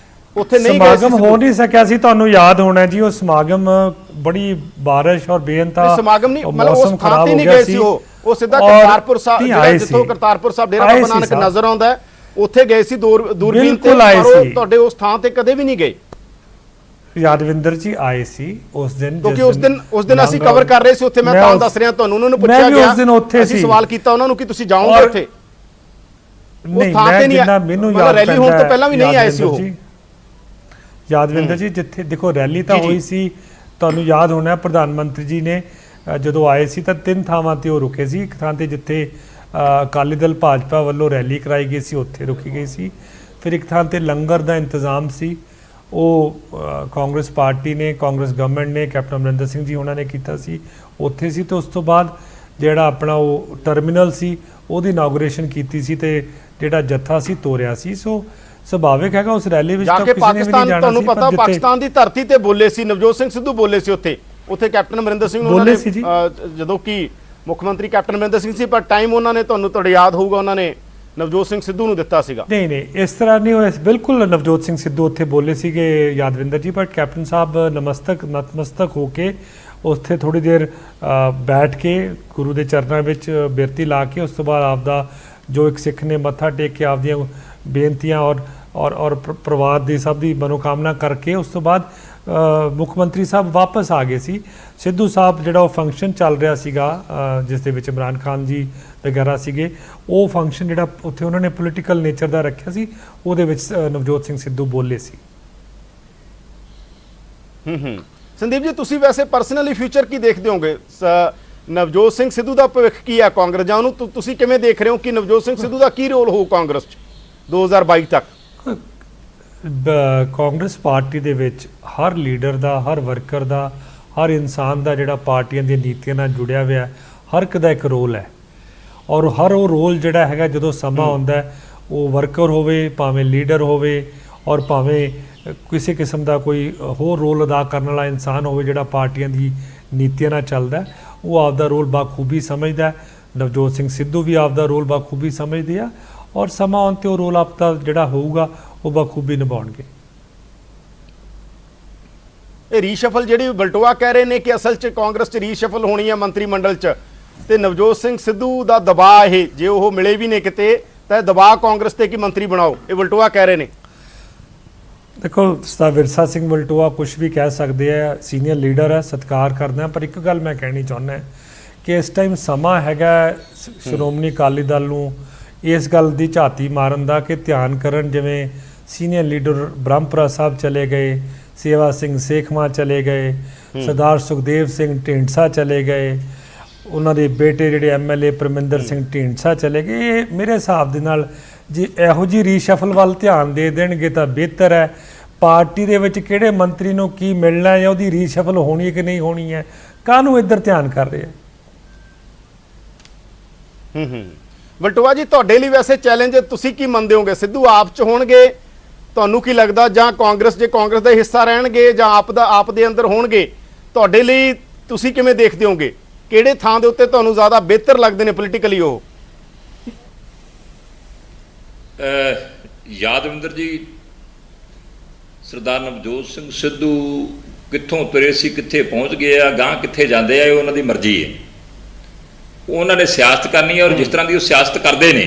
ਉੱਥੇ ਨਹੀਂ ਗਏ। ਸਮਾਗਮ ਹੋ ਨਹੀਂ ਸਕਿਆ ਸੀ, ਤੁਹਾਨੂੰ ਯਾਦ ਹੋਣਾ ਜੀ। ਉਹ ਸਮਾਗਮ ਬੜੀ ਬਾਰਿਸ਼ ਔਰ ਬੇਅੰਤਾ ਸਮਾਗਮ ਨਹੀਂ, ਮਤਲਬ ਉਸ ਥਾਂ ਤੇ ਨਹੀਂ ਗਏ ਸੀ। ਉਹ ਸਿੱਧਾ ਕਰਤਾਰਪੁਰ ਸਾਹਿਬ, ਜਿਹੜਾ ਜਿੱਥੋਂ ਕਰਤਾਰਪੁਰ ਸਾਹਿਬ ਡੇਰਾ ਬਾਬਾ ਨਾਨਕ ਨਜ਼ਰ ਆਉਂਦਾ ਉੱਥੇ ਗਏ ਸੀ ਦੂਰਬੀਨ ਤੇ, ਪਰ ਤੁਹਾਡੇ ਉਸ ਥਾਂ ਤੇ ਕਦੇ ਵੀ ਨਹੀਂ ਗਏ। ਯਾਦਵਿੰਦਰ ਜੀ ਆਏ ਸੀ ਉਸ ਦਿਨ, ਕਿਉਂਕਿ ਉਸ ਦਿਨ ਅਸੀਂ ਕਵਰ ਕਰ ਰਹੇ ਸੀ ਉੱਥੇ। ਮੈਂ ਤੁਹਾਨੂੰ ਦੱਸ ਰਿਹਾ, ਤੁਹਾਨੂੰ ਉਹਨਾਂ ਨੂੰ ਪੁੱਛਿਆ ਗਿਆ, ਅਸੀਂ ਸਵਾਲ ਕੀਤਾ ਉਹਨਾਂ ਨੂੰ ਕਿ ਤੁਸੀਂ ਜਾਓਗੇ ਉੱਥੇ? ਨਹੀਂ, ਮੈਂ ਜਿੰਨਾ ਮੈਨੂੰ ਯਾਦ ਰੈਲੀ ਹੋਣ ਤੋਂ ਪਹਿਲਾਂ ਵੀ ਨਹੀਂ ਆਏ ਸੀ ਉਹ। ਯਾਦਵਿੰਦਰ ਜੀ ਜਿੱਥੇ ਦੇਖੋ ਰੈਲੀ ਤਾਂ ਹੋਈ ਸੀ, ਤੁਹਾਨੂੰ ਯਾਦ ਹੋਣਾ ਪ੍ਰਧਾਨ ਮੰਤਰੀ ਜੀ ਨੇ ਜਦੋਂ ਆਏ ਸੀ ਤਾਂ 3 ਥਾਵਾਂ ਤੇ ਉਹ ਰੁਕੇ ਸੀ। ਇੱਕ ਥਾਂ ਤੇ ਜਿੱਥੇ ਅਕਾਲੀ ਦਲ ਭਾਜਪਾ ਵੱਲੋਂ ਰੈਲੀ ਕਰਾਈ ਗਈ ਸੀ ਉੱਥੇ ਰੁਕੀ ਗਈ ਸੀ। ਫਿਰ ਇੱਕ ਥਾਂ ਤੇ ਲੰਗਰ ਦਾ ਇੰਤਜ਼ਾਮ ਸੀ, ਉਹ ਕਾਂਗਰਸ ਪਾਰਟੀ ਨੇ, ਕਾਂਗਰਸ ਗਵਰਨਮੈਂਟ ਨੇ, ਕੈਪਟਨ ਅਮਰਿੰਦਰ ਸਿੰਘ ਜੀ ਉਹਨਾਂ ਨੇ ਕੀਤਾ ਸੀ, ਉੱਥੇ ਸੀ। ਤੇ ਉਸ ਤੋਂ ਬਾਅਦ ਜਿਹੜਾ ਆਪਣਾ ਉਹ ਟਰਮੀਨਲ ਸੀ ਉਹਦੀ ਇਨੋਗ੍ਰੇਸ਼ਨ ਕੀਤੀ ਸੀ ਤੇ ਜਿਹੜਾ ਜੱਥਾ ਸੀ ਤੋਰਿਆ ਸੀ। ਸੋ ਸੁਭਾਵਿਕ ਹੈਗਾ ਉਸ ਰੈਲੀ ਵਿੱਚ ਤਾਂ ਕਿਸੇ ਨੇ ਵੀ ਨਹੀਂ ਜਾਣਾ ਸੀ। ਤੁਹਾਨੂੰ ਪਤਾ ਪਾਕਿਸਤਾਨ ਦੀ ਧਰਤੀ ਤੇ ਬੋਲੇ ਸੀ, ਨਵਜੋਤ ਸਿੰਘ ਸਿੱਧੂ ਬੋਲੇ ਸੀ ਉੱਥੇ ਕੈਪਟਨ ਅਮਰਿੰਦਰ ਸਿੰਘ ਨੂੰ ਉਹਨਾਂ ਨੇ, ਜਦੋਂ ਕਿ ਮੁੱਖ ਮੰਤਰੀ ਕੈਪਟਨ ਅਮਰਿੰਦਰ ਸਿੰਘ ਸੀ, ਪਰ ਟਾਈਮ ਉਹਨਾਂ ਨੇ, ਤੁਹਾਨੂੰ ਤੁਹਾਡੇ ਯਾਦ ਹੋਊਗਾ, ਉਹਨਾਂ ਨੇ ਨਵਜੋਤ ਸਿੰਘ ਸਿੱਧੂ ਨੂੰ ਦਿੱਤਾ ਸੀਗਾ। ਨਹੀਂ ਇਸ ਤਰ੍ਹਾਂ ਨਹੀਂ ਹੋਇਆ ਬਿਲਕੁਲ। ਨਵਜੋਤ ਸਿੰਘ ਸਿੱਧੂ ਉੱਥੇ ਬੋਲੇ ਸੀਗੇ ਯਾਦਵਿੰਦਰ ਜੀ, ਪਰ ਕੈਪਟਨ ਸਾਹਿਬ ਨਤਮਸਤਕ ਹੋ ਕੇ ਉੱਥੇ ਥੋੜੀ ਦੇਰ ਬੈਠ ਕੇ ਗੁਰੂ ਦੇ ਚਰਨਾਂ ਵਿੱਚ ਬਿਰਤੀ ਲਾ ਕੇ ਉਸ ਤੋਂ ਬਾਅਦ ਆਪਦਾ ਜੋ ਇੱਕ ਸਿੱਖ ਨੇ ਮੱਥਾ ਟੇਕ ਕੇ ਆਪਦੀਆਂ ਬੇਨਤੀਆਂ ਔਰ ਪਰਿਵਾਰ ਦੀ ਸਭ ਦੀ ਮਨੋਕਾਮਨਾ ਕਰਕੇ ਉਸ ਤੋਂ ਬਾਅਦ ਮੁੱਖ ਮੰਤਰੀ ਸਾਹਿਬ ਵਾਪਸ ਆ ਗਏ ਸੀ। ਸਿੱਧੂ ਸਾਹਿਬ ਜਿਹੜਾ ਉਹ ਫੰਕਸ਼ਨ ਚੱਲ ਰਿਹਾ ਸੀਗਾ ਜਿਸ ਦੇ ਵਿੱਚ ਇਮਰਾਨ ਖਾਨ ਜੀ ਵਗੈਰਾ ਸੀਗੇ, ਉਹ ਫੰਕਸ਼ਨ ਜਿਹੜਾ ਉੱਥੇ ਉਹਨਾਂ ਨੇ ਪੋਲੀਟੀਕਲ ਨੇਚਰ ਦਾ ਰੱਖਿਆ ਸੀ, ਉਹਦੇ ਵਿੱਚ ਨਵਜੋਤ ਸਿੰਘ ਸਿੱਧੂ ਬੋਲੇ ਸੀ। ਸੰਦੀਪ ਜੀ, ਤੁਸੀਂ ਵੈਸੇ ਪਰਸਨਲੀ ਫਿਊਚਰ ਕੀ ਦੇਖਦੇ ਹੋਗੇ? ਨਵਜੋਤ ਸਿੰਘ ਸਿੱਧੂ ਦਾ ਭਵਿੱਖ ਕੀ ਹੈ ਕਾਂਗਰਸ, ਜਾਂ ਉਹਨੂੰ ਤੁਸੀਂ ਕਿਵੇਂ ਦੇਖ ਰਹੇ ਹੋ ਕਿ ਨਵਜੋਤ ਸਿੰਘ ਸਿੱਧੂ ਦਾ ਕੀ ਰੋਲ ਹੋਊ ਕਾਂਗਰਸ 'ਚ 2022 ਤੱਕ? ਕਾਂਗਰਸ ਪਾਰਟੀ ਦੇ ਵਿੱਚ ਹਰ ਲੀਡਰ ਦਾ, ਹਰ ਵਰਕਰ ਦਾ, ਹਰ ਇਨਸਾਨ ਦਾ ਜਿਹੜਾ ਪਾਰਟੀਆਂ ਦੀਆਂ ਨੀਤੀਆਂ ਨਾਲ ਜੁੜਿਆ ਹੋਇਆ, ਹਰ ਇੱਕ ਦਾ ਇੱਕ ਰੋਲ ਹੈ। ਔਰ ਹਰ ਉਹ ਰੋਲ ਜਿਹੜਾ ਹੈਗਾ ਜਦੋਂ ਸਮਾਂ ਆਉਂਦਾ, ਉਹ ਵਰਕਰ ਹੋਵੇ, ਭਾਵੇਂ ਲੀਡਰ ਹੋਵੇ, ਔਰ ਭਾਵੇਂ ਕਿਸੇ ਕਿਸਮ ਦਾ ਕੋਈ ਹੋਰ ਰੋਲ ਅਦਾ ਕਰਨ ਵਾਲਾ ਇਨਸਾਨ ਹੋਵੇ ਜਿਹੜਾ ਪਾਰਟੀਆਂ ਦੀ ਨੀਤੀਆਂ ਨਾਲ ਚੱਲਦਾ, ਉਹ ਆਪਦਾ ਰੋਲ ਬਾਖੂਬੀ ਸਮਝਦਾ। ਨਵਜੋਤ ਸਿੰਘ ਸਿੱਧੂ ਵੀ ਆਪਦਾ ਰੋਲ ਬਾਖੂਬੀ ਸਮਝਦੇ ਆ, ਔਰ ਸਮਾਂ ਆਉਣ 'ਤੇ ਉਹ ਰੋਲ ਆਪਦਾ ਜਿਹੜਾ ਹੋਊਗਾ ਉਹ ਬਾਖੂਬੀ ਨਿਭਾਉਣਗੇ। ਇਹ ਰੀਸ਼ਫਲ ਜਿਹੜੀ ਬਲਟੋਆ ਕਹਿ ਰਹੇ ਨੇ ਕਿ ਅਸਲ 'ਚ ਕਾਂਗਰਸ 'ਚ ਰੀਸ਼ਫਲ ਹੋਣੀ ਹੈ ਮੰਤਰੀ ਮੰਡਲ 'ਚ, ਤੇ ਨਵਜੋਤ ਸਿੰਘ ਸਿੱਧੂ ਦਾ ਦਬਾਅ, ਇਹ ਜੇ ਉਹ ਮਿਲੇ ਵੀ ਨੇ ਕਿਤੇ ਤਾਂ ਦਬਾਅ ਕਾਂਗਰਸ ਤੇ ਕਿ ਮੰਤਰੀ ਬਣਾਓ, ਇਹ ਬਲਟੋਆ ਕਹਿ ਰਹੇ ਨੇ। ਦੇਖੋ ਵਿਰਸਾ ਸਿੰਘ ਵਲਟੋਆ ਕੁਝ ਵੀ ਕਹਿ ਸਕਦੇ ਆ, ਸੀਨੀਅਰ ਲੀਡਰ ਹੈ, ਸਤਿਕਾਰ ਕਰਦੇ ਹਾਂ, ਪਰ ਇੱਕ ਗੱਲ ਮੈਂ ਕਹਿਣੀ ਚਾਹੁੰਦਾ ਕਿ ਇਸ ਟਾਈਮ ਸਮਾਂ ਹੈਗਾ ਸ਼੍ਰੋਮਣੀ ਅਕਾਲੀ ਦਲ ਨੂੰ ਇਸ ਗੱਲ ਦੀ ਝਾਤੀ ਮਾਰਨ ਦਾ ਕਿ ਧਿਆਨ ਕਰਨ, ਜਿਵੇਂ ਸੀਨੀਅਰ ਲੀਡਰ ਬ੍ਰਹਮਪੁਰਾ ਸਾਹਿਬ ਚਲੇ ਗਏ, ਸੇਵਾ ਸਿੰਘ ਸੇਖਵਾਂ ਚਲੇ ਗਏ, ਸਰਦਾਰ ਸੁਖਦੇਵ ਸਿੰਘ ਢੀਂਡਸਾ ਚਲੇ ਗਏ, ਉਹਨਾਂ ਦੇ ਬੇਟੇ ਜਿਹੜੇ MLA ਪਰਮਿੰਦਰ ਸਿੰਘ ਢੀਂਡਸਾ ਚਲੇ ਗਏ। ਇਹ ਮੇਰੇ ਹਿਸਾਬ ਦੇ ਨਾਲ ਜੇ ਇਹੋ ਜਿਹੀ ਰੀਸ਼ਫਲ ਵੱਲ ਧਿਆਨ ਦੇ ਦੇਣਗੇ ਤਾਂ ਬਿਹਤਰ ਹੈ। ਪਾਰਟੀ ਦੇ ਵਿੱਚ ਕਿਹੜੇ ਮੰਤਰੀ ਨੂੰ ਕੀ ਮਿਲਣਾ ਹੈ, ਉਹਦੀ ਰੀਸ਼ਫਲ ਹੋਣੀ ਹੈ ਕਿ ਨਹੀਂ ਹੋਣੀ ਹੈ, ਕਾਹਨੂੰ ਇੱਧਰ ਧਿਆਨ ਕਰ ਰਹੇ ਹੈ। ਬਲਟੋਆ ਜੀ, ਤੁਹਾਡੇ ਲਈ ਵੈਸੇ ਚੈਲੰਜ ਤੁਸੀਂ ਕੀ ਮੰਨਦੇ ਹੋਗੇ? ਸਿੱਧੂ ਆਪ 'ਚ ਹੋਣਗੇ, ਤੁਹਾਨੂੰ ਕੀ ਲੱਗਦਾ, ਜਾਂ ਕਾਂਗਰਸ, ਜੇ ਕਾਂਗਰਸ ਦਾ ਹਿੱਸਾ ਰਹਿਣਗੇ, ਜਾਂ ਆਪ ਦੇ ਅੰਦਰ ਹੋਣਗੇ? ਤੁਹਾਡੇ ਲਈ ਤੁਸੀਂ ਕਿਵੇਂ ਦੇਖਦੇ ਹੋਗੇ, ਕਿਹੜੇ ਥਾਂ ਦੇ ਉੱਤੇ ਤੁਹਾਨੂੰ ਜ਼ਿਆਦਾ ਬਿਹਤਰ ਲੱਗਦੇ ਨੇ ਪੋਲੀਟੀਕਲੀ? ਉਹ ਯਾਦਵਿੰਦਰ ਜੀ, ਸਰਦਾਰ ਨਵਜੋਤ ਸਿੰਘ ਸਿੱਧੂ ਕਿੱਥੋਂ ਤੁਰੇ ਸੀ, ਕਿੱਥੇ ਪਹੁੰਚ ਗਏ ਆ, ਗਾਂ ਕਿੱਥੇ ਜਾਂਦੇ ਆ, ਇਹ ਉਹਨਾਂ ਦੀ ਮਰਜ਼ੀ ਹੈ। ਉਹਨਾਂ ਨੇ ਸਿਆਸਤ ਕਰਨੀ ਹੈ, ਔਰ ਜਿਸ ਤਰ੍ਹਾਂ ਦੀ ਉਹ ਸਿਆਸਤ ਕਰਦੇ ਨੇ,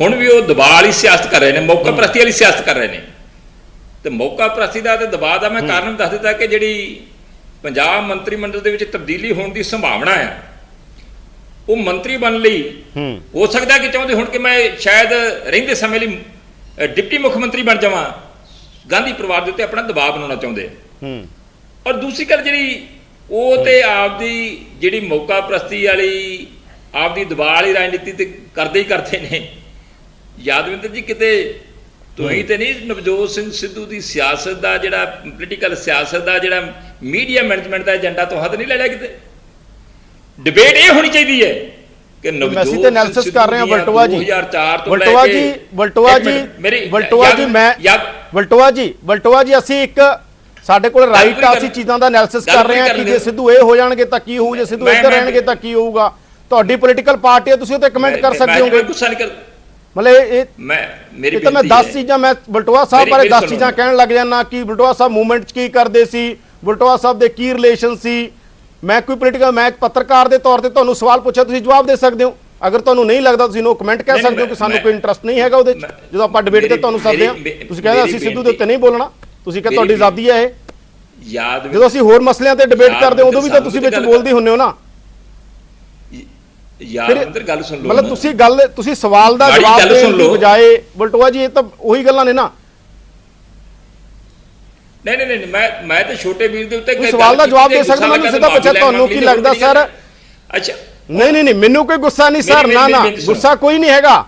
ਹੁਣ ਵੀ ਉਹ ਦਬਾਅ ਵਾਲੀ ਸਿਆਸਤ ਕਰ ਰਹੇ ਨੇ, ਮੌਕਾ ਪ੍ਰਸਤੀ ਵਾਲੀ ਸਿਆਸਤ ਕਰ ਰਹੇ ਨੇ। ਤੇ ਮੌਕਾ ਪ੍ਰਸਤੀ ਦਾ ਤੇ ਦਬਾਅ ਦਾ ਮੈਂ ਕਾਰਨ ਦੱਸ ਦਿੱਤਾ ਕਿ ਜਿਹੜੀ ਪੰਜਾਬ ਮੰਤਰੀ ਮੰਡਲ ਦੇ ਵਿੱਚ ਤਬਦੀਲੀ ਹੋਣ ਦੀ ਸੰਭਾਵਨਾ ਹੈ, ਉਹ ਮੰਤਰੀ ਬਣਨ ਲਈ ਹੋ ਸਕਦਾ ਕਿ ਚਾਹੁੰਦੇ ਹੁਣ ਕਿ ਮੈਂ ਸ਼ਾਇਦ ਰਹਿੰਦੇ ਸਮੇਂ ਲਈ ਡਿਪਟੀ ਮੁੱਖ ਮੰਤਰੀ ਬਣ ਜਾਵਾਂ, ਗਾਂਧੀ ਪਰਿਵਾਰ ਦੇ ਉੱਤੇ ਆਪਣਾ ਦਬਾਅ ਬਣਾਉਣਾ ਚਾਹੁੰਦੇ ਆ। ਹੂੰ ਔਰ ਦੂਸਰੀ ਗੱਲ ਜਿਹੜੀ ਉਹ ਤੇ ਆਪਦੀ ਜਿਹੜੀ ਮੌਕਾ ਪ੍ਰਸਤੀ ਵਾਲੀ ਆਪਦੀ ਦਬਾਅ ਵਾਲੀ ਰਾਜਨੀਤੀ ਤੇ ਕਰਦੇ ਹੀ ਕਰਦੇ ਨੇ। ਯਾਦਵਿੰਦਰ ਜੀ ਕਿਤੇ ਤੁਸੀਂ ਤੇ ਨਹੀਂ ਨਵਜੋਤ ਸਿੰਘ ਸਿੱਧੂ ਦੀ ਸਿਆਸਤ ਦਾ ਜਿਹੜਾ ਪੋਲੀਟੀਕਲ ਸਿਆਸਤ ਦਾ ਜਿਹੜਾ ਮੀਡੀਆ ਮੈਨੇਜਮੈਂਟ ਦਾ ਏਜੰਡਾ ਤੋਂ ਹੱਥ ਨਹੀਂ ਲੈ ਲਿਆ ਕਿਤੇ? ਡਿਬੇਟ ਇਹ ਹੋਣੀ ਚਾਹੀਦੀ ਹੈ ਕਿ ਨਵਜੋਤ ਅਸੀਂ ਤੇ ਐਨਾਲਿਸਿਸ ਕਰ ਰਹੇ ਹਾਂ ਬਲਟੋਆ ਜੀ। 2004 ਤੋਂ ਬਲਟੋਆ ਲੈ ਕੇ ਜੀ ਬਲਟੋਆ ਜੀ ਮੇਰੀ ਬਲਟੋਆ ਜੀ ਮੈਂ ਬਲਟੋਆ ਜੀ ਅਸੀਂ ਇੱਕ ਸਾਡੇ ਕੋਲ ਰਾਈਟ ਆ, ਅਸੀਂ ਚੀਜ਼ਾਂ ਦਾ ਐਨਾਲਿਸਿਸ ਕਰ ਰਹੇ ਹਾਂ ਕਿ ਜੇ ਸਿੱਧੂ ਇਹ ਹੋ ਜਾਣਗੇ ਤਾਂ ਕੀ ਹੋਊ, ਜੇ ਸਿੱਧੂ ਇੱਧਰ ਰਹਿਣਗੇ ਤਾਂ ਕੀ ਹੋਊਗਾ। ਤੁਹਾਡੀ ਪੋਲੀਟੀਕਲ ਪਾਰਟੀ ਹੈ, ਤੁਸੀਂ ਉਹ ਤੇ ਕਮੈਂਟ ਕਰ ਸਕਦੇ ਹੋਗੇ। ਗੁੱਸਾ ਨਹੀਂ ਕਰ ਮਤਲਬ ਇਹ ਮੇਰੀ ਤਾਂ ਮੈਂ 10 ਚੀਜ਼ਾਂ ਮੈਂ ਬਲਟੋਆ ਸਾਹਿਬ ਬਾਰੇ 10 ਚੀਜ਼ਾਂ ਕਹਿਣ ਲੱਗ ਜਾਣਾ ਕਿ ਬਲਟੋਆ ਸਾਹਿਬ ਮੂਵਮੈਂਟ 'ਚ ਕੀ ਕਰਦੇ ਸੀ, ਬਲਟੋਆ ਸਾਹਿਬ ਦੇ ਕੀ ਰਿਲੇਸ਼ਨ ਸੀ। ਮੈਂ ਕੋਈ ਪੋਲੀਟੀਕਲ ਮੈਂ ਪੱਤਰਕਾਰ ਦੇ ਤੌਰ ਤੇ ਤੁਹਾਨੂੰ ਸਵਾਲ ਪੁੱਛਿਆ, ਤੁਸੀਂ ਜਵਾਬ ਦੇ ਸਕਦੇ ਹੋ। ਅਗਰ ਤੁਹਾਨੂੰ ਨਹੀਂ ਲੱਗਦਾ ਤੁਸੀਂ ਨੋ ਕਮੈਂਟ ਕਹਿ ਸਕਦੇ ਹੋ ਕਿ ਸਾਨੂੰ ਕੋਈ ਇੰਟਰਸਟ ਨਹੀਂ ਹੈਗਾ ਉਹਦੇ 'ਚ। ਜਦੋਂ ਆਪਾਂ ਡਿਬੇਟ ਤੇ ਤੁਹਾਨੂੰ ਸੱਦਦੇ ਹਾਂ ਤੁਸੀਂ ਕਹਿੰਦੇ ਅਸੀਂ ਸਿੱਧੂ ਦੇ ਉੱਤੇ ਨਹੀਂ ਬੋਲਣਾ, ਤੁਸੀਂ ਕਹਿੰਦੇ ਤੁਹਾਡੀ ਆਜ਼ਾਦੀ ਹੈ ਇਹ। ਜਦੋਂ ਅਸੀਂ ਹੋਰ ਮਸਲਿਆਂ ਤੇ ਡਿਬੇਟ ਕਰਦੇ ਉਦੋਂ ਵੀ ਤਾਂ ਤੁਸੀਂ ਵਿੱਚ ਬੋਲਦੇ ਹੁੰਦੇ ਹੋ ਨਾ। ਯਾਦਵਿੰਦਰ ਗੱਲ ਸੁਣ ਲਓ, ਮਤਲਬ ਤੁਸੀਂ ਸਵਾਲ ਦਾ ਜਵਾਬ ਦੇਣ ਦੀ ਬਜਾਏ ਬਲਟੋਆ ਜੀ ਇਹ ਤਾਂ ਉਹੀ ਗੱਲਾਂ ਨੇ ਨਾ। ਨਹੀਂ ਮੈਂ ਤਾਂ ਛੋਟੇ ਵੀਰ ਦੇ ਉੱਤੇ ਸਵਾਲ ਦਾ ਜਵਾਬ ਦੇ ਸਕਦਾ, ਮੈਨੂੰ ਸਿੱਧਾ ਪੁੱਛਿਆ ਤੁਹਾਨੂੰ ਕੀ ਲੱਗਦਾ ਸਰ। ਅੱਛਾ ਨਹੀਂ ਮੈਨੂੰ ਕੋਈ ਗੁੱਸਾ ਨਹੀਂ ਸਰ, ਨਾ ਗੁੱਸਾ ਕੋਈ ਨਹੀਂ ਹੈਗਾ।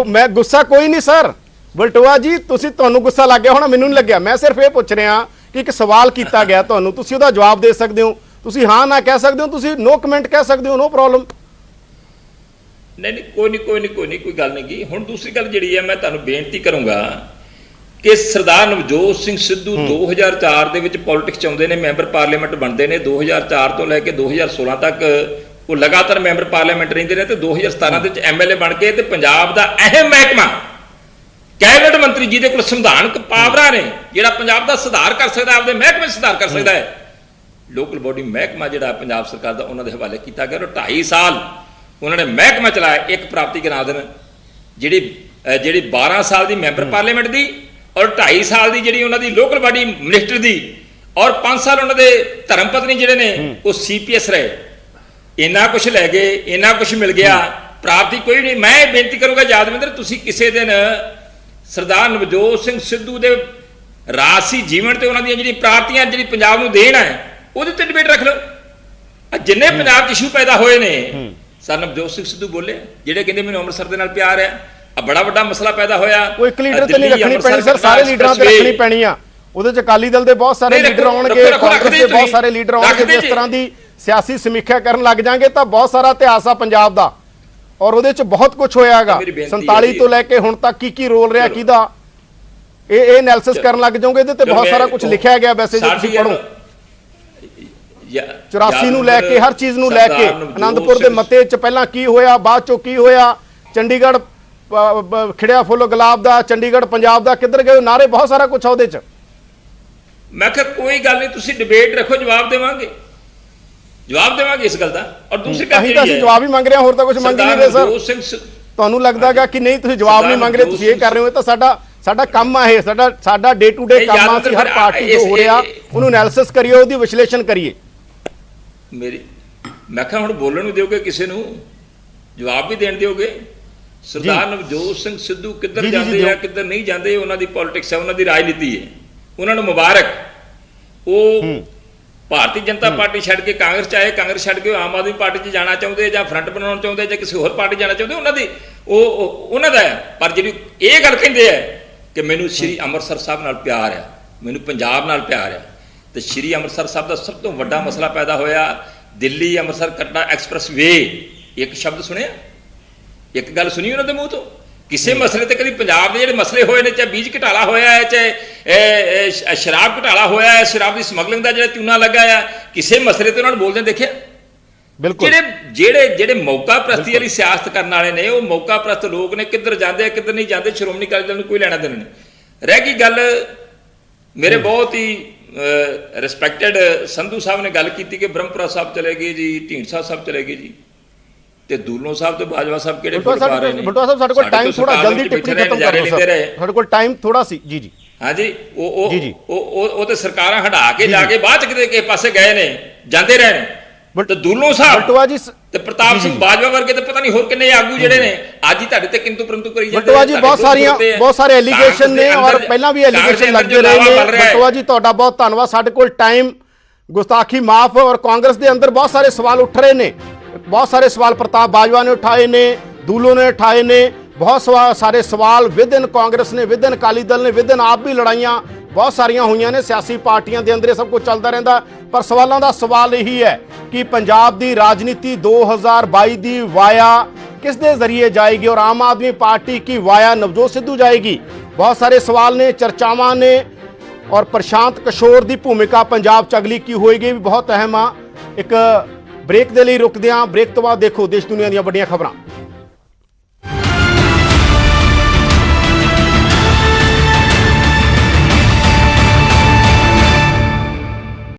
ਮੈਂ ਗੁੱਸਾ ਕੋਈ ਨਹੀਂ ਸਰ। ਬਲਟੋਆ ਜੀ ਤੁਹਾਨੂੰ ਗੁੱਸਾ ਲੱਗ ਗਿਆ ਹੋਣਾ, ਮੈਨੂੰ ਨਹੀਂ ਲੱਗਿਆ। ਮੈਂ ਸਿਰਫ ਇਹ ਪੁੱਛ ਰਿਹਾ ਕਿ ਇੱਕ ਸਵਾਲ ਕੀਤਾ ਗਿਆ ਤੁਹਾਨੂੰ, ਤੁਸੀਂ ਉਹਦਾ ਜਵਾਬ ਦੇ ਸਕਦੇ ਹੋ, ਤੁਸੀਂ ਹਾਂ ਨਾ ਕਹਿ ਸਕਦੇ ਹੋ, ਤੁਸੀਂ ਨੋ ਕਮੈਂਟ ਕਹਿ ਸਕਦੇ ਹੋ, ਨੋ ਪ੍ਰੋਬਲਮ। ਨਹੀਂ ਕੋਈ ਗੱਲ ਨਹੀਂ ਗੀ। ਹੁਣ ਦੂਸਰੀ ਗੱਲ ਜਿਹੜੀ ਹੈ ਮੈਂ ਤੁਹਾਨੂੰ ਬੇਨਤੀ ਕਰੂੰਗਾ ਕਿ ਸਰਦਾਰ ਨਵਜੋਤ ਸਿੰਘ ਸਿੱਧੂ 2004 ਦੇ ਵਿੱਚ ਪੋਲਿਟਿਕਸ 'ਚ ਆਉਂਦੇ ਨੇ, ਮੈਂਬਰ ਪਾਰਲੀਮੈਂਟ ਬਣਦੇ ਨੇ। 2004 ਤੋਂ ਲੈ ਕੇ 2016 ਤੱਕ ਉਹ ਲਗਾਤਾਰ ਮੈਂਬਰ ਪਾਰਲੀਮੈਂਟ ਰਹਿੰਦੇ ਨੇ ਤੇ 2017 ਦੇ ਵਿੱਚ ਐਮਐਲਏ ਬਣ ਕੇ ਤੇ ਪੰਜਾਬ ਦਾ ਅਹਿਮ ਮਹਿਕਮਾ ਕੈਬਨਿਟ ਮੰਤਰੀ ਜਿਹਦੇ ਕੋਲ ਸੰਵਿਧਾਨਕ ਪਾਵਰਾਂ ਨੇ, ਜਿਹੜਾ ਪੰਜਾਬ ਦਾ ਸੁਧਾਰ ਕਰ ਸਕਦਾ, ਆਪਦੇ ਮਹਿਕਮੇ ਸੁਧਾਰ ਕਰ ਸਕਦਾ ਹੈ, ਲੋਕਲ ਬੋਡੀ ਮਹਿਕਮਾ ਜਿਹੜਾ ਪੰਜਾਬ ਸਰਕਾਰ ਦਾ ਉਹਨਾਂ ਦੇ ਹਵਾਲੇ ਕੀਤਾ ਗਿਆ। 2.5 ਸਾਲ ਉਹਨਾਂ ਨੇ ਮਹਿਕਮਾ ਚਲਾਇਆ। ਇੱਕ ਪ੍ਰਾਪਤੀ ਗਿਣਾ ਦੇਣ ਜਿਹੜੀ 12 ਸਾਲ ਦੀ ਮੈਂਬਰ ਪਾਰਲੀਮੈਂਟ ਦੀ ਔਰ 2.5 ਸਾਲ ਦੀ ਜਿਹੜੀ ਉਹਨਾਂ ਦੀ ਲੋਕਲ ਬਾਡੀ ਮਿਨਿਸਟਰ ਦੀ ਔਰ 5 ਸਾਲ ਉਹਨਾਂ ਦੇ ਧਰਮ ਪਤਨੀ ਜਿਹੜੇ ਨੇ ਉਹ ਸੀਪੀਐਸ ਰਹੇ। ਇੰਨਾ ਕੁਝ ਲੈ ਗਏ, ਇੰਨਾ ਕੁਝ ਮਿਲ ਗਿਆ, ਪ੍ਰਾਪਤੀ ਕੋਈ ਨਹੀਂ। ਮੈਂ ਬੇਨਤੀ ਕਰੂੰਗਾ ਯਾਦਵਿੰਦਰ, ਤੁਸੀਂ ਕਿਸੇ ਦਿਨ ਸਰਦਾਰ ਨਵਜੋਤ ਸਿੰਘ ਸਿੱਧੂ ਦੇ ਰਾਜਸੀ ਜੀਵਨ ਤੇ ਉਹਨਾਂ ਦੀਆਂ ਜਿਹੜੀ ਪ੍ਰਾਪਤੀਆਂ ਜਿਹੜੀ ਪੰਜਾਬ ਨੂੰ ਦੇਣ ਹੈ ਉਹਦੇ ਤੇ ਡਿਬੇਟ ਰੱਖ ਲਓ। ਜਿੰਨੇ ਪੰਜਾਬ 'ਚ ਇਸ਼ੂ ਪੈਦਾ ਹੋਏ ਨੇ ਸਰ ਨਵਜੋਤ ਸਿੰਘ ਸਿੱਧੂ ਬੋਲੇ, ਜਿਹੜੇ ਕਹਿੰਦੇ ਮੈਨੂੰ ਅੰਮ੍ਰਿਤਸਰ ਦੇ ਨਾਲ ਪਿਆਰ ਹੈ। ਆ ਬੜਾ ਵੱਡਾ ਮਸਲਾ ਪੈਦਾ ਹੋਇਆ। ਕੋਈ ਇੱਕ ਲੀਡਰ ਤੇ ਨਹੀਂ ਰੱਖਣੀ ਪੈਣੀ ਸਰ, ਸਾਰੇ ਲੀਡਰਾਂ ਤੇ ਰੱਖਣੀ ਪੈਣੀ ਆ। ਉਹਦੇ 'ਚ ਅਕਾਲੀ ਦਲ ਦੇ ਬਹੁਤ ਸਾਰੇ ਲੀਡਰ ਆਉਣਗੇ, ਕਾਂਗਰਸ ਦੇ ਬਹੁਤ ਸਾਰੇ ਲੀਡਰ ਆਉਣਗੇ। ਇਸ ਤਰ੍ਹਾਂ ਦੀ ਸਿਆਸੀ ਸਮੀਖਿਆ ਕਰਨ ਲੱਗ ਜਾਾਂਗੇ ਤਾਂ ਬਹੁਤ ਸਾਰਾ ਇਤਿਹਾਸ ਆ ਪੰਜਾਬ ਦਾ ਔਰ ਉਹਦੇ 'ਚ ਬਹੁਤ ਕੁਝ ਹੋਇਆ ਹੈਗਾ। 47 ਤੋਂ ਲੈ ਕੇ ਹੁਣ ਤੱਕ ਕੀ ਰੋਲ ਰਿਹਾ ਕਿਹਦਾ, ਇਹ ਐਨਾਲਿਸਿਸ ਕਰਨ ਲੱਗ ਜਾਓਗੇ। ਇਹਦੇ ਤੇ ਬਹੁਤ ਸਾਰਾ ਕੁਝ ਲਿਖਿਆ ਗਿਆ ਵੈਸੇ ਜੇ ਤੁਸੀਂ ਪੜ੍ਹੋ। 84 ਨੂੰ ਲੈ ਕੇ ਹਰ ਚੀਜ਼ ਨੂੰ ਲੈ ਕੇ, ਆਨੰਦਪੁਰ ਦੇ ਮਤੇ 'ਚ ਪਹਿਲਾਂ ਕੀ ਹੋਇਆ, ਬਾਅਦ 'ਚੋਂ ਕੀ ਹੋਇਆ, ਚੰਡੀਗੜ੍ਹ ਖਿੜਿਆ ਫੁੱਲ ਗੁਲਾਬ ਦਾ, ਚੰਡੀਗੜ੍ਹ ਪੰਜਾਬ ਦਾ, ਕਿੱਧਰ ਗਏ ਨਾਰੇ, ਬਹੁਤ ਸਾਰਾ ਕੁਝ ਆ ਉਹਦੇ 'ਚ। ਮੈਂ ਕਿਹਾ ਕੋਈ ਗੱਲ ਨਹੀਂ, ਤੁਸੀਂ ਡਿਬੇਟ ਰੱਖੋ, ਜਵਾਬ ਦੇਵਾਂਗੇ ਇਸ ਗੱਲ ਦਾ। ਔਰ ਦੂਸਰੀ ਗੱਲ ਅਸੀਂ ਜਵਾਬ ਹੀ ਮੰਗ ਰਹੇ ਹਾਂ, ਹੋਰ ਤਾਂ ਕੁਝ ਮੰਗ ਨਹੀਂ ਰਹੇ ਸਰ। ਤੁਹਾਨੂੰ ਲੱਗਦਾਗਾ ਕਿ ਨਹੀਂ ਤੁਸੀਂ ਜਵਾਬ ਨਹੀਂ ਮੰਗ ਰਹੇ, ਤੁਸੀਂ ਇਹ ਕਰ ਰਹੇ ਹੋ। ਇਹ ਤਾਂ ਸਾਡਾ ਕੰਮ ਆ, ਇਹ ਸਾਡਾ ਡੇ ਟੂ ਡੇ ਕੰਮ ਆ। ਅਸੀਂ ਹਰ ਪਾਰਟੀ ਜੋ ਹੋ ਰਿਹਾ ਉਹਨੂੰ ਐਨਾਲਿਸਿਸ ਕਰੀਏ, ਉਹਦੀ ਵਿਸ਼ਲੇਸ਼ਣ ਕਰੀਏ। ਮੈਂ ਕਿਹਾ ਹੁਣ ਬੋਲਣ ਨੂੰ ਦਿਓਗੇ, ਕਿਸੇ ਨੂੰ ਜਵਾਬ ਵੀ ਦੇਣ ਦਿਓਗੇ। ਸਰਦਾਰ ਨਵਜੋਤ ਸਿੰਘ ਸਿੱਧੂ ਕਿੱਧਰ ਜਾਂਦੇ ਆ ਕਿੱਧਰ ਨਹੀਂ ਜਾਂਦੇ, ਉਹਨਾਂ ਦੀ ਪੋਲਿਟਿਕਸ ਹੈ, ਉਹਨਾਂ ਦੀ ਰਾਜਨੀਤੀ ਹੈ। ਉਹਨਾਂ ਨੂੰ ਮੁਬਾਰਕ। ਉਹ ਭਾਰਤੀ ਜਨਤਾ ਪਾਰਟੀ ਛੱਡ ਕੇ ਕਾਂਗਰਸ 'ਚ ਆਏ, ਕਾਂਗਰਸ ਛੱਡ ਕੇ ਆਮ ਆਦਮੀ ਪਾਰਟੀ 'ਚ ਜਾਣਾ ਚਾਹੁੰਦੇ ਜਾਂ ਫਰੰਟ ਬਣਾਉਣਾ ਚਾਹੁੰਦੇ ਜਾਂ ਕਿਸੇ ਹੋਰ ਪਾਰਟੀ ਜਾਣਾ ਚਾਹੁੰਦੇ, ਉਹਨਾਂ ਦਾ ਹੈ। ਪਰ ਜਿਹੜੀ ਇਹ ਗੱਲ ਕਹਿੰਦੇ ਆ ਕਿ ਮੈਨੂੰ ਸ਼੍ਰੀ ਅੰਮ੍ਰਿਤਸਰ ਸਾਹਿਬ ਨਾਲ ਪਿਆਰ ਆ, ਮੈਨੂੰ ਪੰਜਾਬ ਨਾਲ ਪਿਆਰ ਆ, ਤੇ ਸ਼੍ਰੀ ਅੰਮ੍ਰਿਤਸਰ ਸਾਹਿਬ ਦਾ ਸਭ ਤੋਂ ਵੱਡਾ ਮਸਲਾ ਪੈਦਾ ਹੋਇਆ ਦਿੱਲੀ ਅੰਮ੍ਰਿਤਸਰ ਕੱਟੜਾ ਐਕਸਪ੍ਰੈਸ ਵੇ। ਇੱਕ ਸ਼ਬਦ ਸੁਣਿਆ, ਇੱਕ ਗੱਲ ਸੁਣੀ ਉਹਨਾਂ ਦੇ ਮੂੰਹ ਤੋਂ? ਕਿਸੇ ਮਸਲੇ ਤੇ ਕਦੀ ਪੰਜਾਬ ਦੇ ਜਿਹੜੇ ਮਸਲੇ ਹੋਏ ਨੇ, ਚਾਹੇ ਬੀਜ ਘਟਾਲਾ ਹੋਇਆ ਹੈ, ਚਾਹੇ ਸ਼ਰਾਬ ਘਟਾਲਾ ਹੋਇਆ ਹੈ, ਸ਼ਰਾਬ ਦੀ ਸਮਗਲਿੰਗ ਦਾ ਜਿਹੜਾ ਚੂਨਾ ਲੱਗਾ ਹੈ, ਕਿਸੇ ਮਸਲੇ ਤੇ ਉਹਨਾਂ ਨੂੰ ਬੋਲਦੇ ਦੇਖਿਆ? ਬਿਲਕੁਲ। ਜਿਹੜੇ ਮੌਕਾ ਪ੍ਰਸਤੀ ਵਾਲੀ ਸਿਆਸਤ ਕਰਨ ਵਾਲੇ ਨੇ, ਉਹ ਮੌਕਾ ਪ੍ਰਸਤ ਲੋਕ ਨੇ, ਕਿੱਧਰ ਜਾਂਦੇ ਆ ਕਿੱਧਰ ਨਹੀਂ ਜਾਂਦੇ, ਸ਼੍ਰੋਮਣੀ ਅਕਾਲੀ ਦਲ ਨੂੰ ਕੋਈ ਲੈਣਾ ਦੇਣਾ ਨਹੀਂ। ਰਹਿ ਗਈ ਗੱਲ, ਮੇਰੇ ਬਹੁਤ ਹੀ ਰਿਸਪੈਕਟਡ ਸੰਧੂ ਸਾਹਿਬ ਨੇ ਗੱਲ ਕੀਤੀ ਕਿ ਬ੍ਰਹਮਪੁਰਾ ਸਾਹਿਬ ਚਲੇ ਗਏ ਜੀ, ਢੀਂਡਸਾ ਸਾਹਿਬ ਚਲੇ ਗਏ ਜੀ, ਤੇ ਦੂਲੋਂ ਸਾਹਿਬ ਤੇ ਬਾਜਵਾ ਸਾਹਿਬ ਕਿਹੜੇ ਫੁੱਟ ਪਾ ਰਹੇ ਨੇ। ਬਟਵਾ ਸਾਹਿਬ ਸਾਡੇ ਕੋਲ ਟਾਈਮ ਥੋੜਾ ਜਲਦੀ ਟਿੱਪਣੀ ਖਤਮ ਕਰ ਦਿਓ ਸਰ, ਸਾਡੇ ਕੋਲ ਟਾਈਮ ਥੋੜਾ ਸੀ। ਜੀ ਹਾਂਜੀ, ਉਹ ਤੇ ਸਰਕਾਰਾਂ ਹਟਾ ਕੇ ਜਾ ਕੇ ਬਾਅਦ ਚ ਕਿਤੇ ਕਿਸੇ ਪਾਸੇ ਗਏ ਨੇ, ਜਾਂਦੇ ਰਹੇ ਨੇ। ਤੇ ਦੂਲੋਂ ਸਾਹਿਬ ਬਲਟੋਆ ਜੀ ਤੇ ਪ੍ਰਤਾਪ ਸਿੰਘ ਬਾਜਵਾ ਵਰਗੇ ਤੇ ਪਤਾ ਨਹੀਂ ਹੋਰ ਕਿੰਨੇ ਆਗੂ ਜਿਹੜੇ ਨੇ ਅੱਜ ਹੀ ਤੁਹਾਡੇ ਤੇ ਕਿੰਤੂ ਪਰੰਤੂ ਕਰੀ ਜਾਂਦੇ ਬਲਟੋਆ ਜੀ ਬਹੁਤ ਸਾਰੇ ਐਲੀਗੇਸ਼ਨ ਨੇ ਔਰ ਪਹਿਲਾਂ ਵੀ ਐਲੀਗੇਸ਼ਨ ਲੱਗਦੇ ਰਹੇ ਨੇ। ਬਲਟੋਆ ਜੀ ਤੁਹਾਡਾ ਬਹੁਤ ਧੰਨਵਾਦ। ਸਾਡੇ ਕੋਲ ਟਾਈਮ ਗੁਸਤਾਖੀ ਮਾਫ ਔਰ ਕਾਂਗਰਸ ਦੇ ਅੰਦਰ ਬਹੁਤ ਸਾਰੇ ਸਵਾਲ ਉੱਠ ਰਹੇ ਨੇ, ਬਹੁਤ ਸਾਰੇ ਸਵਾਲ ਪ੍ਰਤਾਪ ਬਾਜਵਾ ਨੇ ਉਠਾਏ ਨੇ, ਦੂਲੋ ਨੇ ਉਠਾਏ ਨੇ, ਬਹੁਤ ਸਾਰੇ ਸਵਾਲ ਵਿਦਨ ਕਾਂਗਰਸ ਨੇ, ਵਿਦਨ ਅਕਾਲੀ ਦਲ ਨੇ, ਵਿਦਨ ਆਪ ਵੀ ਲੜਾਈਆਂ ਬਹੁਤ ਸਾਰੀਆਂ ਹੋਈਆਂ ਨੇ ਸਿਆਸੀ ਪਾਰਟੀਆਂ ਦੇ ਅੰਦਰ, ਇਹ ਸਭ ਕੁਝ ਚੱਲਦਾ ਰਹਿੰਦਾ। ਪਰ ਸਵਾਲਾਂ ਦਾ ਸਵਾਲ ਇਹੀ ਹੈ ਕਿ ਪੰਜਾਬ ਦੀ ਰਾਜਨੀਤੀ 2022 ਦੀ ਵਾਇਆ ਕਿਸ ਦੇ ਜ਼ਰੀਏ ਜਾਏਗੀ ਔਰ ਆਮ ਆਦਮੀ ਪਾर्टी की वाया नवजोत सिद्धू जाएगी। बहुत सारे सवाल ने, चर्चावां ने और प्रशांत किशोर की भूमिका पंजाब च अगली की होएगी भी बहुत अहम आ। एक ब्रेक दे लई रुकदे हां, ब्रेक तो बाद देखो देश दुनिया ਦੀਆਂ ਵੱਡੀਆਂ ਖਬਰਾਂ।